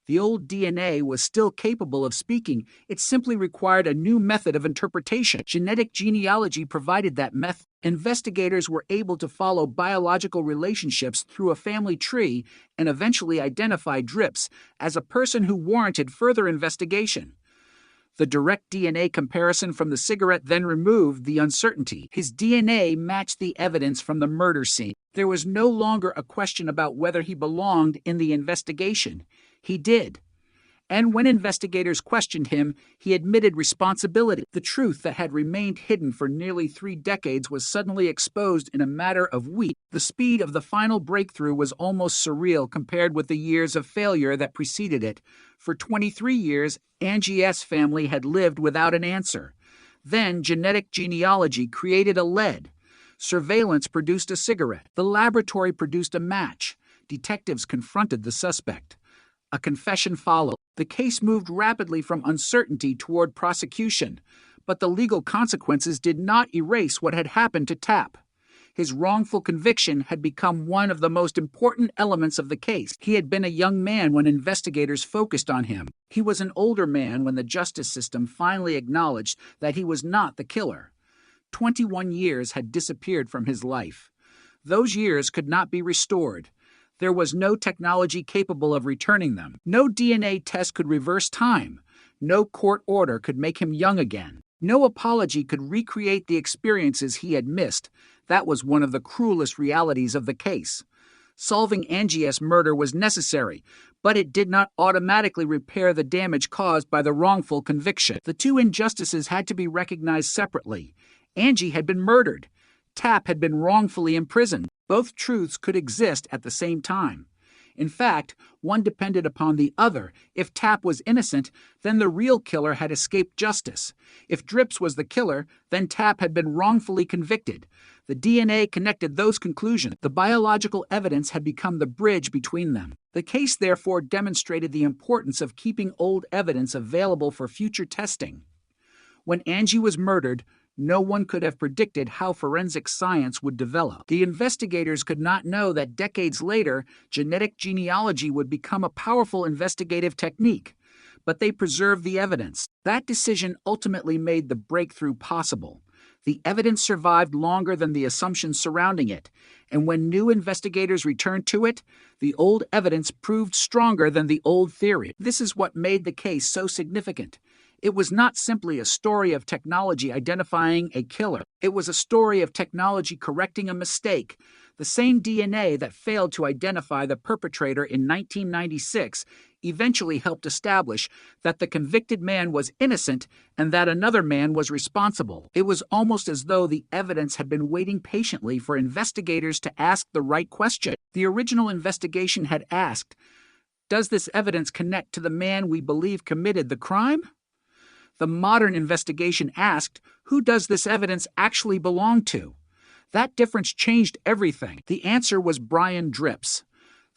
The old DNA was still capable of speaking. It simply required a new method of interpretation. Genetic genealogy provided that method. Investigators were able to follow biological relationships through a family tree and eventually identify Drips as a person who warranted further investigation. The direct DNA comparison from the cigarette then removed the uncertainty. His DNA matched the evidence from the murder scene. There was no longer a question about whether he belonged in the investigation. He did. And when investigators questioned him, he admitted responsibility. The truth that had remained hidden for nearly 3 decades was suddenly exposed in a matter of weeks. The speed of the final breakthrough was almost surreal compared with the years of failure that preceded it. For 23 years, Angie S. family had lived without an answer. Then genetic genealogy created a lead. Surveillance produced a cigarette. The laboratory produced a match. Detectives confronted the suspect. A confession followed. The case moved rapidly from uncertainty toward prosecution, but the legal consequences did not erase what had happened to Tapp. His wrongful conviction had become one of the most important elements of the case. He had been a young man when investigators focused on him. He was an older man when the justice system finally acknowledged that he was not the killer. 21 years had disappeared from his life. Those years could not be restored. There was no technology capable of returning them. No DNA test could reverse time. No court order could make him young again. No apology could recreate the experiences he had missed. That was one of the cruelest realities of the case. Solving Angie's murder was necessary, but it did not automatically repair the damage caused by the wrongful conviction. The two injustices had to be recognized separately. Angie had been murdered. Tapp had been wrongfully imprisoned. Both truths could exist at the same time. In fact, one depended upon the other. If Tapp was innocent, then the real killer had escaped justice. If Drips was the killer, then Tapp had been wrongfully convicted. The DNA connected those conclusions. The biological evidence had become the bridge between them. The case therefore demonstrated the importance of keeping old evidence available for future testing. When Angie was murdered, no one could have predicted how forensic science would develop. The investigators could not know that decades later, genetic genealogy would become a powerful investigative technique, but they preserved the evidence. That decision ultimately made the breakthrough possible. The evidence survived longer than the assumptions surrounding it, and when new investigators returned to it, the old evidence proved stronger than the old theory. This is what made the case so significant. It was not simply a story of technology identifying a killer. It was a story of technology correcting a mistake. The same DNA that failed to identify the perpetrator in 1996 eventually helped establish that the convicted man was innocent and that another man was responsible. It was almost as though the evidence had been waiting patiently for investigators to ask the right question. The original investigation had asked, "Does this evidence connect to the man we believe committed the crime?" The modern investigation asked, "Who does this evidence actually belong to?" That difference changed everything. The answer was Brian Drips.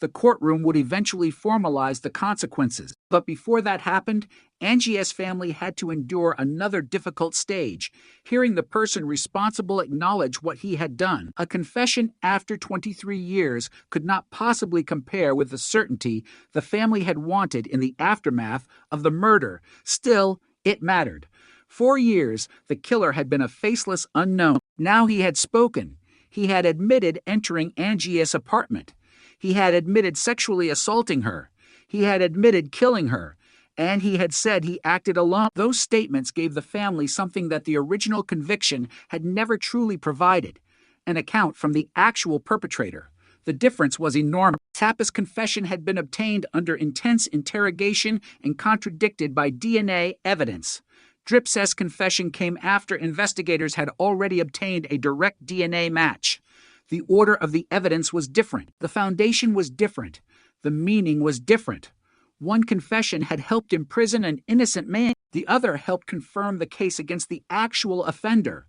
The courtroom would eventually formalize the consequences. But before that happened, Angie's family had to endure another difficult stage, hearing the person responsible acknowledge what he had done. A confession after 23 years could not possibly compare with the certainty the family had wanted in the aftermath of the murder. Still, it mattered. 4 years, the killer had been a faceless unknown. Now he had spoken. He had admitted entering Angie's apartment. He had admitted sexually assaulting her. He had admitted killing her. And he had said he acted alone. Those statements gave the family something that the original conviction had never truly provided: an account from the actual perpetrator. The difference was enormous. Tapp's confession had been obtained under intense interrogation and contradicted by DNA evidence. Drips's confession came after investigators had already obtained a direct DNA match. The order of the evidence was different. The foundation was different. The meaning was different. One confession had helped imprison an innocent man. The other helped confirm the case against the actual offender.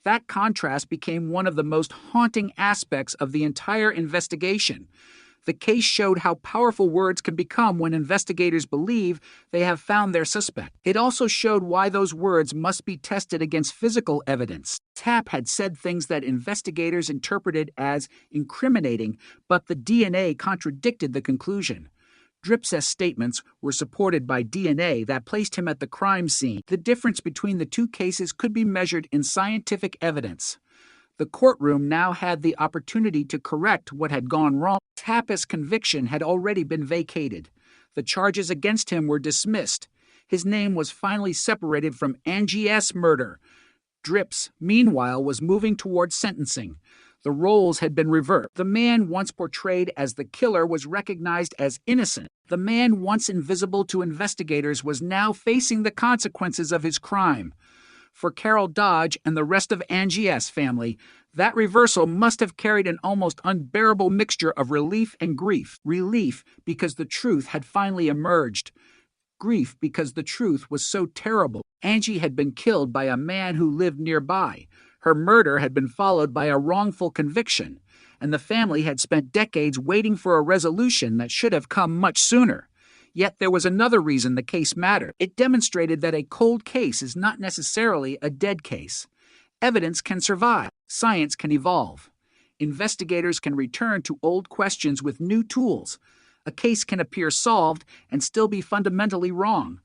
That contrast became one of the most haunting aspects of the entire investigation. The case showed how powerful words can become when investigators believe they have found their suspect. It also showed why those words must be tested against physical evidence. Tapp had said things that investigators interpreted as incriminating, but the DNA contradicted the conclusion. Drips's statements were supported by DNA that placed him at the crime scene. The difference between the two cases could be measured in scientific evidence. The courtroom now had the opportunity to correct what had gone wrong. Tapp's conviction had already been vacated. The charges against him were dismissed. His name was finally separated from Angie S. murder. Drips, meanwhile, was moving towards sentencing. The roles had been reversed. The man once portrayed as the killer was recognized as innocent. The man once invisible to investigators was now facing the consequences of his crime. For Carol Dodge and the rest of Angie S. family, that reversal must have carried an almost unbearable mixture of relief and grief. Relief because the truth had finally emerged. Grief because the truth was so terrible. Angie had been killed by a man who lived nearby. Her murder had been followed by a wrongful conviction, and the family had spent decades waiting for a resolution that should have come much sooner. Yet there was another reason the case mattered. It demonstrated that a cold case is not necessarily a dead case. Evidence can survive. Science can evolve. Investigators can return to old questions with new tools. A case can appear solved and still be fundamentally wrong.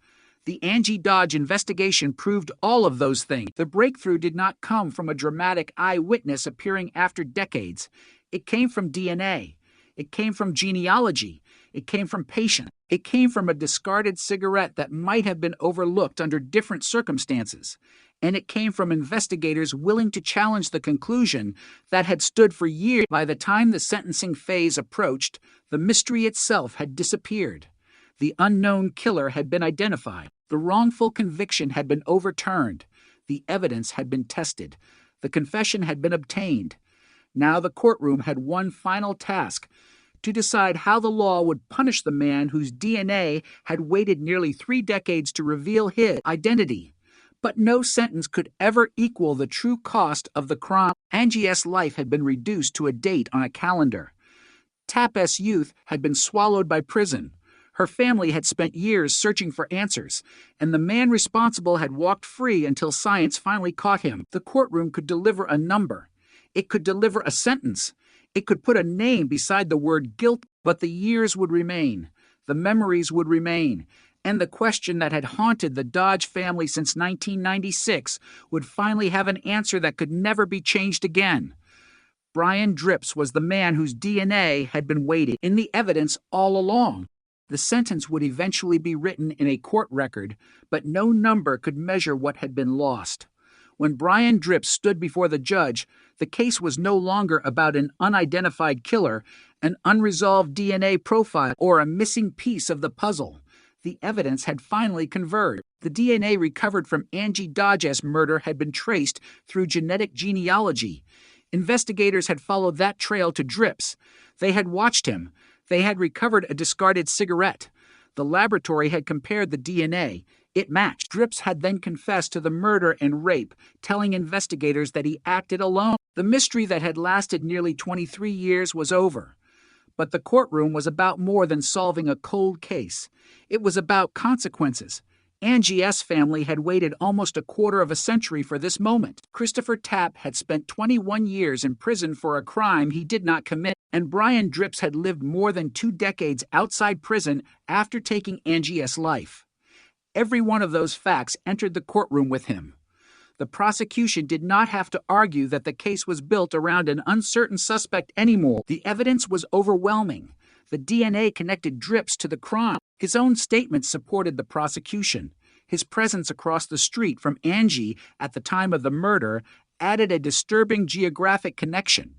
The Angie Dodge investigation proved all of those things. The breakthrough did not come from a dramatic eyewitness appearing after decades. It came from DNA. It came from genealogy. It came from patients. It came from a discarded cigarette that might have been overlooked under different circumstances. And it came from investigators willing to challenge the conclusion that had stood for years. By the time the sentencing phase approached, the mystery itself had disappeared. The unknown killer had been identified. The wrongful conviction had been overturned. The evidence had been tested. The confession had been obtained. Now the courtroom had one final task: to decide how the law would punish the man whose DNA had waited nearly 3 decades to reveal his identity. But no sentence could ever equal the true cost of the crime. Angie's life had been reduced to a date on a calendar. Tap's youth had been swallowed by prison. Her family had spent years searching for answers, and the man responsible had walked free until science finally caught him. The courtroom could deliver a number. It could deliver a sentence. It could put a name beside the word guilt, but the years would remain. The memories would remain. And the question that had haunted the Dodge family since 1996 would finally have an answer that could never be changed again. Brian Drips was the man whose DNA had been waiting in the evidence all along. The sentence would eventually be written in a court record, but no number could measure what had been lost. When Brian Drips stood before the judge, the case was no longer about an unidentified killer, an unresolved DNA profile, or a missing piece of the puzzle. The evidence had finally converged. The DNA recovered from Angie Dodge's murder had been traced through genetic genealogy. Investigators had followed that trail to Drips. They had watched him. They had recovered a discarded cigarette. The laboratory had compared the DNA. It matched. Drips had then confessed to the murder and rape, telling investigators that he acted alone. The mystery that had lasted nearly 23 years was over. But the courtroom was about more than solving a cold case. It was about consequences. Angie's family had waited almost a quarter of a century for this moment. Christopher Tapp had spent 21 years in prison for a crime he did not commit, and Brian Drips had lived more than 2 decades outside prison after taking Angie's life. Every one of those facts entered the courtroom with him. The prosecution did not have to argue that the case was built around an uncertain suspect anymore. The evidence was overwhelming. The DNA connected Drips to the crime. His own statements supported the prosecution. His presence across the street from Angie at the time of the murder added a disturbing geographic connection,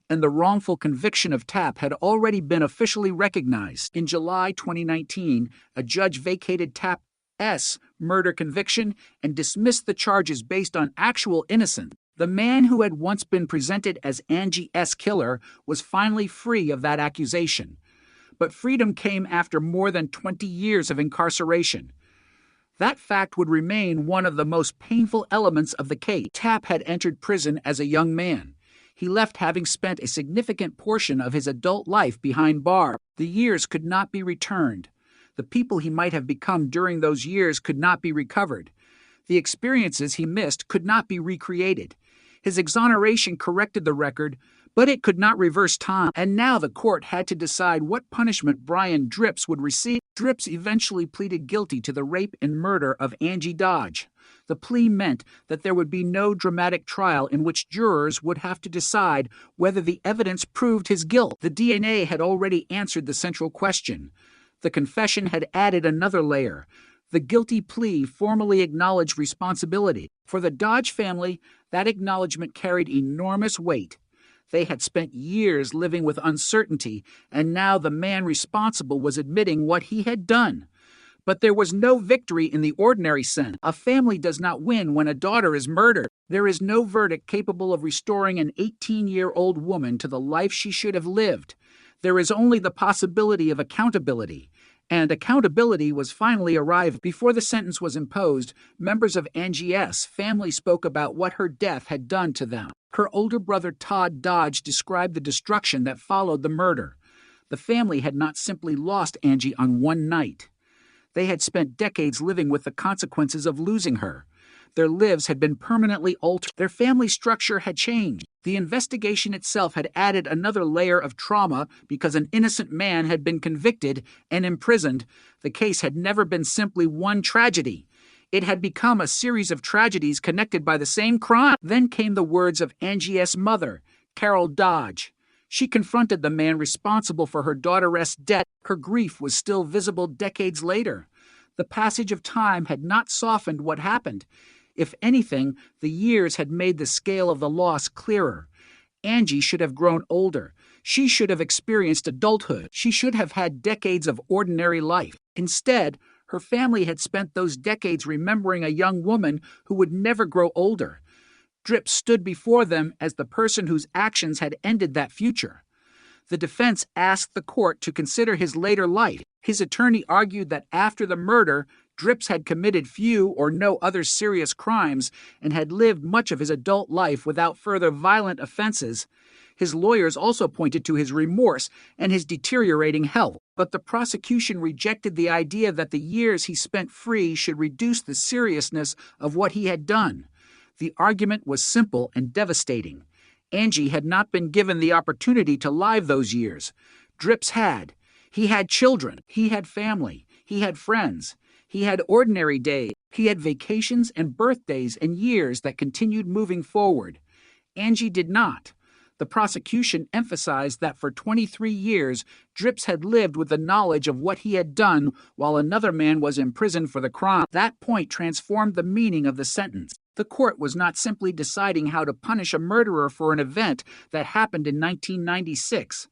and the wrongful conviction of Tapp had already been officially recognized. In July 2019, a judge vacated Tapp's murder conviction and dismissed the charges based on actual innocence. The man who had once been presented as Angie's killer was finally free of that accusation. But freedom came after more than 20 years of incarceration. That fact would remain one of the most painful elements of the case. Tapp had entered prison as a young man. He left having spent a significant portion of his adult life behind bars. The years could not be returned. The people he might have become during those years could not be recovered. The experiences he missed could not be recreated. His exoneration corrected the record, but it could not reverse time. And now the court had to decide what punishment Brian Drips would receive. Drips eventually pleaded guilty to the rape and murder of Angie Dodge. The plea meant that there would be no dramatic trial in which jurors would have to decide whether the evidence proved his guilt. The DNA had already answered the central question. The confession had added another layer. The guilty plea formally acknowledged responsibility. For the Dodge family, that acknowledgement carried enormous weight. They had spent years living with uncertainty, and now the man responsible was admitting what he had done. But there was no victory in the ordinary sense. A family does not win when a daughter is murdered. There is no verdict capable of restoring an 18-year-old woman to the life she should have lived. There is only the possibility of accountability. And accountability was finally arrived. Before the sentence was imposed, members of Angie S.'s family spoke about what her death had done to them. Her older brother Todd Dodge described the destruction that followed the murder. The family had not simply lost Angie on one night. They had spent decades living with the consequences of losing her. Their lives had been permanently altered. Their family structure had changed. The investigation itself had added another layer of trauma because an innocent man had been convicted and imprisoned. The case had never been simply one tragedy. It had become a series of tragedies connected by the same crime. Then came the words of Angie S.'s mother, Carol Dodge. She confronted the man responsible for her daughter's death. Her grief was still visible decades later. The passage of time had not softened what happened. If anything, the years had made the scale of the loss clearer. Angie should have grown older. She should have experienced adulthood. She should have had decades of ordinary life. Instead, her family had spent those decades remembering a young woman who would never grow older. Dripps stood before them as the person whose actions had ended that future. The defense asked the court to consider his later life. His attorney argued that after the murder, Dripps had committed few or no other serious crimes and had lived much of his adult life without further violent offenses. His lawyers also pointed to his remorse and his deteriorating health, but the prosecution rejected the idea that the years he spent free should reduce the seriousness of what he had done. The argument was simple and devastating. Angie had not been given the opportunity to live those years. Dripps had. He had children. He had family. He had friends. He had ordinary days. He had vacations and birthdays and years that continued moving forward. Angie did not. The prosecution emphasized that for 23 years, Dripps had lived with the knowledge of what he had done while another man was imprisoned for the crime. That point transformed the meaning of the sentence. The court was not simply deciding how to punish a murderer for an event that happened in 1996.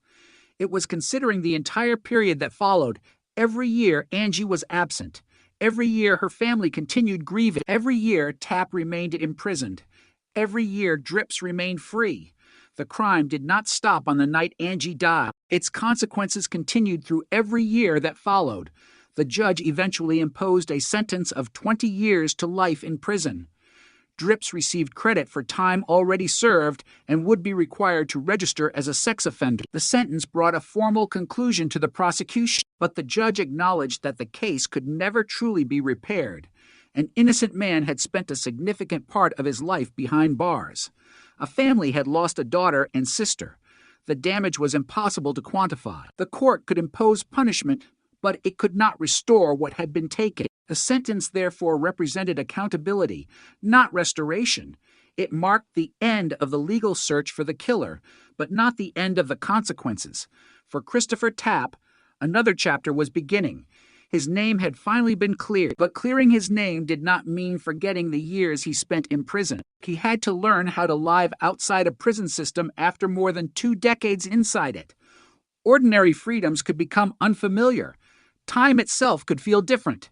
It was considering the entire period that followed. Every year, Angie was absent. Every year, her family continued grieving. Every year, Tapp remained imprisoned. Every year, Dripps remained free. The crime did not stop on the night Angie died. Its consequences continued through every year that followed. The judge eventually imposed a sentence of 20 years to life in prison. Dripps received credit for time already served and would be required to register as a sex offender. The sentence brought a formal conclusion to the prosecution, but the judge acknowledged that the case could never truly be repaired. An innocent man had spent a significant part of his life behind bars. A family had lost a daughter and sister. The damage was impossible to quantify. The court could impose punishment, but it could not restore what had been taken. The sentence therefore represented accountability, not restoration. It marked the end of the legal search for the killer, but not the end of the consequences. For Christopher Tapp, another chapter was beginning. His name had finally been cleared, but clearing his name did not mean forgetting the years he spent in prison. He had to learn how to live outside a prison system after more than 2 decades inside it. Ordinary freedoms could become unfamiliar. Time itself could feel different.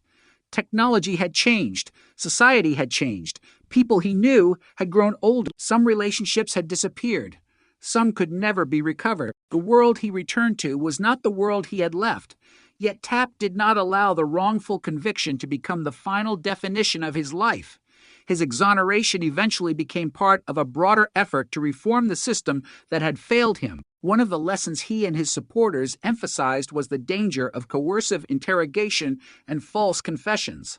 Technology had changed. Society had changed. People he knew had grown older. Some relationships had disappeared. Some could never be recovered. The world he returned to was not the world he had left. Yet Tapp did not allow the wrongful conviction to become the final definition of his life. His exoneration eventually became part of a broader effort to reform the system that had failed him. One of the lessons he and his supporters emphasized was the danger of coercive interrogation and false confessions.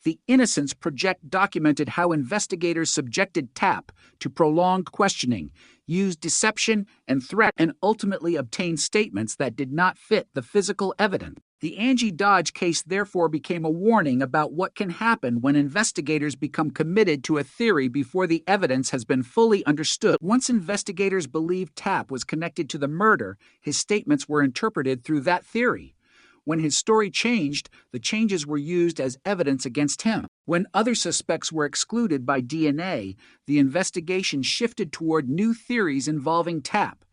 The Innocence Project documented how investigators subjected Tapp to prolonged questioning, used deception and threat, and ultimately obtained statements that did not fit the physical evidence. The Angie Dodge case therefore became a warning about what can happen when investigators become committed to a theory before the evidence has been fully understood. Once investigators believed Tapp was connected to the murder, his statements were interpreted through that theory. When his story changed, the changes were used as evidence against him. When other suspects were excluded by DNA, the investigation shifted toward new theories involving Tapp.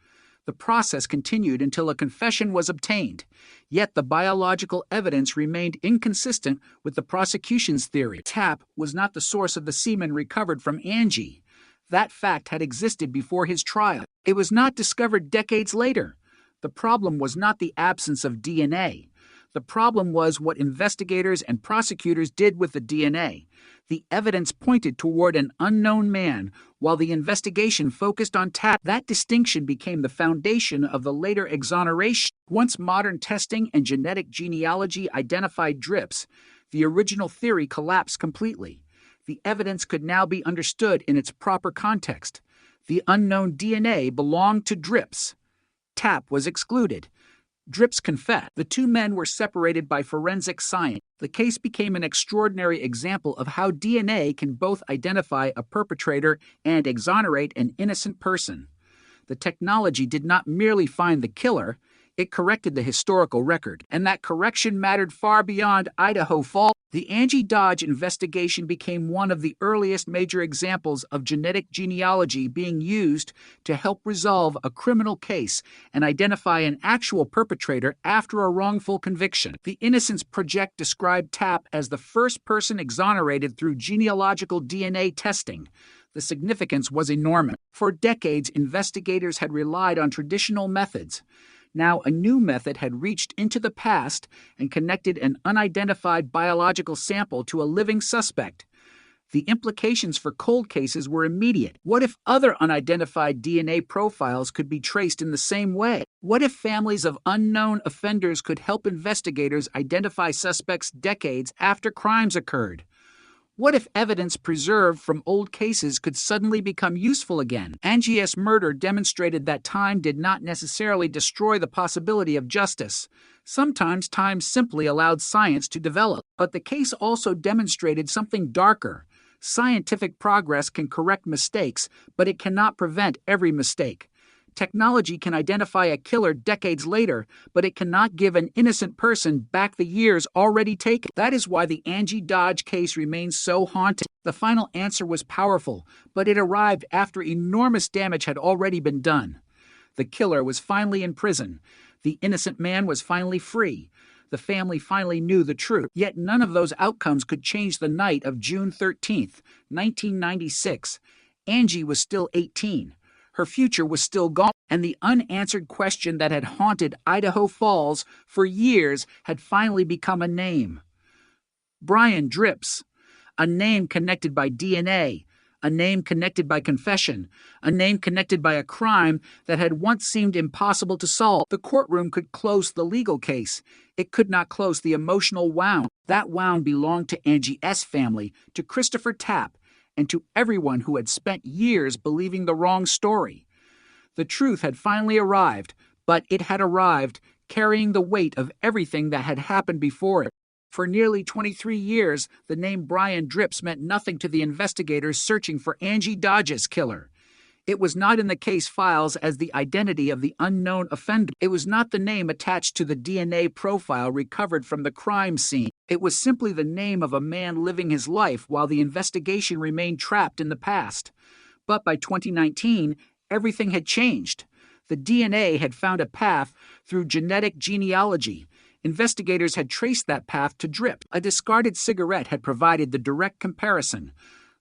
The process continued until a confession was obtained, yet the biological evidence remained inconsistent with the prosecution's theory. Tapp was not the source of the semen recovered from Angie. That fact had existed before his trial. It was not discovered decades later. The problem was not the absence of DNA. The problem was what investigators and prosecutors did with the DNA. The evidence pointed toward an unknown man, while the investigation focused on Tapp. That distinction became the foundation of the later exoneration. Once modern testing and genetic genealogy identified drips, the original theory collapsed completely. The evidence could now be understood in its proper context. The unknown DNA belonged to drips. Tapp was excluded. Drips confessed. The two men were separated by forensic science. The case became an extraordinary example of how DNA can both identify a perpetrator and exonerate an innocent person. The technology did not merely find the killer, it corrected the historical record, and that correction mattered far beyond Idaho Falls. The Angie Dodge investigation became one of the earliest major examples of genetic genealogy being used to help resolve a criminal case and identify an actual perpetrator after a wrongful conviction. The Innocence Project described Tapp as the first person exonerated through genealogical DNA testing. The significance was enormous. For decades, investigators had relied on traditional methods. Now, a new method had reached into the past and connected an unidentified biological sample to a living suspect. The implications for cold cases were immediate. What if other unidentified DNA profiles could be traced in the same way? What if families of unknown offenders could help investigators identify suspects decades after crimes occurred? What if evidence preserved from old cases could suddenly become useful again? Angie's murder demonstrated that time did not necessarily destroy the possibility of justice. Sometimes time simply allowed science to develop. But the case also demonstrated something darker. Scientific progress can correct mistakes, but it cannot prevent every mistake. Technology can identify a killer decades later, but it cannot give an innocent person back the years already taken. That is why the Angie Dodge case remains so haunting. The final answer was powerful, but it arrived after enormous damage had already been done. The killer was finally in prison. The innocent man was finally free. The family finally knew the truth. Yet none of those outcomes could change the night of June 13th, 1996. Angie was still 18. Her future was still gone, and the unanswered question that had haunted Idaho Falls for years had finally become a name. Brian Drips, a name connected by DNA, a name connected by confession, a name connected by a crime that had once seemed impossible to solve. The courtroom could close the legal case. It could not close the emotional wound. That wound belonged to Angie's family, to Christopher Tapp, and to everyone who had spent years believing the wrong story. The truth had finally arrived, but it had arrived carrying the weight of everything that had happened before it. For nearly 23 years, the name Brian Drips meant nothing to the investigators searching for Angie Dodge's killer. It was not in the case files as the identity of the unknown offender. It was not the name attached to the DNA profile recovered from the crime scene. It was simply the name of a man living his life while the investigation remained trapped in the past. But by 2019, everything had changed. The DNA had found a path through genetic genealogy. Investigators had traced that path to Drip. A discarded cigarette had provided the direct comparison.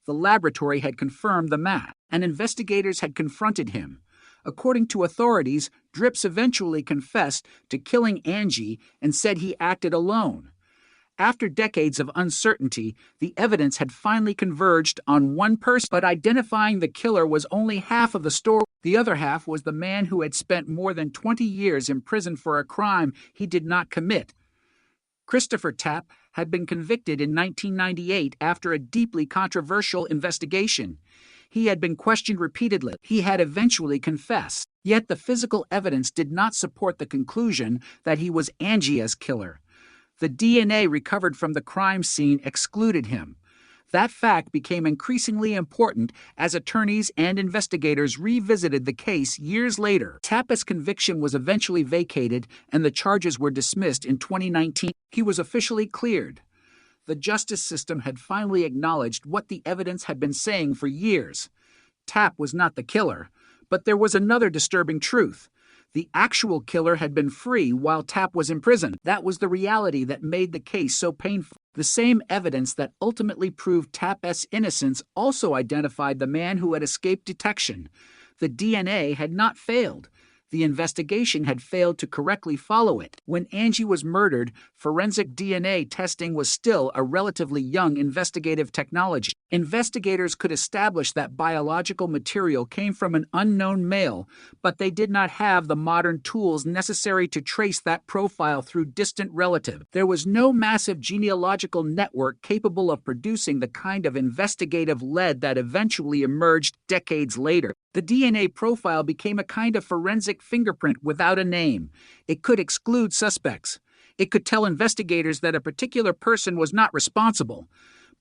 The laboratory had confirmed the match, and investigators had confronted him. According to authorities, Drips eventually confessed to killing Angie and said he acted alone. After decades of uncertainty, the evidence had finally converged on one person, but identifying the killer was only half of the story. The other half was the man who had spent more than 20 years in prison for a crime he did not commit. Christopher Tapp had been convicted in 1998 after a deeply controversial investigation. He had been questioned repeatedly. He had eventually confessed. Yet the physical evidence did not support the conclusion that he was Angie's killer. The DNA recovered from the crime scene excluded him. That fact became increasingly important as attorneys and investigators revisited the case years later. Tapp's conviction was eventually vacated and the charges were dismissed in 2019. He was officially cleared. The justice system had finally acknowledged what the evidence had been saying for years. Tapp was not the killer, but there was another disturbing truth. The actual killer had been free while Tapp was in prison. That was the reality that made the case so painful. The same evidence that ultimately proved Tapp's innocence also identified the man who had escaped detection. The DNA had not failed. The investigation had failed to correctly follow it. When Angie was murdered, forensic DNA testing was still a relatively young investigative technology. Investigators could establish that biological material came from an unknown male, but they did not have the modern tools necessary to trace that profile through distant relatives. There was no massive genealogical network capable of producing the kind of investigative lead that eventually emerged decades later. The DNA profile became a kind of forensic fingerprint without a name. It could exclude suspects. It could tell investigators that a particular person was not responsible,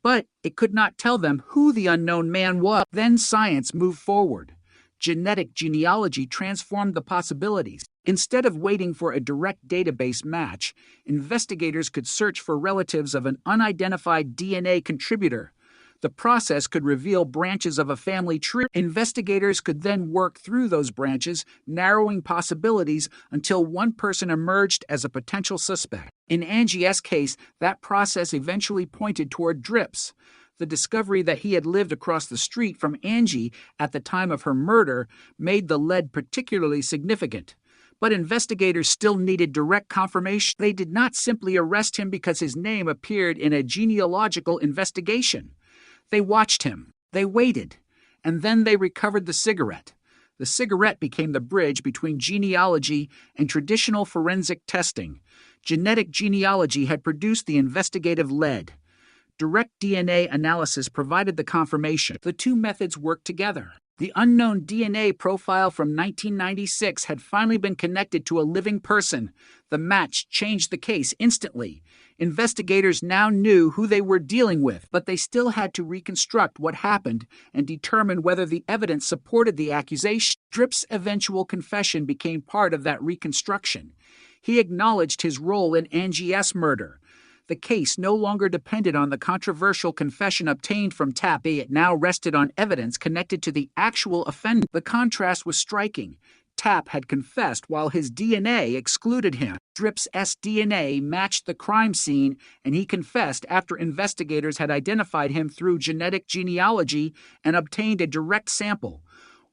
but it could not tell them who the unknown man was. Then science moved forward. Genetic genealogy transformed the possibilities. Instead of waiting for a direct database match, investigators could search for relatives of an unidentified DNA contributor. The process could reveal branches of a family tree. Investigators could then work through those branches, narrowing possibilities until one person emerged as a potential suspect. In Angie's case, that process eventually pointed toward Drips. The discovery that he had lived across the street from Angie at the time of her murder made the lead particularly significant. But investigators still needed direct confirmation. They did not simply arrest him because his name appeared in a genealogical investigation. They watched him, they waited, and then they recovered the cigarette. The cigarette became the bridge between genealogy and traditional forensic testing. Genetic genealogy had produced the investigative lead. Direct DNA analysis provided the confirmation. The two methods worked together. The unknown DNA profile from 1996 had finally been connected to a living person. The match changed the case instantly. Investigators now knew who they were dealing with, but they still had to reconstruct what happened and determine whether the evidence supported the accusation. Drip's eventual confession became part of that reconstruction. He acknowledged his role in Angie's murder. The case no longer depended on the controversial confession obtained from Tapp. It now rested on evidence connected to the actual offender. The contrast was striking. Tapp had confessed while his DNA excluded him. Drip's DNA matched the crime scene, and he confessed after investigators had identified him through genetic genealogy and obtained a direct sample.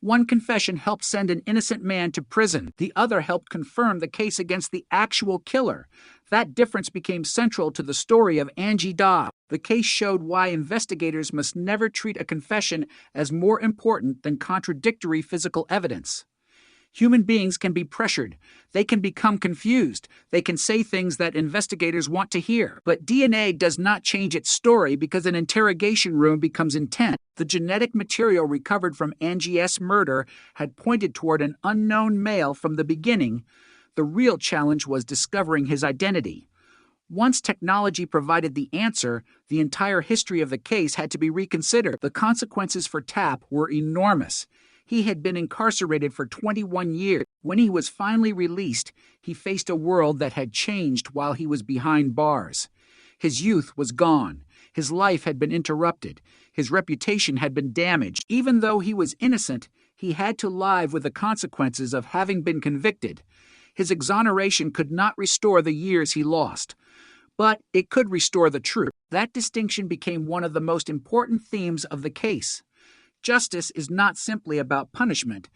One confession helped send an innocent man to prison. The other helped confirm the case against the actual killer. That difference became central to the story of Angie Dobbs. The case showed why investigators must never treat a confession as more important than contradictory physical evidence. Human beings can be pressured. They can become confused. They can say things that investigators want to hear. But DNA does not change its story because an interrogation room becomes intense. The genetic material recovered from Angie's murder had pointed toward an unknown male from the beginning. The real challenge was discovering his identity. Once technology provided the answer, the entire history of the case had to be reconsidered. The consequences for Tapp were enormous. He had been incarcerated for 21 years. When he was finally released, he faced a world that had changed while he was behind bars. His youth was gone. His life had been interrupted. His reputation had been damaged. Even though he was innocent, he had to live with the consequences of having been convicted. His exoneration could not restore the years he lost, but it could restore the truth. That distinction became one of the most important themes of the case. Justice is not simply about punishment.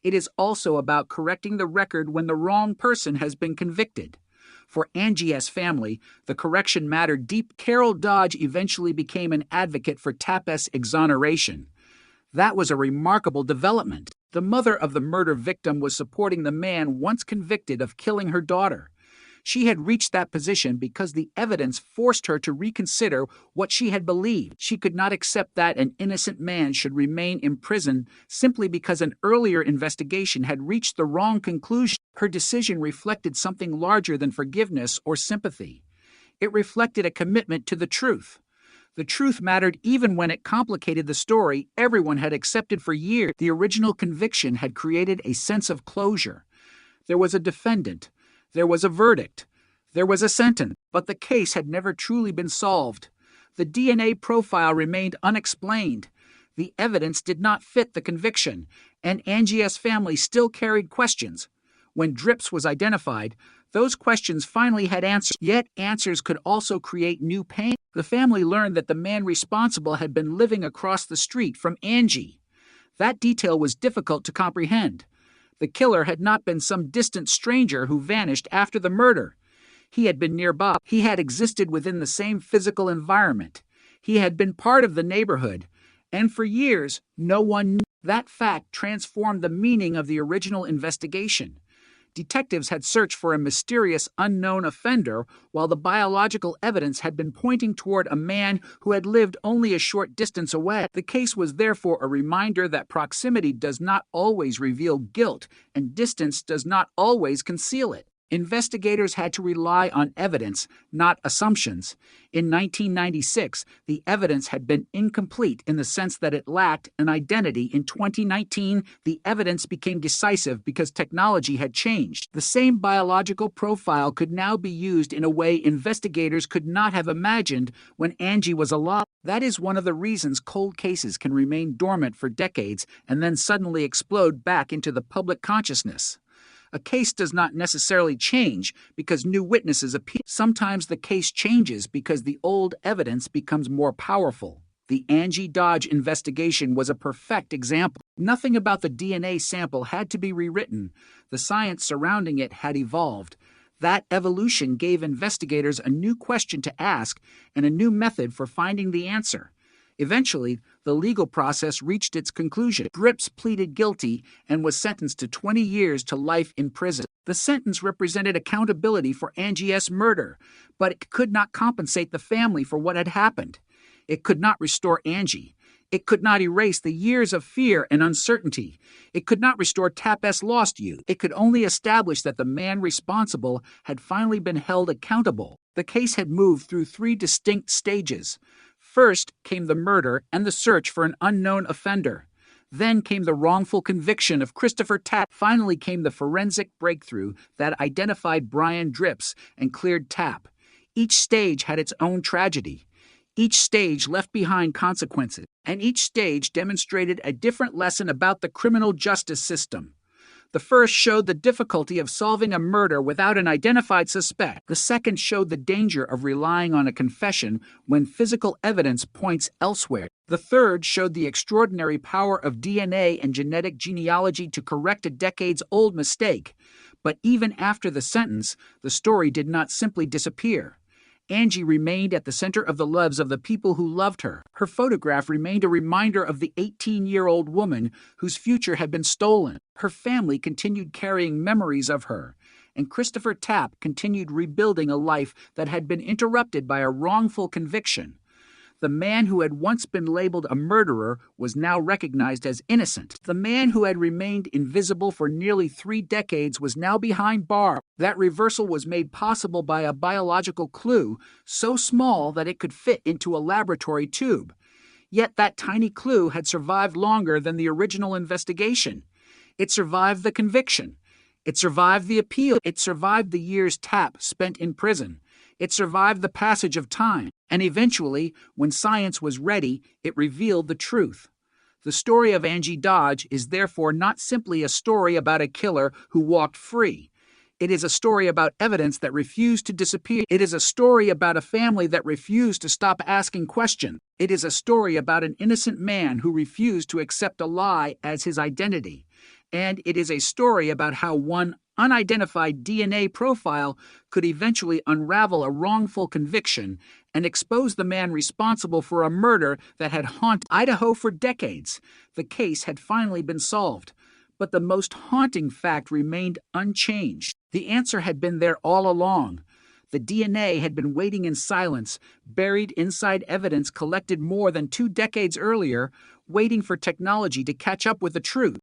It is also about correcting the record when the wrong person has been convicted. For Angie's family, the correction mattered deep. Carol Dodge eventually became an advocate for Tapp's exoneration. That was a remarkable development. The mother of the murder victim was supporting the man once convicted of killing her daughter. She had reached that position because the evidence forced her to reconsider what she had believed. She could not accept that an innocent man should remain in prison simply because an earlier investigation had reached the wrong conclusion. Her decision reflected something larger than forgiveness or sympathy. It reflected a commitment to the truth. The truth mattered even when it complicated the story everyone had accepted for years. The original conviction had created a sense of closure. There was a defendant. There was a verdict. There was a sentence. But the case had never truly been solved. The DNA profile remained unexplained. The evidence did not fit the conviction, and Angie's family still carried questions. When Drips was identified, those questions finally had answers. Yet answers could also create new pain. The family learned that the man responsible had been living across the street from Angie. That detail was difficult to comprehend. The killer had not been some distant stranger who vanished after the murder. He had been nearby. He had existed within the same physical environment. He had been part of the neighborhood. And for years, no one knew. That fact transformed the meaning of the original investigation. Detectives had searched for a mysterious unknown offender, while the biological evidence had been pointing toward a man who had lived only a short distance away. The case was therefore a reminder that proximity does not always reveal guilt, and distance does not always conceal it. Investigators had to rely on evidence, not assumptions. In 1996, the evidence had been incomplete in the sense that it lacked an identity. In 2019, the evidence became decisive because technology had changed. The same biological profile could now be used in a way investigators could not have imagined when Angie was alive. That is one of the reasons cold cases can remain dormant for decades and then suddenly explode back into the public consciousness. A case does not necessarily change because new witnesses appear. Sometimes the case changes because the old evidence becomes more powerful. The Angie Dodge investigation was a perfect example. Nothing about the DNA sample had to be rewritten. The science surrounding it had evolved. That evolution gave investigators a new question to ask and a new method for finding the answer. Eventually, the legal process reached its conclusion. Drips pleaded guilty and was sentenced to 20 years to life in prison. The sentence represented accountability for Angie's murder, but it could not compensate the family for what had happened. It could not restore Angie. It could not erase the years of fear and uncertainty. It could not restore Tap's lost youth. It could only establish that the man responsible had finally been held accountable. The case had moved through 3 distinct stages. First came the murder and the search for an unknown offender. Then came the wrongful conviction of Christopher Tap. Finally came the forensic breakthrough that identified Brian Drips and cleared Tap. Each stage had its own tragedy. Each stage left behind consequences, and each stage demonstrated a different lesson about the criminal justice system. The first showed the difficulty of solving a murder without an identified suspect. The second showed the danger of relying on a confession when physical evidence points elsewhere. The third showed the extraordinary power of DNA and genetic genealogy to correct a decades-old mistake. But even after the sentence, the story did not simply disappear. Angie remained at the center of the lives of the people who loved her. Her photograph remained a reminder of the 18-year-old woman whose future had been stolen. Her family continued carrying memories of her, and Christopher Tap continued rebuilding a life that had been interrupted by a wrongful conviction. The man who had once been labeled a murderer was now recognized as innocent. The man who had remained invisible for nearly 3 decades was now behind bars. That reversal was made possible by a biological clue so small that it could fit into a laboratory tube. Yet that tiny clue had survived longer than the original investigation. It survived the conviction. It survived the appeal. It survived the years Tap spent in prison. It survived the passage of time, and eventually, when science was ready, it revealed the truth. The story of Angie Dodge is therefore not simply a story about a killer who walked free. It is a story about evidence that refused to disappear. It is a story about a family that refused to stop asking questions. It is a story about an innocent man who refused to accept a lie as his identity. And it is a story about how one unidentified DNA profile could eventually unravel a wrongful conviction and expose the man responsible for a murder that had haunted Idaho for decades. The case had finally been solved, but the most haunting fact remained unchanged. The answer had been there all along. The DNA had been waiting in silence, buried inside evidence collected more than 2 decades earlier, waiting for technology to catch up with the truth.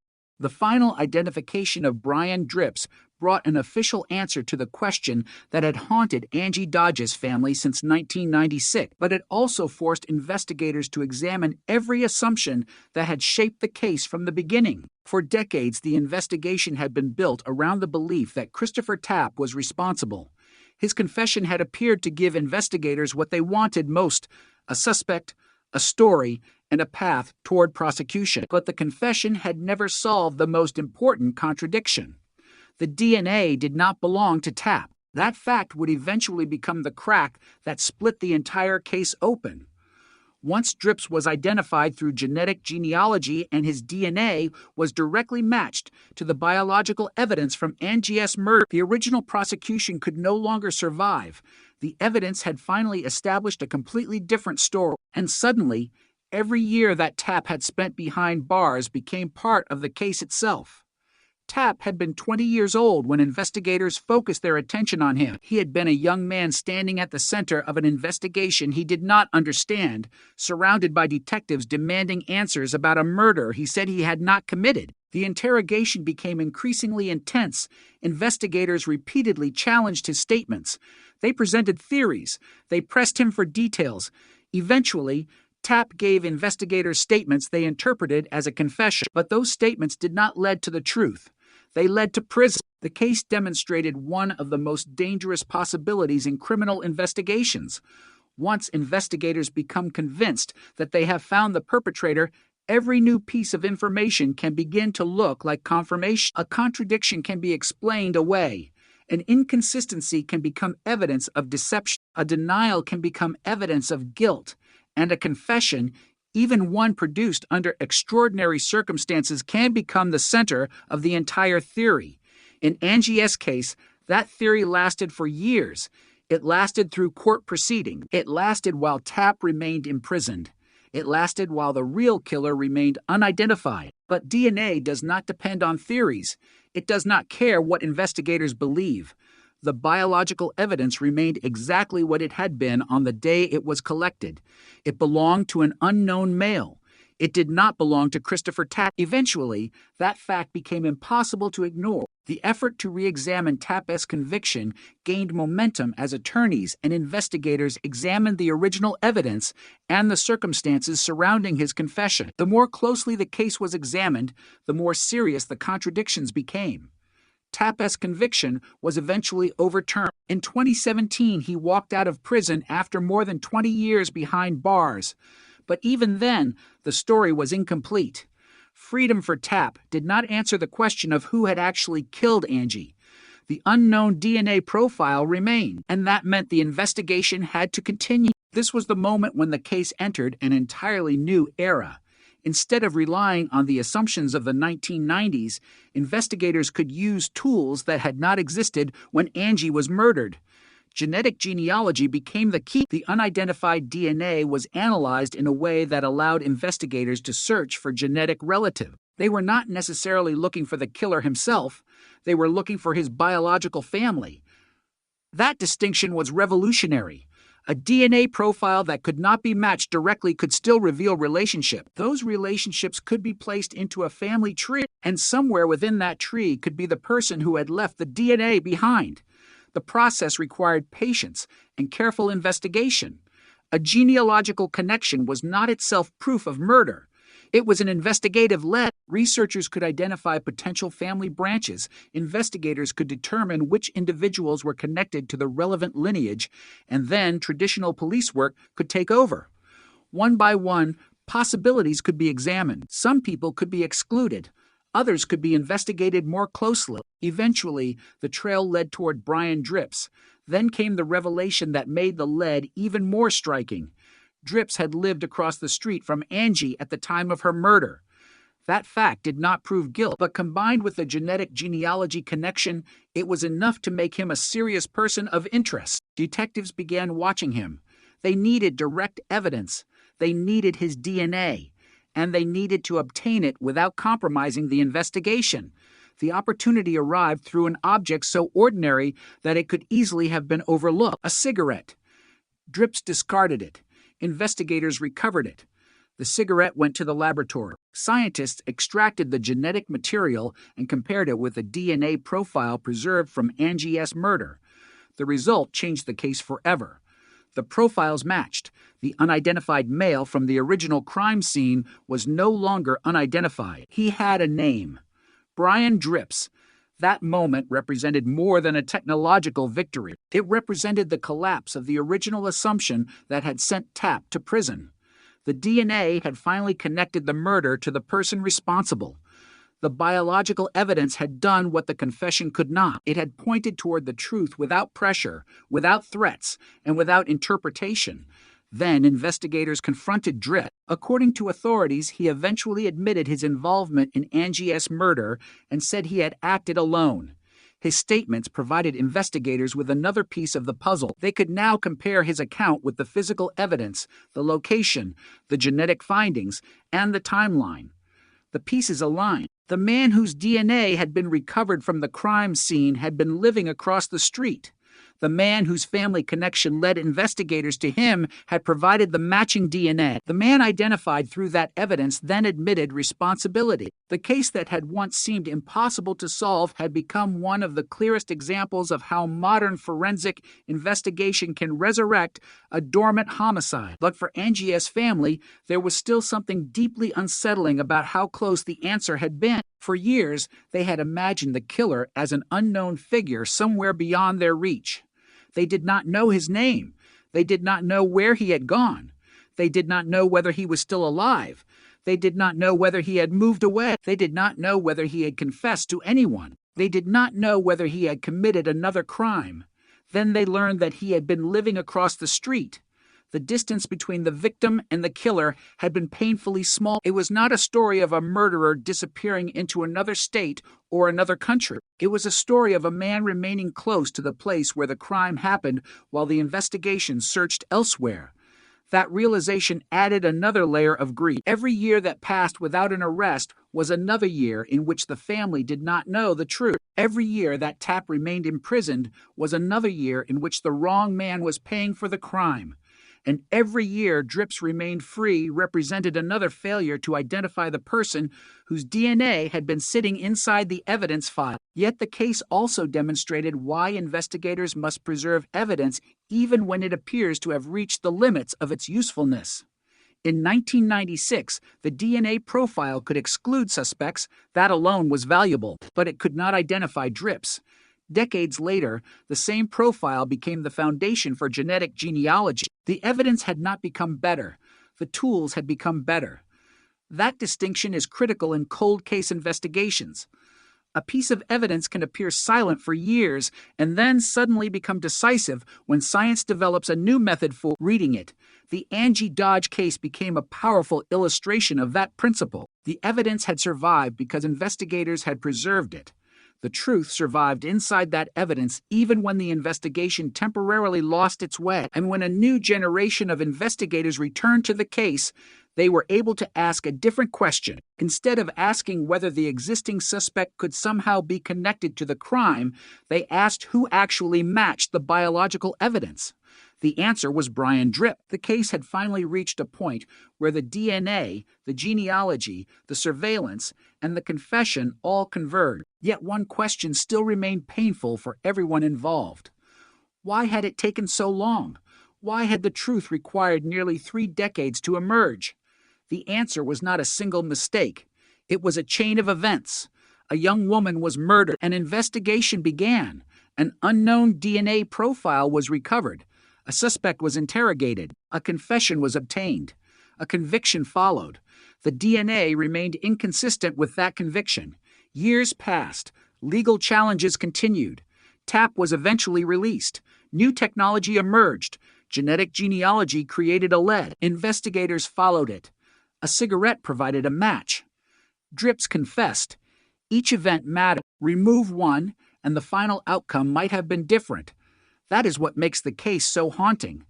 The final identification of Brian Dripps brought an official answer to the question that had haunted Angie Dodge's family since 1996, but it also forced investigators to examine every assumption that had shaped the case from the beginning. For decades, the investigation had been built around the belief that Christopher Tapp was responsible. His confession had appeared to give investigators what they wanted most: a suspect, a story, and a path toward prosecution. But the confession had never solved the most important contradiction. The DNA did not belong to Tapp. That fact would eventually become the crack that split the entire case open. Once Dripps was identified through genetic genealogy and his DNA was directly matched to the biological evidence from Angie's murder, the original prosecution could no longer survive. The evidence had finally established a completely different story, and suddenly, every year that Tapp had spent behind bars became part of the case itself. Tapp had been 20 years old when investigators focused their attention on him. He had been a young man standing at the center of an investigation he did not understand, surrounded by detectives demanding answers about a murder he said he had not committed. The interrogation became increasingly intense. Investigators repeatedly challenged his statements. They presented theories. They pressed him for details. Eventually, Tapp gave investigators statements they interpreted as a confession, but those statements did not lead to the truth. They led to prison. The case demonstrated one of the most dangerous possibilities in criminal investigations. Once investigators become convinced that they have found the perpetrator, every new piece of information can begin to look like confirmation. A contradiction can be explained away. An inconsistency can become evidence of deception. A denial can become evidence of guilt. And a confession, even one produced under extraordinary circumstances, can become the center of the entire theory. In Angie's case, that theory lasted for years. It lasted through court proceedings. It lasted while Tapp remained imprisoned. It lasted while the real killer remained unidentified. But DNA does not depend on theories. It does not care what investigators believe. The biological evidence remained exactly what it had been on the day it was collected. It belonged to an unknown male. It did not belong to Christopher Tapp. Eventually, that fact became impossible to ignore. The effort to re-examine Tapp's conviction gained momentum as attorneys and investigators examined the original evidence and the circumstances surrounding his confession. The more closely the case was examined, the more serious the contradictions became. Tapp's conviction was eventually overturned. In 2017, he walked out of prison after more than 20 years behind bars. But even then, the story was incomplete. Freedom for Tapp did not answer the question of who had actually killed Angie. The unknown DNA profile remained, and that meant the investigation had to continue. This was the moment when the case entered an entirely new era. Instead of relying on the assumptions of the 1990s, investigators could use tools that had not existed when Angie was murdered. Genetic genealogy became the key. The unidentified DNA was analyzed in a way that allowed investigators to search for genetic relatives. They were not necessarily looking for the killer himself. They were looking for his biological family. That distinction was revolutionary. A DNA profile that could not be matched directly could still reveal relationship. Those relationships could be placed into a family tree, and somewhere within that tree could be the person who had left the DNA behind. The process required patience and careful investigation. A genealogical connection was not itself proof of murder. It was an investigative lead. Researchers could identify potential family branches. Investigators could determine which individuals were connected to the relevant lineage, and then traditional police work could take over. One by one, possibilities could be examined. Some people could be excluded. Others could be investigated more closely. Eventually, the trail led toward Brian Dripps. Then came the revelation that made the lead even more striking. Dripps had lived across the street from Angie at the time of her murder. That fact did not prove guilt, but combined with the genetic genealogy connection, it was enough to make him a serious person of interest. Detectives began watching him. They needed direct evidence. They needed his DNA. And they needed to obtain it without compromising the investigation. The opportunity arrived through an object so ordinary that it could easily have been overlooked: a cigarette. Dripps discarded it. Investigators recovered it. The cigarette went to the laboratory. Scientists extracted the genetic material and compared it with a DNA profile preserved from Angie S. murder. The result changed the case forever. The profiles matched. The unidentified male from the original crime scene was no longer unidentified. He had a name: Brian Drips. That moment represented more than a technological victory. It represented the collapse of the original assumption that had sent Tapp to prison. The DNA had finally connected the murder to the person responsible. The biological evidence had done what the confession could not. It had pointed toward the truth without pressure, without threats, and without interpretation. Then investigators confronted Dripp. According to authorities, he eventually admitted his involvement in Angie S. murder and said he had acted alone. His statements provided investigators with another piece of the puzzle. They could now compare his account with the physical evidence, the location, the genetic findings, and the timeline. The pieces aligned. The man whose DNA had been recovered from the crime scene had been living across the street. The man whose family connection led investigators to him had provided the matching DNA. The man identified through that evidence then admitted responsibility. The case that had once seemed impossible to solve had become one of the clearest examples of how modern forensic investigation can resurrect a dormant homicide. But for Angie's family, there was still something deeply unsettling about how close the answer had been. For years, they had imagined the killer as an unknown figure somewhere beyond their reach. They did not know his name. They did not know where he had gone. They did not know whether he was still alive. They did not know whether he had moved away. They did not know whether he had confessed to anyone. They did not know whether he had committed another crime. Then they learned that he had been living across the street. The distance between the victim and the killer had been painfully small. It was not a story of a murderer disappearing into another state or another country. It was a story of a man remaining close to the place where the crime happened while the investigation searched elsewhere. That realization added another layer of grief. Every year that passed without an arrest was another year in which the family did not know the truth. Every year that Tapp remained imprisoned was another year in which the wrong man was paying for the crime. And every year Drips remained free represented another failure to identify the person whose DNA had been sitting inside the evidence file. Yet the case also demonstrated why investigators must preserve evidence even when it appears to have reached the limits of its usefulness. In 1996, the DNA profile could exclude suspects. That alone was valuable, but it could not identify Drips. Decades later, the same profile became the foundation for genetic genealogy. The evidence had not become better. The tools had become better. That distinction is critical in cold case investigations. A piece of evidence can appear silent for years and then suddenly become decisive when science develops a new method for reading it. The Angie Dodge case became a powerful illustration of that principle. The evidence had survived because investigators had preserved it. The truth survived inside that evidence even when the investigation temporarily lost its way. And when a new generation of investigators returned to the case, they were able to ask a different question. Instead of asking whether the existing suspect could somehow be connected to the crime, they asked who actually matched the biological evidence. The answer was Brian Dripp. The case had finally reached a point where the DNA, the genealogy, the surveillance, and the confession all converged. Yet one question still remained painful for everyone involved. Why had it taken so long? Why had the truth required nearly 3 decades to emerge? The answer was not a single mistake. It was a chain of events. A young woman was murdered. An investigation began. An unknown DNA profile was recovered. A suspect was interrogated. A confession was obtained. A conviction followed. The DNA remained inconsistent with that conviction. Years passed. Legal challenges continued. Tapp was eventually released. New technology emerged. Genetic genealogy created a lead. Investigators followed it. A cigarette provided a match. Drips confessed. Each event mattered. Remove one, and the final outcome might have been different. That is what makes the case so haunting.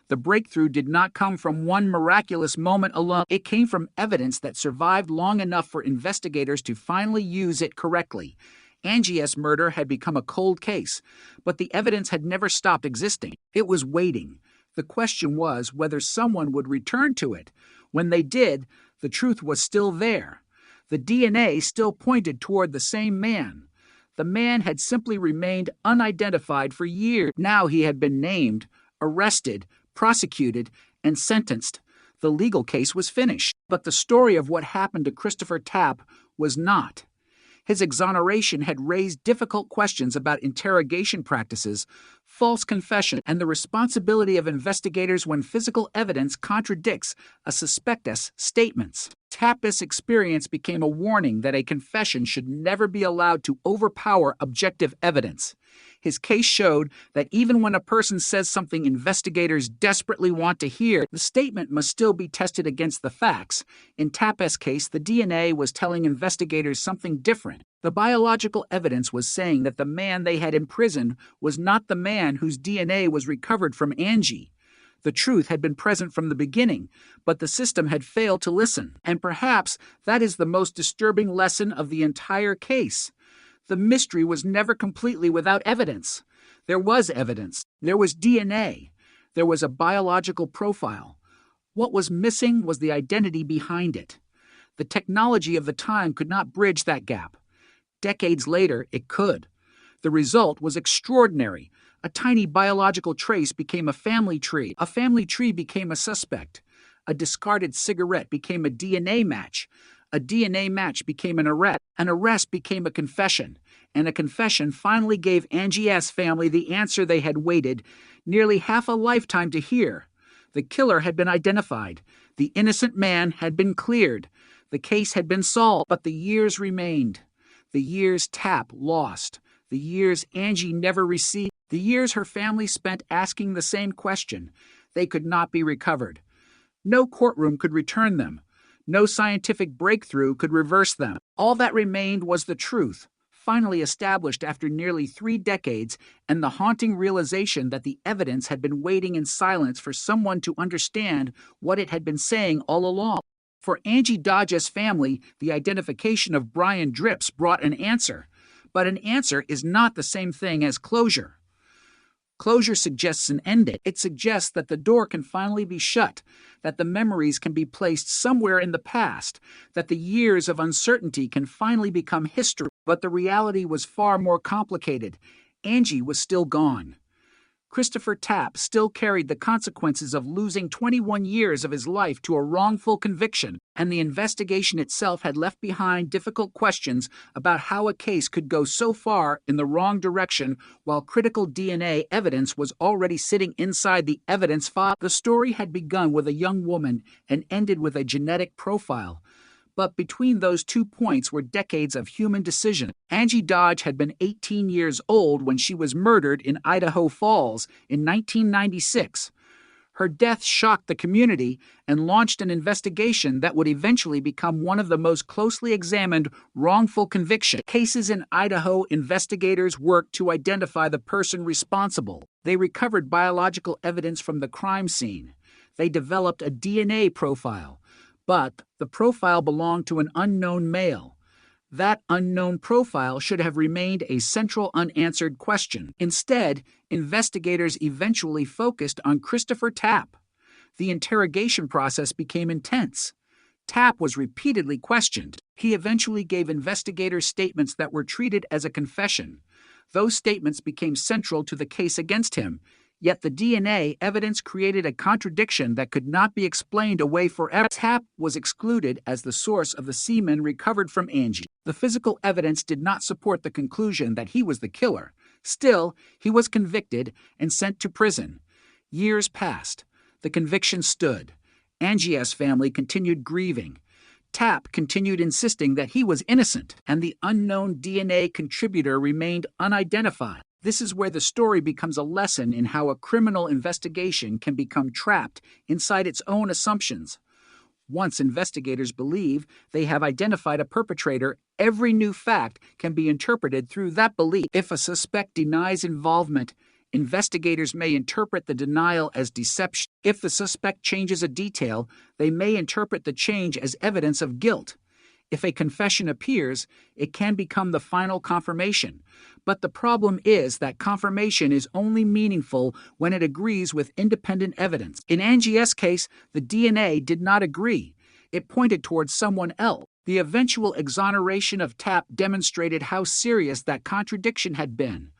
The breakthrough did not come from one miraculous moment alone. It came from evidence that survived long enough for investigators to finally use it correctly. Angie's murder had become a cold case, but the evidence had never stopped existing. It was waiting. The question was whether someone would return to it. When they did, the truth was still there. The DNA still pointed toward the same man. The man had simply remained unidentified for years. Now he had been named, arrested, prosecuted, and sentenced. The legal case was finished. But the story of what happened to Christopher Tapp was not. His exoneration had raised difficult questions about interrogation practices, false confession, and the responsibility of investigators when physical evidence contradicts a suspect's statements. Tapp's experience became a warning that a confession should never be allowed to overpower objective evidence. His case showed that even when a person says something investigators desperately want to hear, the statement must still be tested against the facts. In Tapp's case, the DNA was telling investigators something different. The biological evidence was saying that the man they had imprisoned was not the man whose DNA was recovered from Angie. The truth had been present from the beginning, but the system had failed to listen. And perhaps that is the most disturbing lesson of the entire case. The mystery was never completely without evidence. There was evidence. There was DNA. There was a biological profile. What was missing was the identity behind it. The technology of the time could not bridge that gap. Decades later, it could. The result was extraordinary. A tiny biological trace became a family tree. A family tree became a suspect. A discarded cigarette became a DNA match. A DNA match became an arrest. An arrest became a confession. And a confession finally gave Angie S. family the answer they had waited nearly half a lifetime to hear. The killer had been identified. The innocent man had been cleared. The case had been solved, but the years remained. The years Tapp lost. The years Angie never received. The years her family spent asking the same question. They could not be recovered. No courtroom could return them. No scientific breakthrough could reverse them. All that remained was the truth, finally established after nearly 3 decades, and the haunting realization that the evidence had been waiting in silence for someone to understand what it had been saying all along. For Angie Dodge's family, the identification of Brian Drips brought an answer. But an answer is not the same thing as closure. Closure suggests an ending. It suggests that the door can finally be shut, that the memories can be placed somewhere in the past, that the years of uncertainty can finally become history. But the reality was far more complicated. Angie was still gone. Christopher Tapp still carried the consequences of losing 21 years of his life to a wrongful conviction, and the investigation itself had left behind difficult questions about how a case could go so far in the wrong direction while critical DNA evidence was already sitting inside the evidence file. The story had begun with a young woman and ended with a genetic profile. But between those 2 points were decades of human decision. Angie Dodge had been 18 years old when she was murdered in Idaho Falls in 1996. Her death shocked the community and launched an investigation that would eventually become one of the most closely examined wrongful conviction cases in Idaho. Investigators worked to identify the person responsible. They recovered biological evidence from the crime scene. They developed a DNA profile. But the profile belonged to an unknown male. That unknown profile should have remained a central unanswered question. Instead, investigators eventually focused on Christopher Tapp. The interrogation process became intense. Tapp was repeatedly questioned. He eventually gave investigators statements that were treated as a confession. Those statements became central to the case against him. Yet the DNA evidence created a contradiction that could not be explained away forever. Tapp was excluded as the source of the semen recovered from Angie. The physical evidence did not support the conclusion that he was the killer. Still, he was convicted and sent to prison. Years passed. The conviction stood. Angie's family continued grieving. Tapp continued insisting that he was innocent, and the unknown DNA contributor remained unidentified. This is where the story becomes a lesson in how a criminal investigation can become trapped inside its own assumptions. Once investigators believe they have identified a perpetrator, every new fact can be interpreted through that belief. If a suspect denies involvement, investigators may interpret the denial as deception. If the suspect changes a detail, they may interpret the change as evidence of guilt. If a confession appears, it can become the final confirmation. But the problem is that confirmation is only meaningful when it agrees with independent evidence. In Angie's case, the DNA did not agree. It pointed towards someone else. The eventual exoneration of Tapp demonstrated how serious that contradiction had been.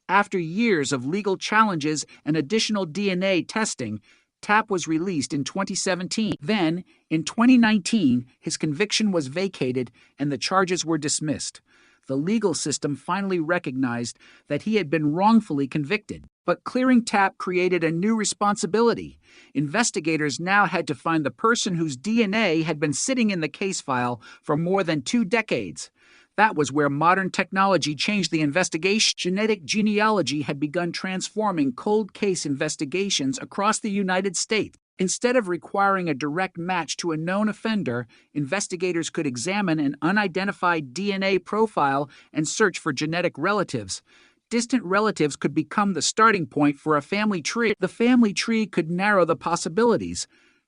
After years of legal challenges and additional DNA testing, Tapp was released in 2017. Then, in 2019, his conviction was vacated and the charges were dismissed. The legal system finally recognized that he had been wrongfully convicted. But clearing Tapp created a new responsibility. Investigators now had to find the person whose DNA had been sitting in the case file for more than 2 decades. That was where modern technology changed the investigation. Genetic genealogy had begun transforming cold case investigations across the United States. Instead of requiring a direct match to a known offender, investigators could examine an unidentified DNA profile and search for genetic relatives. Distant relatives could become the starting point for a family tree. The family tree could narrow the possibilities.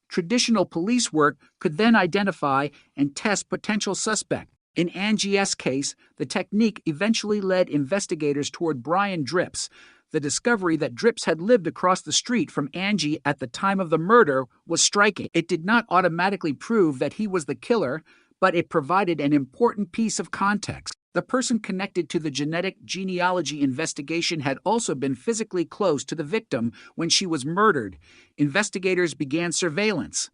Traditional police work could then identify and test potential suspects. In Angie's case, the technique eventually led investigators toward Brian Dripps. The discovery that Dripps had lived across the street from Angie at the time of the murder was striking. It did not automatically prove that he was the killer, but it provided an important piece of context. The person connected to the genetic genealogy investigation had also been physically close to the victim when she was murdered. Investigators began surveillance.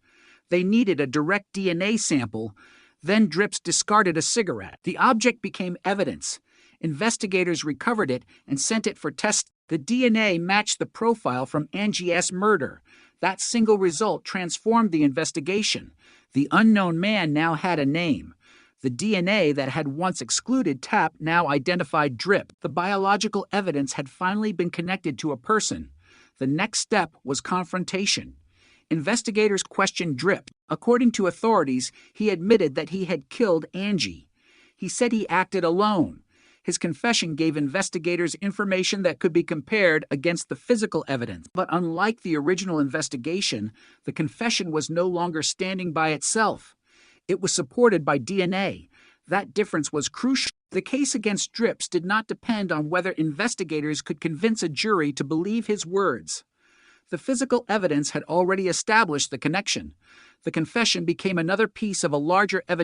They needed a direct DNA sample. Then Dripps discarded a cigarette. The object became evidence. Investigators recovered it and sent it for testing. The DNA matched the profile from Angie's murder. That single result transformed the investigation. The unknown man now had a name. The DNA that had once excluded Tapp now identified Dripps. The biological evidence had finally been connected to a person. The next step was confrontation. Investigators questioned Dripps. According to authorities, he admitted that he had killed Angie. He said he acted alone. His confession gave investigators information that could be compared against the physical evidence. But unlike the original investigation, the confession was no longer standing by itself. It was supported by DNA. That difference was crucial. The case against Dripps did not depend on whether investigators could convince a jury to believe his words. The physical evidence had already established the connection. The confession became another piece of a larger evidence.